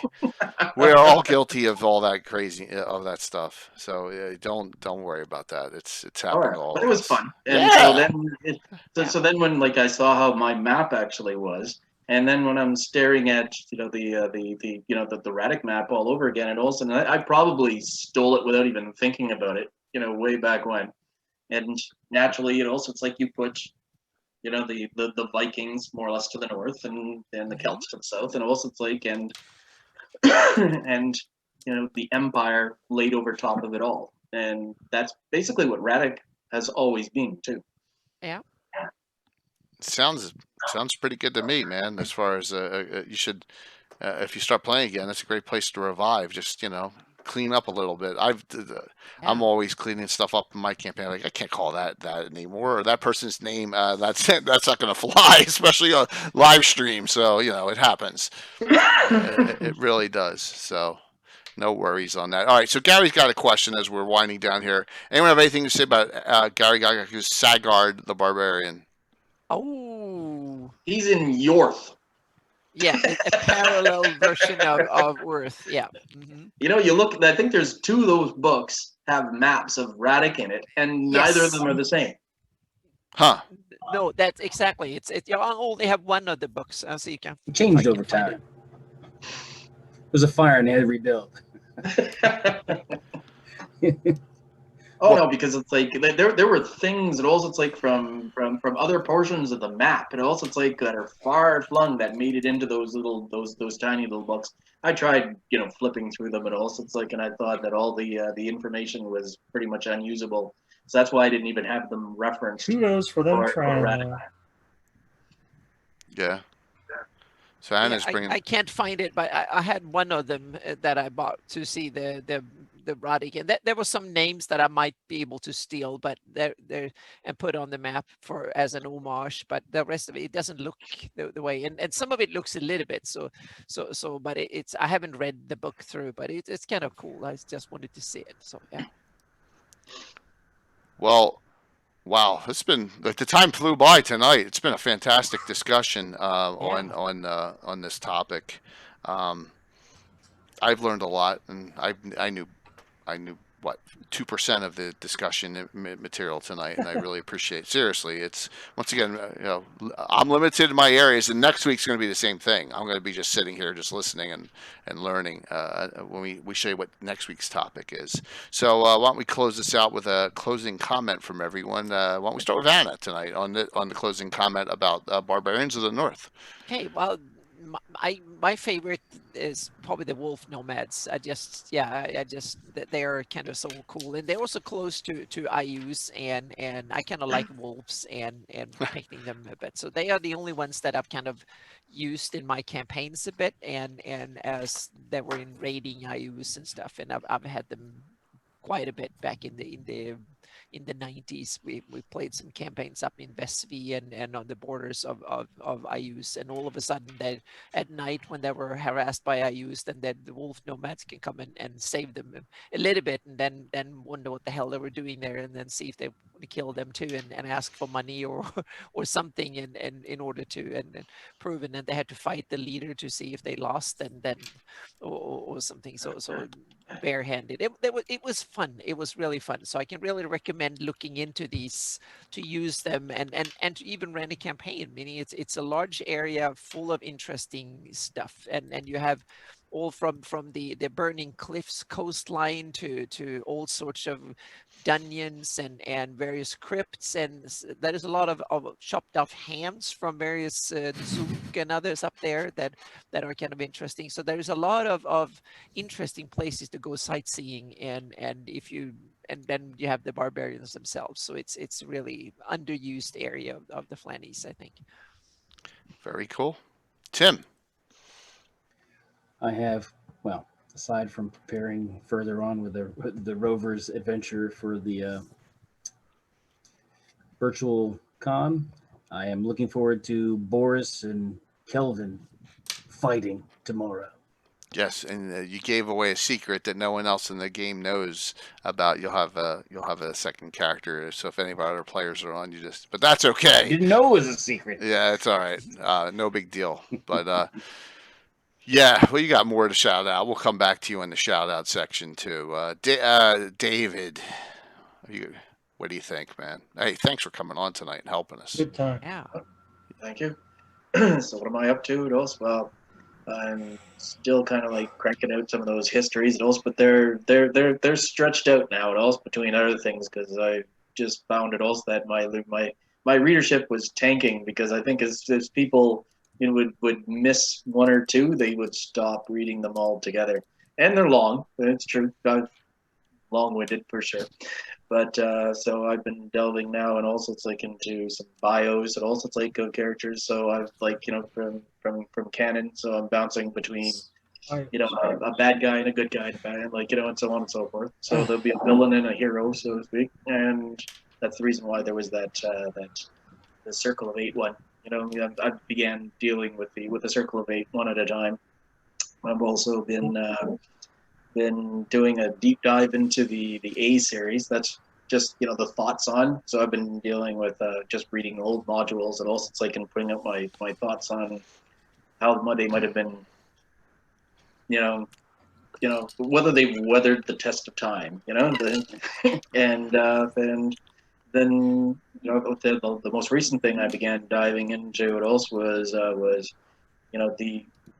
We're all guilty of all that crazy of that stuff. So don't worry about that. It's happened all. But it was fun. And so then when like I saw how my map actually was. And then when I'm staring at the Radic map all over again, and also I probably stole it without even thinking about it, way back when. And naturally, it's like you put, the Vikings more or less to the north, and the Celts to the south, and also it's like and the Empire laid over top of it all, and that's basically what Radic has always been too. Yeah. Sounds pretty good to me, man. As far as you should, if you start playing again, that's a great place to revive. Just clean up a little bit. I'm always cleaning stuff up in my campaign. Like I can't call that anymore, or that person's name. That's not gonna fly, especially on live stream. So it happens. It really does. So no worries on that. All right. So Gary's got a question as we're winding down here. Anyone have anything to say about Gary Gygax's Sagard the Barbarian? Oh, he's in Yorth. Yeah, a parallel version of Worth. Yeah. Mm-hmm. You look. I think there's two of those books have maps of Radic in it, and neither of them are the same. Huh? No, that's exactly. You only have one of the books, so you can. It changed over time. It was a fire, and they had to rebuild. Oh no, because it's like there were things that also it's like from other portions of the map, and also it's like that are far flung that made it into those tiny little books. I tried flipping through them, and also it's like, and I thought that all the information was pretty much unusable, so that's why I didn't even have them referenced. Kudos for them or trying. ratified. Yeah. So Anna's Yeah, bringing. I can't find it, but I had one of them that I bought to see the Roddick, and there were some names that I might be able to steal, but they're and put on the map for as an homage. But the rest of it doesn't look the way, and some of it looks a little bit so. But it's I haven't read the book through, but it's kind of cool. I just wanted to see it. So yeah. Well, wow, it's been like the time flew by tonight. It's been a fantastic discussion on this topic. I've learned a lot, and I knew what 2% of the discussion material tonight, and I really appreciate. Seriously, it's once again, I'm limited in my areas, and next week's going to be the same thing. I'm going to be just sitting here, just listening and learning when we show you what next week's topic is. So why don't we close this out with a closing comment from everyone? Why don't we start with Anna tonight on the closing comment about Barbarians of the North? Okay, well, my favorite is probably the wolf nomads. I just they're kind of so cool, and they're also close to IUs, and I kind of like wolves and protecting them a bit. So they are the only ones that I've kind of used in my campaigns a bit, and as they were in raiding IUs and stuff, and I've had them quite a bit back in the 90s. We played some campaigns up in Vesvi and on the borders of IUs, and all of a sudden they at night when they were harassed by IUs, then the wolf nomads can come and save them a little bit, and then wonder what the hell they were doing there, and then see if they want to kill them too, and ask for money or something in order to and prove, and then they had to fight the leader to see if they lost, and then or something. So barehanded. It was fun. It was really fun. So I can really recommend looking into these to use them and to even run a campaign. Meaning it's a large area full of interesting stuff, and you have all from the burning cliffs coastline to all sorts of dungeons and various crypts, and there is a lot of chopped off hams from various Zook and others up there that are kind of interesting. So there is a lot of interesting places to go sightseeing, and then you have the barbarians themselves. So it's really underused area of the Flannies, I think. Very cool. Tim. I have, well, aside from preparing further on with the Rovers adventure for the virtual con, I am looking forward to Boris and Kelvin fighting tomorrow. Yes, and you gave away a secret that no one else in the game knows about. You'll have a second character. So if any of our other players are on, but that's okay. Didn't know it was a secret. Yeah, it's all right. No big deal. But yeah, well, you got more to shout out. We'll come back to you in the shout out section too. David, what do you think, man? Hey, thanks for coming on tonight and helping us. Good time. Yeah. Thank you. So what am I up to? Well, I'm still kind of like cranking out some of those histories and also, but they're stretched out now and also between other things because I just found it also that my readership was tanking because I think as people would miss one or two, they would stop reading them all together. And they're long, it's true. Long-winded for sure. But so I've been delving now, and also it's like into some bios, and also it's like characters. So I've like from canon. So I'm bouncing between a bad guy and a good guy, and so on and so forth. So there'll be a villain and a hero, so to speak, and that's the reason why there was that the Circle of 8 one. I began dealing with the Circle of 8 one at a time. I've also been doing a deep dive into the A series. That's just the thoughts on. So I've been dealing with just reading old modules, and also it's like and putting up my thoughts on how they might have been, whether they've weathered the test of time, and then the most recent thing I began diving into it also was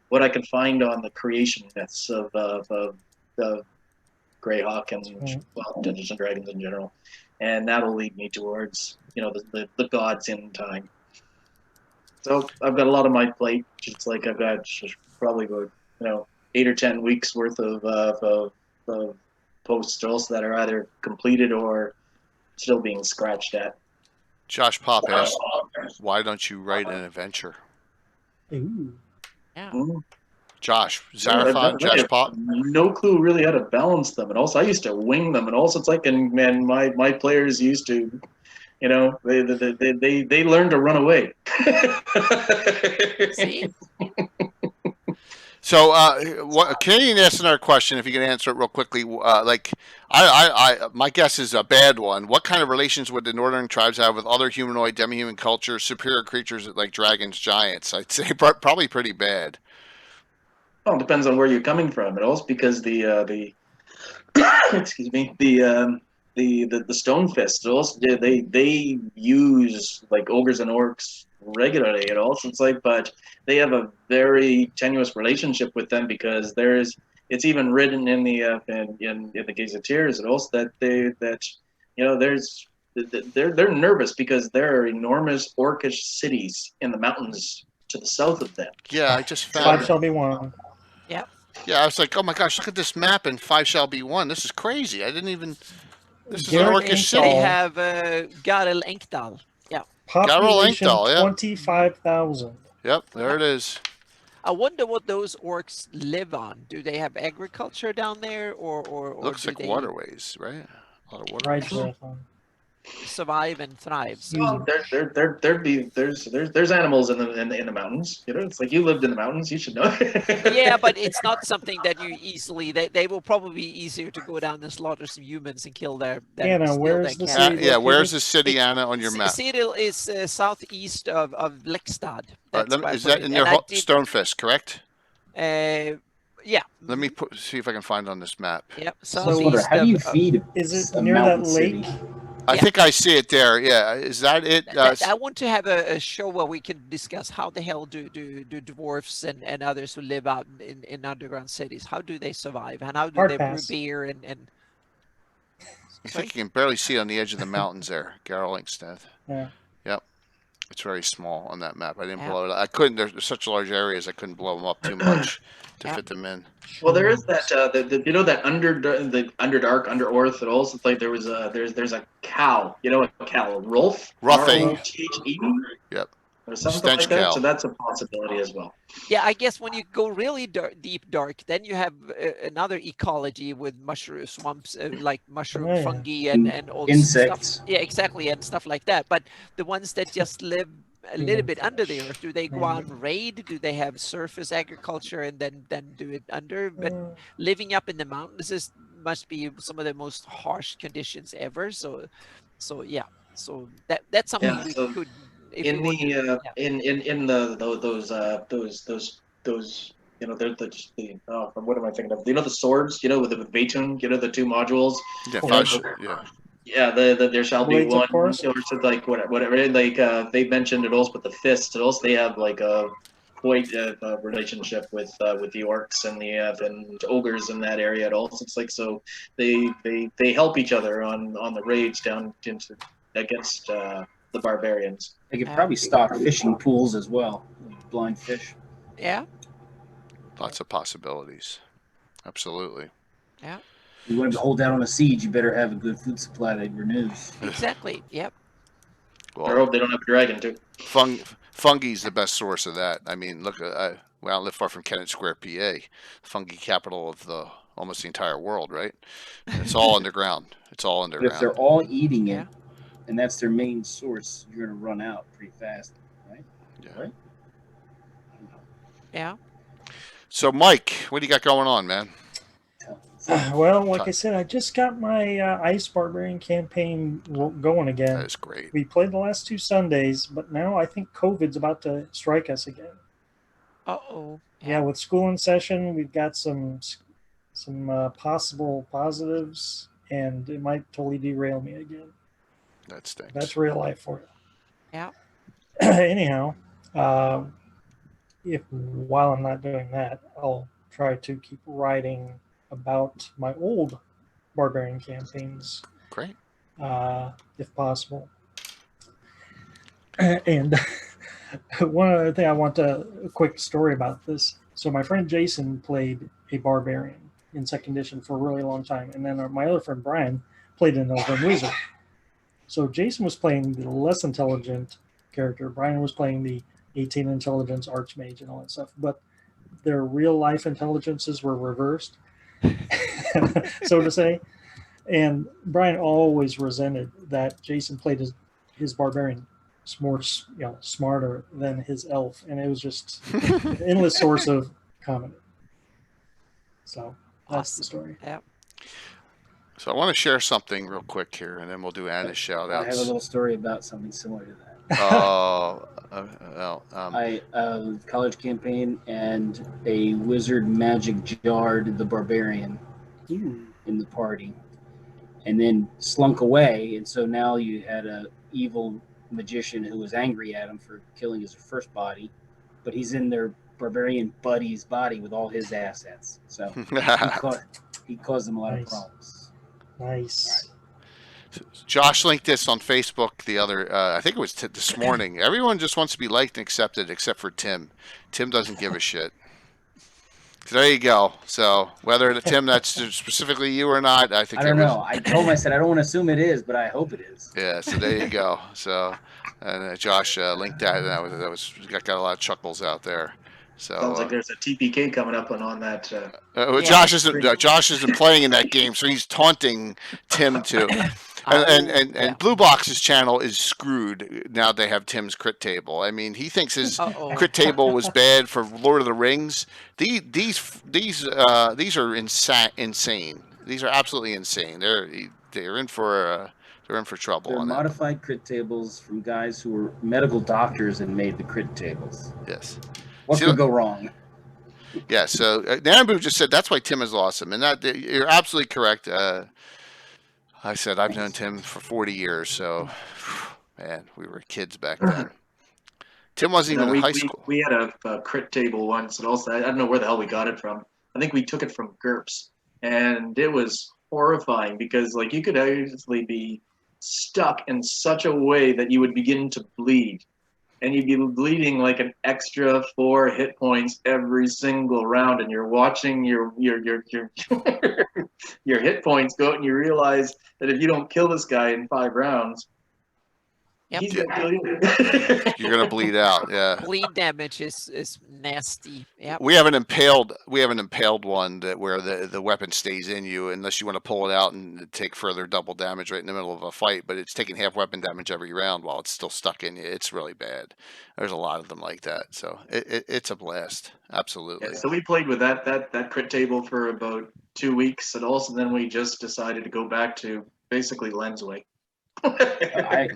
what I could find on the creation myths of Greyhawk and well, Dungeons and Dragons in general, and that'll lead me towards the gods in time. So I've got a lot on my plate. It's like I've got probably about 8 or 10 weeks worth of posts that are either completed or still being scratched at. Josh Pop asked, "Why don't you write an adventure?" Ooh. Yeah. Josh, Xarathon, Josh Pop. No clue really how to balance them, and also I used to wing them, and also it's like, and my players used to, they learned to run away. See? So, Canadian asked another question. If you can answer it real quickly, my guess is a bad one. What kind of relations would the northern tribes have with other humanoid, demi-human cultures, superior creatures like dragons, giants? I'd say probably pretty bad. Well, it depends on where you're coming from, and also because the excuse me, the stone fists also they use like ogres and orcs regularly. It also it's like, but they have a very tenuous relationship with them because it's even written in the in the gazetteers and also that they're nervous because there are enormous orcish cities in the mountains to the south of them. Yeah, I just found. 5 shall be 1. Yeah. Yeah, I was like, oh my gosh, look at this map and 5 shall be 1. This is crazy. I didn't even. This is an Garrett orcish Engdahl. They city. have Garel Engdahl. Yeah. Population Engdahl, yeah. 25,000. Yep, there it is. I wonder what those orcs live on. Do they have agriculture down there, or Looks do like they waterways, right? A lot of waterways. Right, Xarathon. survive and thrive? So, Well, there's animals in the mountains. It's like you lived in the mountains. You should know. yeah, but it's not something that you easily. They will probably be easier to go down and slaughter some humans and kill their. Anna, steal where's their the cattle. city? Yeah, where's located? the city, Anna, on your map? Citadel is southeast of Lekstad. That's where I Is put that it. in And your I did- Stonefist, correct? Yeah. Let me see if I can find on this map. Yep. So, Southeast how do you of- feed Is it a near that mountain lake? city? I Yeah. think I see it there. Yeah, is that it? I want to have a show where we can discuss how the hell do dwarfs and others who live out in underground cities, how do they survive and how do Hard they brew pass. beer and I think you can barely see on the edge of the mountains there, Garlinkstead. Yeah. Yep. It's very small on that map. I didn't Yeah. blow it. I couldn't. There's such large areas. I couldn't blow them up too much to Yeah. fit them in. Well, there is that that Underdark, Under Orth. It also like there's a cow. A cow, Rolf. Roughing. R-O-T-H-E, Yep. or something Stench like that. cow. So that's a possibility as well. yeah, I guess when you go really deep dark, then you have another ecology with mushroom swamps, like mushroom Oh, yeah. fungi and all Insects. stuff. Yeah, exactly, and stuff like that. But the ones that just live a little bit under the earth, do they go out and raid? Do they have surface agriculture and then do it under? But living up in the mountains must be some of the most harsh conditions ever. So yeah, so that's something Yeah, we so could. If In we were to- in the those what am I thinking of? The swords, with the Vatun, the 2 modules. Yeah. Yeah. Yeah, there shall be Blades of one, course. or so like whatever. Like they mentioned it also, but the fists. It also they have like quite a relationship with the orcs and the and ogres in that area. It also it's like so they help each other on the raids down into against the barbarians. They could probably stock fishing pools as well, like blind fish. yeah. Lots of possibilities. Absolutely. You want to hold down on a siege, you better have a good food supply that renews. Exactly. Yep. I Well, hope they don't have a dragon too. fungi's the best source of that. I mean, look, I don't live far from Kennett Square, PA, fungi capital of almost the entire world, right? And it's all underground. It's all But if they're underground. all eating it, Yeah. and that's their main source, you're going to run out pretty fast, right? Yeah. Right? Yeah. So, Mike, what do you got going on, man? Well, like I said, I just got my Ice Barbarian campaign going again. That is great. We played the last 2 Sundays, but now I think COVID's about to strike us again. Uh-oh. Yeah, with school in session, we've got some possible positives, and it might totally derail me again. That stinks. That's real life for you. Yeah. Anyhow, while I'm not doing that, I'll try to keep writing about my old barbarian campaigns, Great. if possible. And one other thing I want a quick story about this. So my friend Jason played a barbarian in second edition for a really long time, and then my other friend Brian played an elven wizard. So Jason was playing the less intelligent character. Brian was playing the 18 intelligence archmage and all that stuff. But their real life intelligences were reversed, so to say. And Brian always resented that Jason played his barbarian more, smarter than his elf, and it was just an endless source of comedy. So that's the story. Yeah. So I want to share something real quick here, and then we'll do Anna's shout I have a outs. little story about something similar to that. College campaign and a wizard magic jarred the barbarian in the party, and then slunk away. And so now you had a evil magician who was angry at him for killing his first body, but he's in their barbarian buddy's body with all his assets. So he caused them a lot of problems. Nice. Josh linked this on Facebook the other, I think it was this morning. Everyone just wants to be liked and accepted except for Tim. Tim doesn't give a shit. So there you go. So whether Tim, that's specifically you or not, I think I don't know. I told him, I said, I don't want to assume it is, but I hope it is. Yeah. So there you go. So, and Josh linked that, and that was got a lot of chuckles out there. So sounds like there's a TPK coming up on that. Josh isn't playing in that game, so he's taunting Tim too. And Blue Box's channel is screwed now. They have Tim's crit table. I mean, he thinks his crit table was bad for Lord of the Rings. These are insane. These are absolutely insane. They're in for trouble. They're on modified that. Crit tables from guys who were medical doctors and made the crit tables. Yes. What could go wrong? Yeah. So Nambu just said that's why Tim is awesome, and that you're absolutely correct. I said I've known Tim for 40 years, so man, we were kids back then. Tim wasn't even in high school. We had a crit table once, and also I don't know where the hell we got it from. I think we took it from GURPS, and it was horrifying because like you could actually be stuck in such a way that you would begin to bleed, and you'd be bleeding like an extra 4 hit points every single round, and you're watching your your hit points go out, and you realize that if you don't kill this guy in 5 rounds, he's gonna kill you. You're gonna bleed out. Yeah. Bleed damage is nasty. Yeah. We have an impaled one where the weapon stays in you unless you want to pull it out and take further double damage right in the middle of a fight. But it's taking half weapon damage every round while it's still stuck in you. It's really bad. There's a lot of them like that. So it's a blast. Absolutely. Yeah, so we played with that crit table for about 2 weeks, and also then we just decided to go back to basically Lensway. I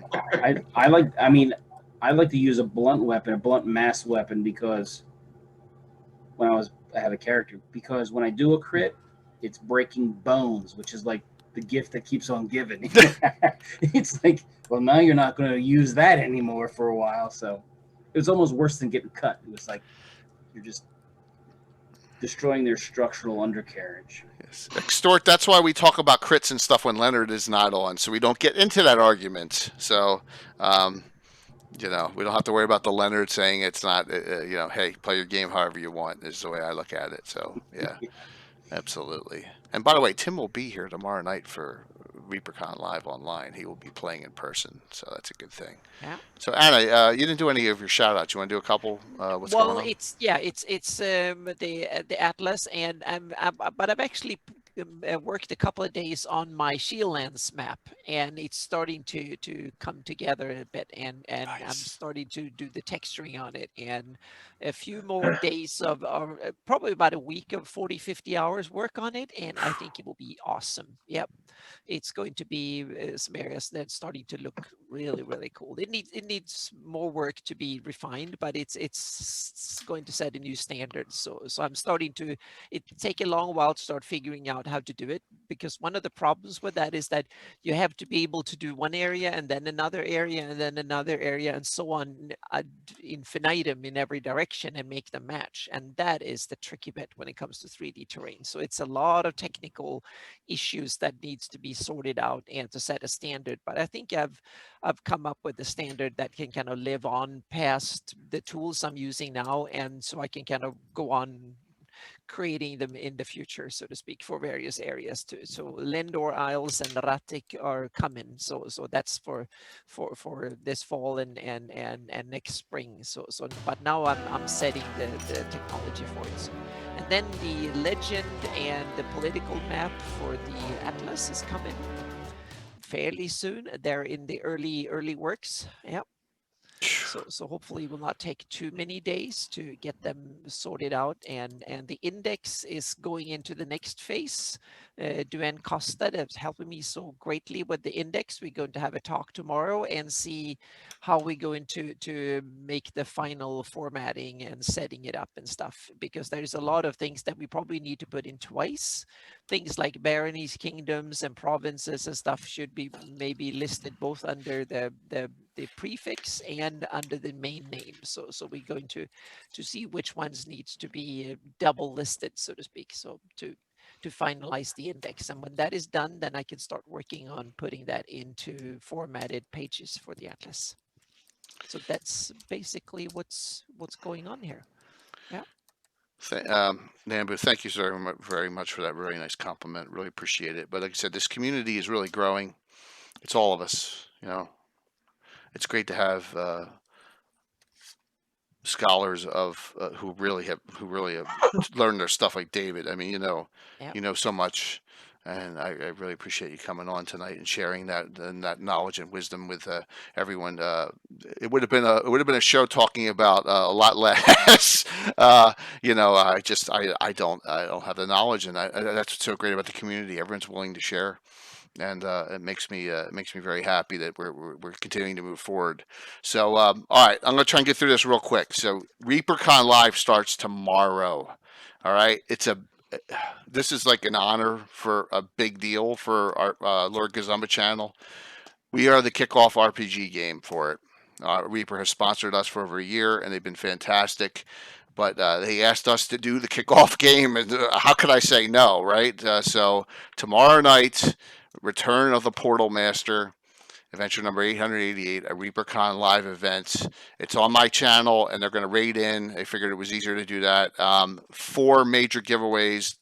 like to use a blunt weapon, a blunt mass weapon, because I have a character, because when I do a crit, it's breaking bones, which is like the gift that keeps on giving. It's like, well, now you're not going to use that anymore for a while. So it was almost worse than getting cut. It was like you're just destroying their structural undercarriage. Yes. Extort, that's why we talk about crits and stuff when Leonard is not on, so we don't get into that argument. So, we don't have to worry about the Leonard saying it's not, hey, play your game however you want, is the way I look at it. So, yeah, absolutely. And by the way, Tim will be here tomorrow night for ReaperCon Live Online. He will be playing in person, so that's a good thing. Yeah. So Anna, you didn't do any of your shout outs. You want to do a couple? What's going on? It's the Atlas, and but I've actually worked a couple of days on my Shieldlands map, and it's starting to come together a bit, and Nice. I'm starting to do the texturing on it, and a few more days of probably about a week of 40-50 hours work on it, and I think it will be awesome. Yep. It's going to be some areas that's starting to look really, really cool. It needs more work to be refined, but it's going to set a new standard. So I'm starting to. It take a long while to start figuring out how to do it, because one of the problems with that is that you have to be able to do one area and then another area and then another area and so on ad infinitum in every direction. direction and make them match. And that is the tricky bit when it comes to 3D terrain. So it's a lot of technical issues that needs to be sorted out and to set a standard. But I think I've come up with a standard that can kind of live on past the tools I'm using now, and so I can kind of go on creating them in the future, so to speak, for various areas too. So Lindor Isles and Ratik are coming. So that's for this fall and next spring. So but now I'm setting the technology for it. So, and then the legend and the political map for the Atlas is coming fairly soon. They're in the early works. Yeah. So hopefully it will not take too many days to get them sorted out, and the index is going into the next phase. Duane Costa is helping me so greatly with the index. We're going to have a talk tomorrow and see how we're going to make the final formatting and setting it up and stuff, because there's a lot of things that we probably need to put in twice. Things like baronies, kingdoms, and provinces and stuff should be maybe listed both under the prefix and under the main name. So we're going to see which ones needs to be double listed, so to speak, so to finalize the index. And when that is done, then I can start working on putting that into formatted pages for the Atlas. So that's basically what's going on here. Yeah. Nambu, thank you very much for that very nice compliment. Really appreciate it. But like I said, this community is really growing. It's all of us, you know. It's great to have scholars of who really have learned their stuff, like David. I mean, you know, Yep. you know so much, and I really appreciate you coming on tonight and sharing that knowledge and wisdom with everyone. It would have been a show talking about a lot less. You know, I don't have the knowledge, and that's what's so great about the community. Everyone's willing to share. And it makes me very happy that we're continuing to move forward. So all right, I'm gonna try and get through this real quick. So ReaperCon Live starts tomorrow. All right, this is like an honor, for a big deal for our Lord Gazumba channel. We are the kickoff RPG game for it. Reaper has sponsored us for over a year, and they've been fantastic. But they asked us to do the kickoff game, and how could I say no, right? So tomorrow night, Return of the Portal Master, adventure number 888, a ReaperCon Live event. It's on my channel, and they're going to raid in. I figured it was easier to do that. 4 major giveaways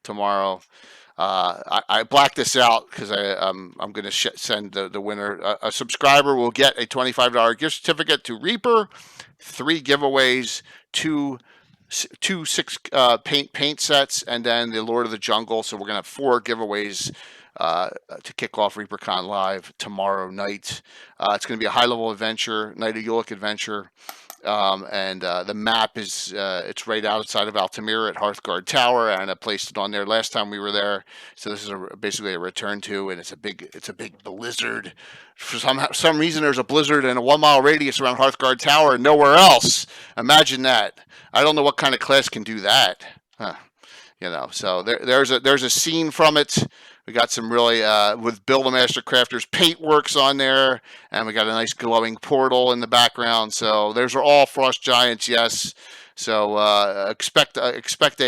tomorrow. I blacked this out because I'm going to send the winner. A subscriber will get a $25 gift certificate to Reaper, 3 giveaways, 2 6 paint sets, and then the Lord of the Jungle. So we're going to have 4 giveaways to kick off ReaperCon Live tomorrow night. It's going to be a high-level adventure, Night of Ulic adventure. And the map is it's right outside of Altamira at Hearthguard Tower, and I placed it on there last time we were there. So this is basically a return to, and it's a big blizzard. For some reason, there's a blizzard in a 1-mile radius around Hearthguard Tower and nowhere else. Imagine that. I don't know what kind of class can do that. Huh. You know, so there's a scene from it. We got some really with Bill the Master Crafter's Paintworks on there, and we got a nice glowing portal in the background. So those are all Frost Giants, yes. So expect a expect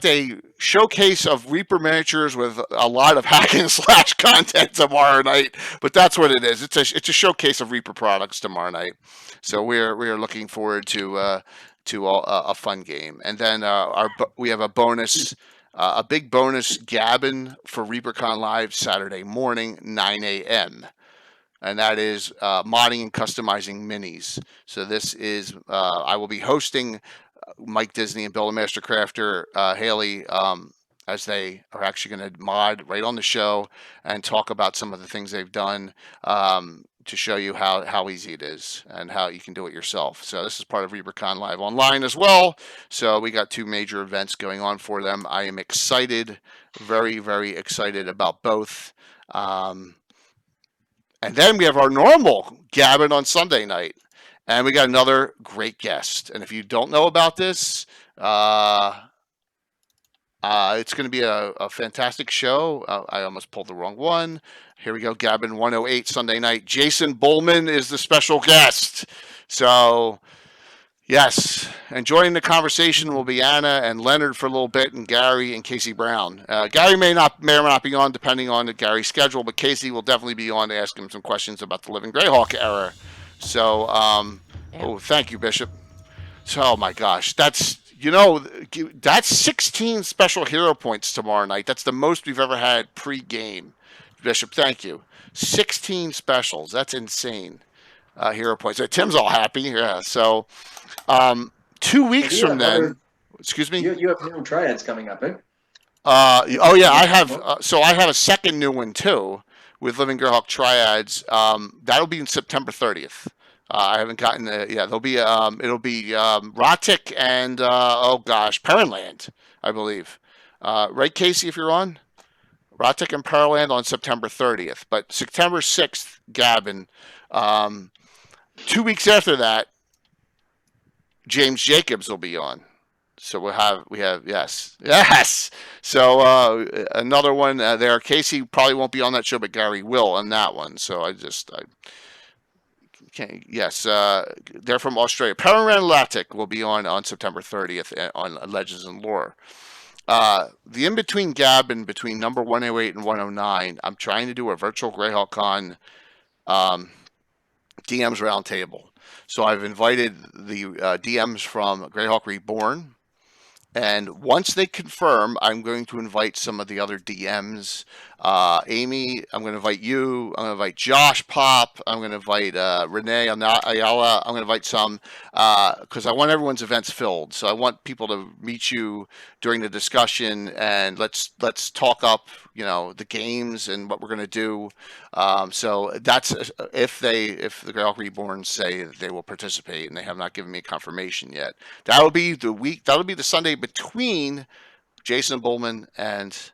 a showcase of Reaper miniatures with a lot of hack and slash content tomorrow night. But that's what it is. It's a showcase of Reaper products tomorrow night. So we are looking forward to a fun game. And then we have a bonus. A big bonus gabbin for ReaperCon Live Saturday morning, 9 a.m. And that is modding and customizing minis. So this is, I will be hosting Mike Disney and Bill the Master Crafter, Haley, as they are actually going to mod right on the show and talk about some of the things they've done to show you how easy it is and how you can do it yourself. So this is part of ReaperCon Live Online as well. So we got 2 major events going on for them. I am excited, very, very excited about both. And then we have our normal gabbing on Sunday night. And we got another great guest. And if you don't know about this, it's going to be a fantastic show. I almost pulled the wrong one. Here we go, Gabbin 108 Sunday night. Jason Bullman is the special guest. So Yes, and joining the conversation will be Anna and Leonard for a little bit, and Gary and Casey Brown. Gary may or not be on, depending on Gary's schedule, but Casey will definitely be on to ask him some questions about the Living Greyhawk era. So, Yeah. oh, thank you, Bishop. So, oh my gosh, that's 16 special hero points tomorrow night. That's the most we've ever had pre-game. Bishop, thank you. 16 specials. That's insane. Hero points. Tim's all happy. Yeah. So, 2 weeks You from have then. other- Excuse me. You have new triads coming up, eh? Oh yeah, I have. So I have a second new one too with Living Greyhawk Triads. That'll be in September 30th. I haven't gotten it. Yeah, it'll be Rotic and oh gosh, Perrinland, I believe. Right, Casey, if you're on. Rotic and Perrinland on September 30th, but September 6th, Gavin. 2 weeks after that, James Jacobs will be on. So we have yes. So another one there. Casey probably won't be on that show, but Gary will on that one. So I can't. Yes, they're from Australia. Perrin Latic will be on September 30th on Legends and Lore. The in between gap and between number 108 and 109, I'm trying to do a virtual Greyhawk Con DMs roundtable. So I've invited the DMs from Greyhawk Reborn. And once they confirm, I'm going to invite some of the other DMs. Amy, I'm going to invite you. I'm going to invite Josh Pop. I'm going to invite Renee Ayala. I'm going to invite some because I want everyone's events filled. So I want people to meet you during the discussion and let's talk up, the games and what we're going to do. So that's if the Greyhawk Reborn say that they will participate, and they have not given me confirmation yet. That'll be the week. That'll be the Sunday between Jason Bullman and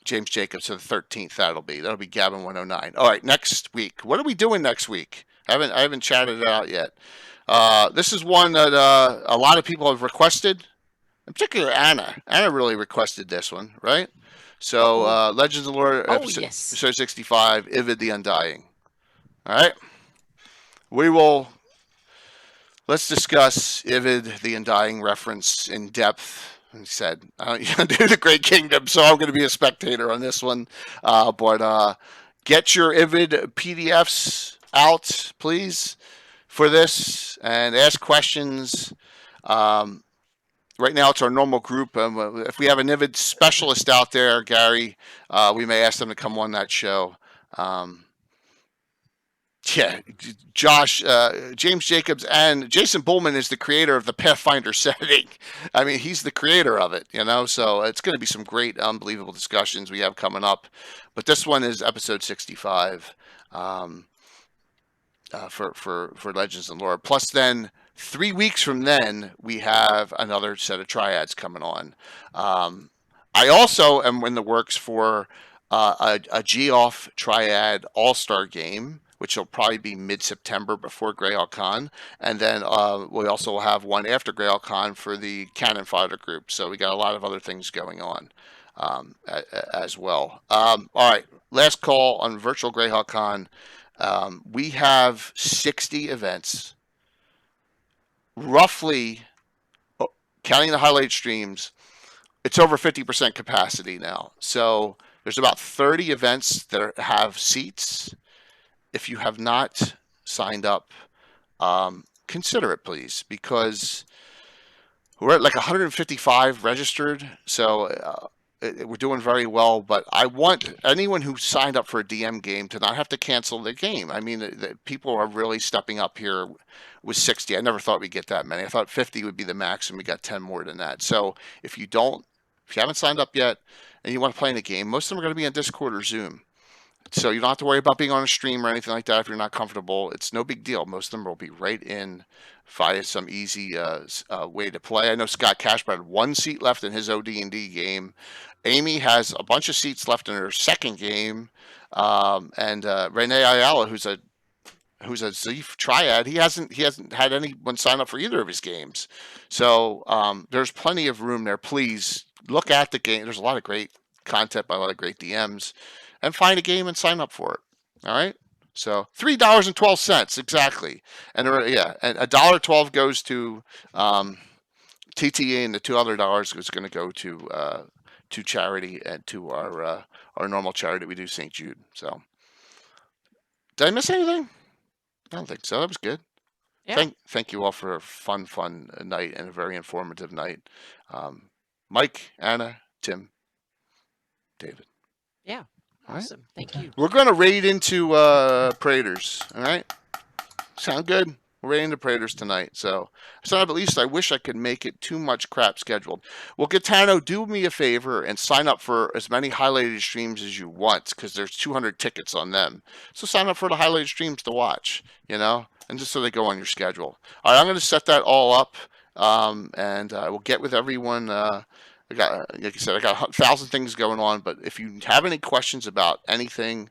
James Jacobs. So the 13th. That'll be Gavin 109. All right, next week. What are we doing next week? I haven't chatted it out yet. This is one that a lot of people have requested. In particular, Anna. Anna really requested this one, right? So, Legends of Lore, episode 65, Ivid the Undying. All right. Let's discuss Ivid the Undying reference in depth. He said, I don't do the Great Kingdom, so I'm going to be a spectator on this one. But get your Ivid PDFs out, please, for this, and ask questions. Right now, it's our normal group. If we have an Ivid specialist out there, Gary, we may ask them to come on that show. Josh, James Jacobs, and Jason Bullman is the creator of the Pathfinder setting. I mean, he's the creator of it, so it's going to be some great, unbelievable discussions we have coming up. But this one is episode 65 for Legends and Lore. Plus, then 3 weeks from then, we have another set of triads coming on. I also am in the works for a Geoff Triad All-Star game, which will probably be mid-September before Greyhawk Con. And then we also will have one after Greyhawk Con for the Cannon Fodder group. So we got a lot of other things going on as well. All right, last call on virtual Greyhawk Con. We have 60 events. Roughly, counting the highlight streams, it's over 50% capacity now. So there's about 30 events that have seats. If you have not signed up, consider it, please, because we're at like 155 registered. So we're doing very well, but I want anyone who signed up for a DM game to not have to cancel the game. I mean, the people are really stepping up here with 60. I never thought we'd get that many. I thought 50 would be the max, and we got 10 more than that. So if you haven't signed up yet and you want to play in a game, most of them are going to be on Discord or Zoom. So you don't have to worry about being on a stream or anything like that if you're not comfortable. It's no big deal. Most of them will be right in via some easy way to play. I know Scott Cashbro had 1 seat left in his OD&D game. Amy has a bunch of seats left in her second game. And Renee Ayala, who's a Zeef Triad, he hasn't had anyone sign up for either of his games. So there's plenty of room there. Please look at the game. There's a lot of great content by a lot of great DMs. And find a game and sign up for it. All right? So $3.12 exactly, and yeah, and $1.12 goes to TTA, and the $2 is going to go to charity and to our normal charity that we do, St. Jude. So, did I miss anything? I don't think so. That was good. Yeah. Thank you all for a fun night and a very informative night. Mike, Anna, Tim, David. Yeah. All right. Awesome. Thank you. We're going to raid into Praetors. All right. Sound good? We're raiding into Praetors tonight. So at least I wish I could make it too much crap scheduled. Well, Gitano, do me a favor and sign up for as many highlighted streams as you want, because there's 200 tickets on them. So sign up for the highlighted streams to watch, and just so they go on your schedule. All right, I'm going to set that all up, and I will get with everyone. Like I said, I got 1,000 things going on, but if you have any questions about anything,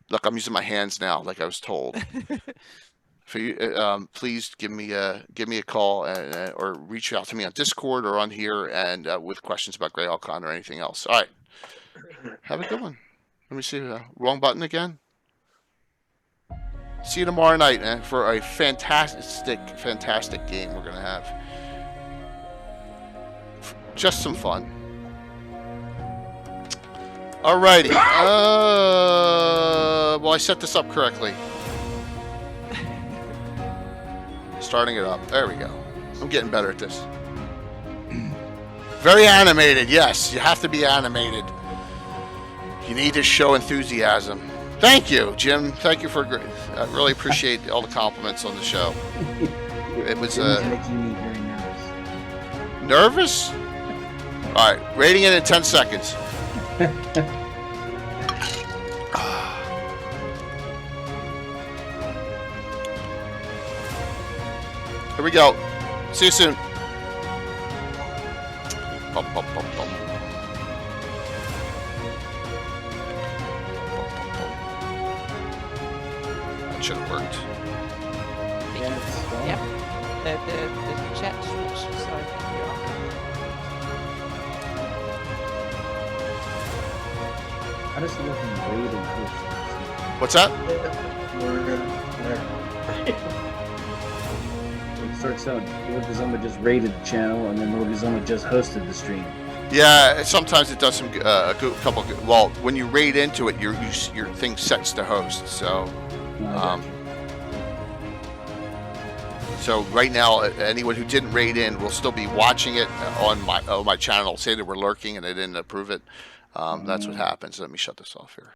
look, I'm using my hands now, like I was told. For you, please give me a call or reach out to me on Discord or on here, and with questions about Greyhawk or anything else. All right, have a good one. Let me see. Wrong button again. See you tomorrow night, man, for a fantastic game we're gonna have. Just some fun. Alrighty. Well, I set this up correctly. Starting it up. There we go. I'm getting better at this. Very animated. Yes, you have to be animated. You need to show enthusiasm. Thank you, Jim. Thank you for. I really appreciate all the compliments on the show. It was making me very nervous. nervous. All right, rating it in 10 seconds. Here we go. See you soon. Bum, bum, bum, bum. That should have worked. Yeah. The chat switch started. How does it look in raid and host? What's that? It starts out, Lord Gazoma just raided the channel, and then Lord Gazoma just hosted the stream. Yeah, sometimes it does some couple. Well, when you raid into it, your thing sets to host. So, so right now, anyone who didn't raid in will still be watching it on my channel. Say they were lurking and they didn't approve it. That's what happens. Let me shut this off here.